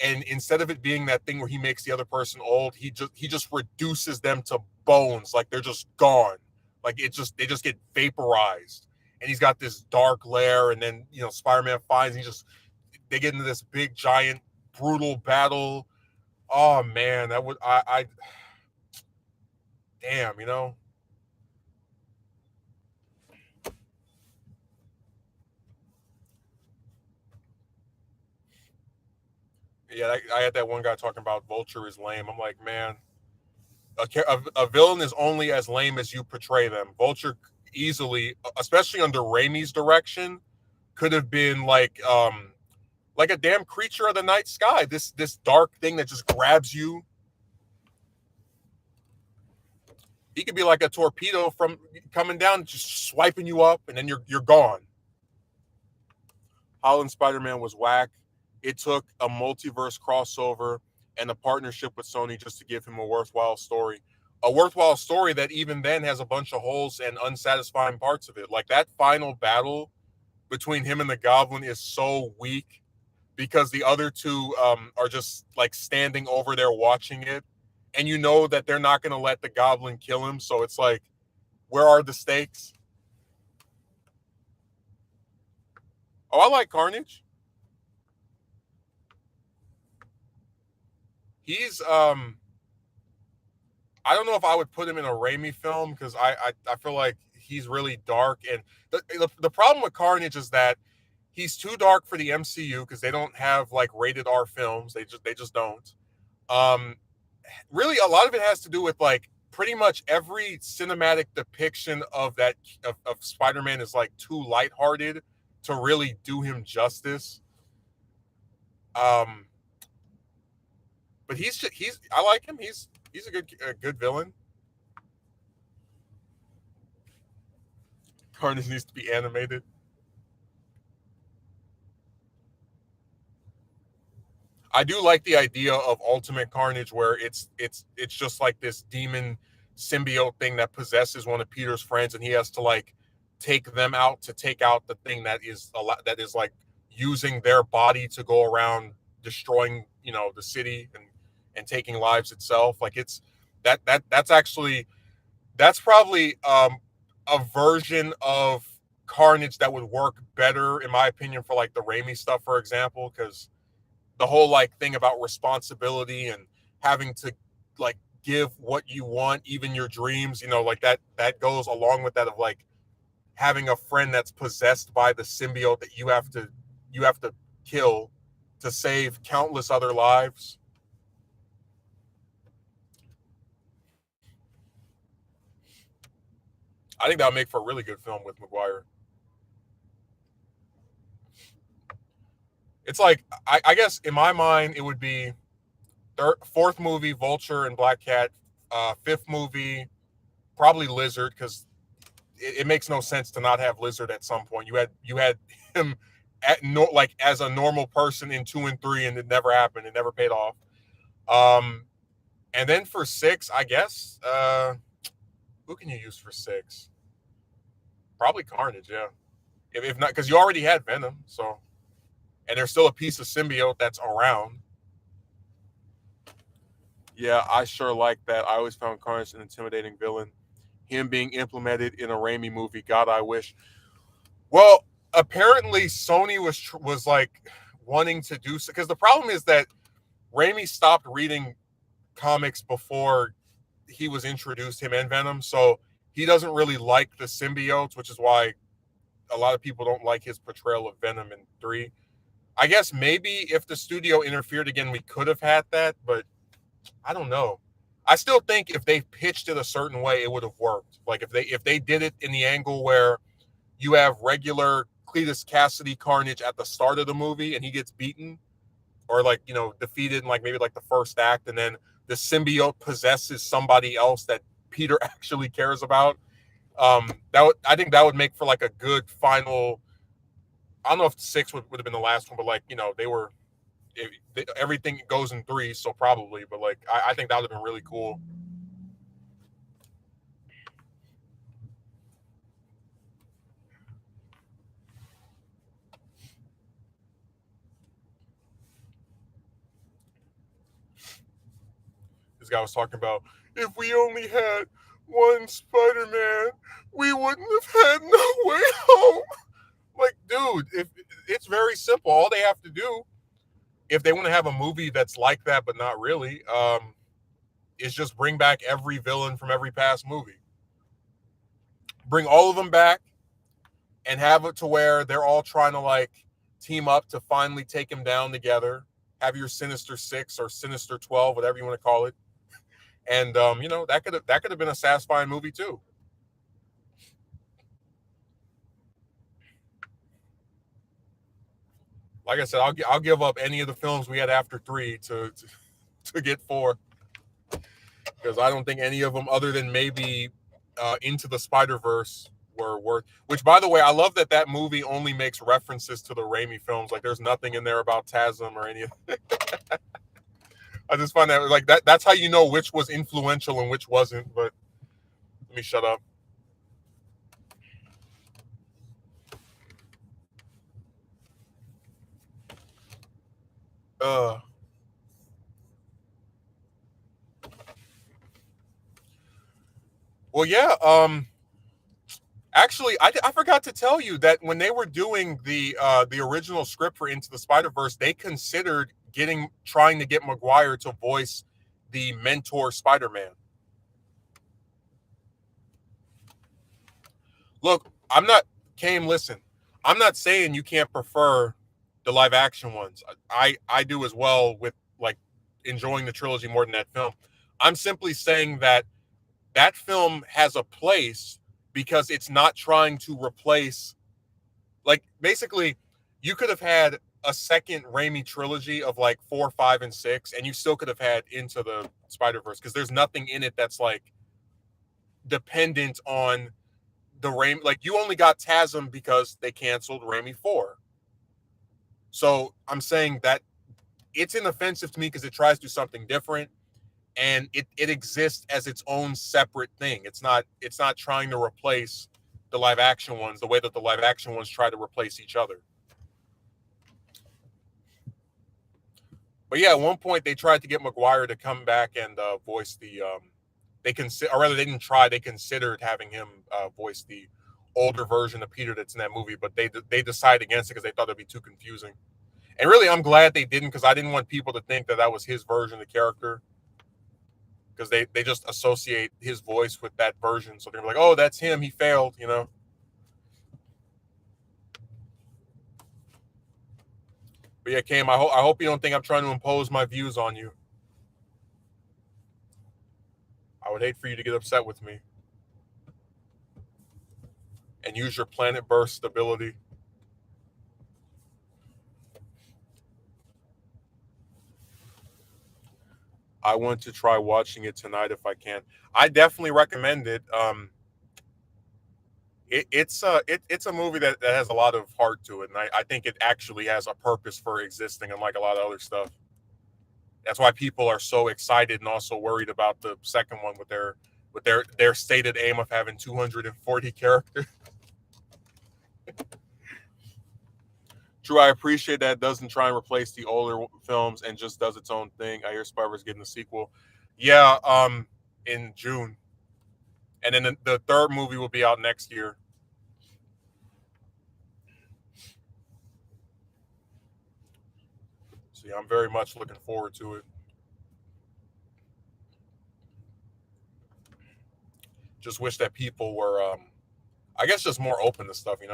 And instead of it being that thing where he makes the other person old, he just reduces them to bones, like they're just gone, like they just get vaporized. And he's got this dark lair, and then Spider-Man finds, they get into this big giant brutal battle. Oh man, that would I damn, yeah. I had that one guy talking about Vulture is lame. I'm like, man, a villain is only as lame as you portray them. Vulture easily, especially under Raimi's direction, could have been like a damn creature of the night sky. This dark thing that just grabs you. He could be like a torpedo from coming down, just swiping you up, and then you're gone. Holland Spider-Man was whack. It took a multiverse crossover and a partnership with Sony just to give him a worthwhile story. A worthwhile story that even then has a bunch of holes and unsatisfying parts of it. Like that final battle between him and the Goblin is so weak because the other two are just like standing over there watching it. And you know that they're not going to let the Goblin kill him. So it's like, where are the stakes? Oh, I like Carnage. He's I don't know if I would put him in a Raimi film because I feel like he's really dark. And the problem with Carnage is that he's too dark for the MCU because they don't have like rated R films. They just don't. Um, Really, a lot of it has to do with like pretty much every cinematic depiction of of Spider-Man is like too lighthearted to really do him justice. Um, but he's I like him. He's a good villain. Carnage needs to be animated. I do like the idea of Ultimate Carnage, where it's just like this demon symbiote thing that possesses one of Peter's friends, and he has to like take them out to take out the thing that is a lot that is like using their body to go around destroying the city and taking lives itself. Like it's that's actually that's probably a version of Carnage that would work better in my opinion for like the Raimi stuff, for example, because the whole like thing about responsibility and having to like give what you want, even your dreams, like that goes along with that of like having a friend that's possessed by the symbiote that you have to kill to save countless other lives. I think that would make for a really good film with Maguire. It's like I guess in my mind it would be fourth movie Vulture and Black Cat, fifth movie probably Lizard because it makes no sense to not have Lizard at some point. You had him like as a normal person in 2 and 3, and it never happened. It never paid off. Um, and then for six, I guess, who can you use for six? Probably Carnage, yeah. If not, because you already had Venom, so and there's still a piece of symbiote that's around. Yeah, I sure like that. I always found Carnage an intimidating villain. Him being implemented in a Raimi movie, God, I wish. Well, apparently Sony was like wanting to do so, because the problem is that Raimi stopped reading comics before he was introduced, him and Venom, so he doesn't really like the symbiotes, which is why a lot of people don't like his portrayal of Venom in 3. I guess maybe if the studio interfered again, we could have had that, but I don't know. I still think if they pitched it a certain way, it would have worked. Like if they did it in the angle where you have regular Cletus Cassidy carnage at the start of the movie and he gets beaten or like, defeated in like maybe like the first act, and then the symbiote possesses somebody else that Peter actually cares about. I think that would make for like a good final. I don't know if 6 would have been the last one, but like, everything goes in 3, so probably. But like, I think that would have been really cool. This guy was talking about, if we only had one Spider-Man, we wouldn't have had No Way Home. Like, dude, if it's very simple. All they have to do, if they want to have a movie that's like that but not really, is just bring back every villain from every past movie. Bring all of them back and have it to where they're all trying to like team up to finally take him down together. Have your Sinister Six or Sinister 12, whatever you want to call it. And that could have been a satisfying movie too. Like I said, I'll give up any of the films we had after 3 to get 4, because I don't think any of them, other than maybe Into the Spider-Verse, were worth. Which, by the way, I love that movie only makes references to the Raimi films. Like, there's nothing in there about TASM or any of. I just find that like that's how you know which was influential and which wasn't. But let me shut up. Uh, well, yeah. Actually, I forgot to tell you that when they were doing the original script for Into the Spider-Verse, they considered trying to get Maguire to voice the mentor Spider-Man. Look, listen, I'm not saying you can't prefer the live action ones. I do as well, with like enjoying the trilogy more than that film. I'm simply saying that film has a place because it's not trying to replace, like, basically you could have had a second Raimi trilogy of like 4, 5, and 6, and you still could have had Into the Spider-Verse, because there's nothing in it that's like dependent on the Raimi. Like, you only got TASM because they canceled Raimi 4. So I'm saying that it's inoffensive to me because it tries to do something different, and it exists as its own separate thing. It's not trying to replace the live action ones the way that the live action ones try to replace each other. But yeah, at one point they tried to get Maguire to come back and voice the. Or rather, they didn't try. They considered having him voice the older version of Peter that's in that movie, but they decided against it because they thought it'd be too confusing. And really, I'm glad they didn't, because I didn't want people to think that was his version of the character, because they just associate his voice with that version. So they're like, oh, that's him. He failed. But yeah, Cam, I hope you don't think I'm trying to impose my views on you. I would hate for you to get upset with me and use your planet burst ability. I want to try watching it tonight if I can. I definitely recommend it. It's a movie that has a lot of heart to it, and I think it actually has a purpose for existing, unlike a lot of other stuff. That's why people are so excited and also worried about the second one with their stated aim of having 240 characters. True, I appreciate that it doesn't try and replace the older films and just does its own thing. I hear Spider-Verse getting a sequel. Yeah, in June. And then the third movie will be out next year. So yeah, I'm very much looking forward to it. Just wish that people were, I guess, just more open to stuff. Man,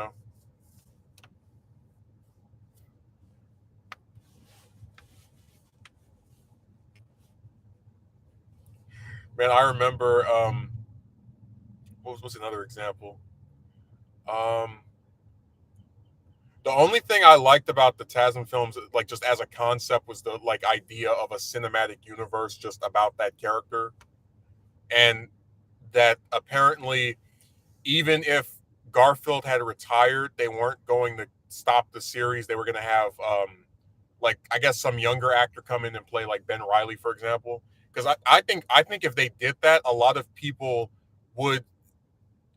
I remember. What's another example? Um, the only thing I liked about the TASM films, like just as a concept, was the like idea of a cinematic universe just about that character, and that apparently even if Garfield had retired, they weren't going to stop the series. They were going to have, like, I guess some younger actor come in and play like Ben Riley, for example. Because I think if they did that, a lot of people would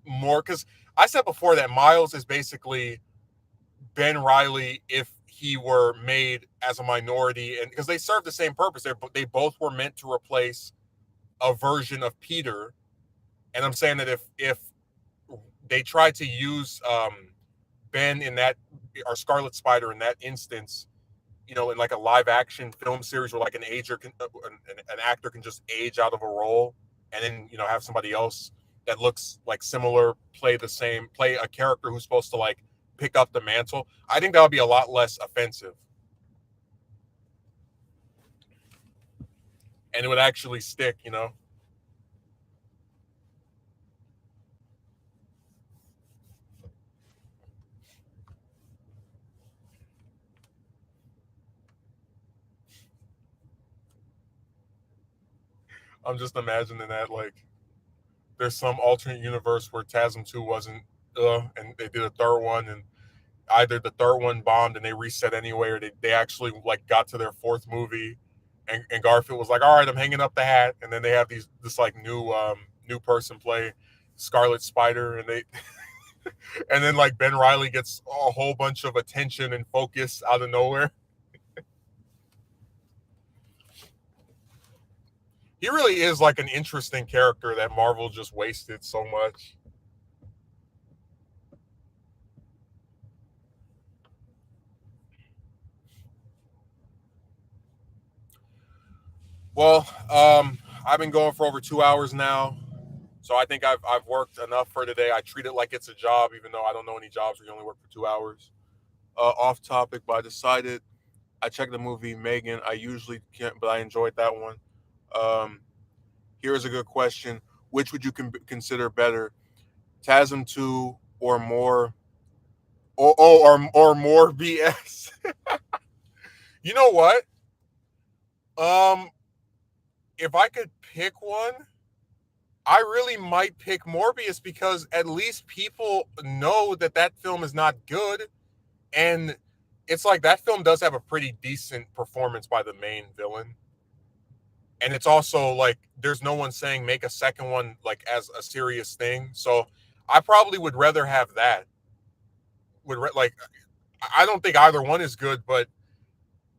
more. Because I said before that Miles is basically Ben Riley if he were made as a minority, and because they serve the same purpose. They both were meant to replace a version of Peter. And I'm saying that if they tried to use Ben in that, or Scarlet Spider in that instance, in like a live action film series where like an actor can just age out of a role, and then have somebody else that looks like similar play a character who's supposed to like pick up the mantle. I think that would be a lot less offensive, and it would actually stick. I'm just imagining that like there's some alternate universe where TASM 2 wasn't, and they did a third one, and either the third one bombed and they reset anyway, or they actually like got to their fourth movie, and Garfield was like, "All right, I'm hanging up the hat," and then they have this like new person play Scarlet Spider, and they and then like Ben Riley gets a whole bunch of attention and focus out of nowhere. He really is like an interesting character that Marvel just wasted so much. Well, I've been going for over 2 hours now. So I think I've worked enough for today. I treat it like it's a job, even though I don't know any jobs where you only work for 2 hours. Off topic, but I decided I checked the movie Megan. I usually can't, but I enjoyed that one. Um, Here's a good question: which would you consider better, TASM 2 or more, or more BS? You know what? Um, if I could pick one, I really might pick Morbius because at least people know that that film is not good, and it's like that film does have a pretty decent performance by the main villain, and it's also like there's no one saying make a second one like as a serious thing. So I probably would rather have that. Like I don't think either one is good, but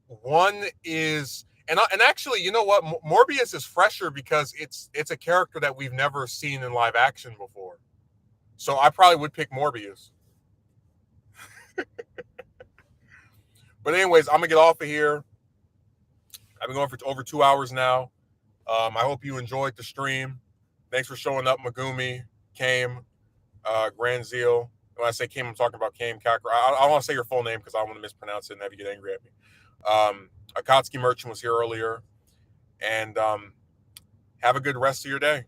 one is. And actually, you know what? Morbius is fresher because it's a character that we've never seen in live action before. So I probably would pick Morbius. But anyways, I'm gonna get off of here. I've been going for over 2 hours now. I hope you enjoyed the stream. Thanks for showing up, Megumi, Kame, Grand Zeal. When I say Kame, I'm talking about Kame Kakra. I don't want to say your full name because I don't want to mispronounce it and have you get angry at me. Akatsuki Merchant was here earlier. And have a good rest of your day.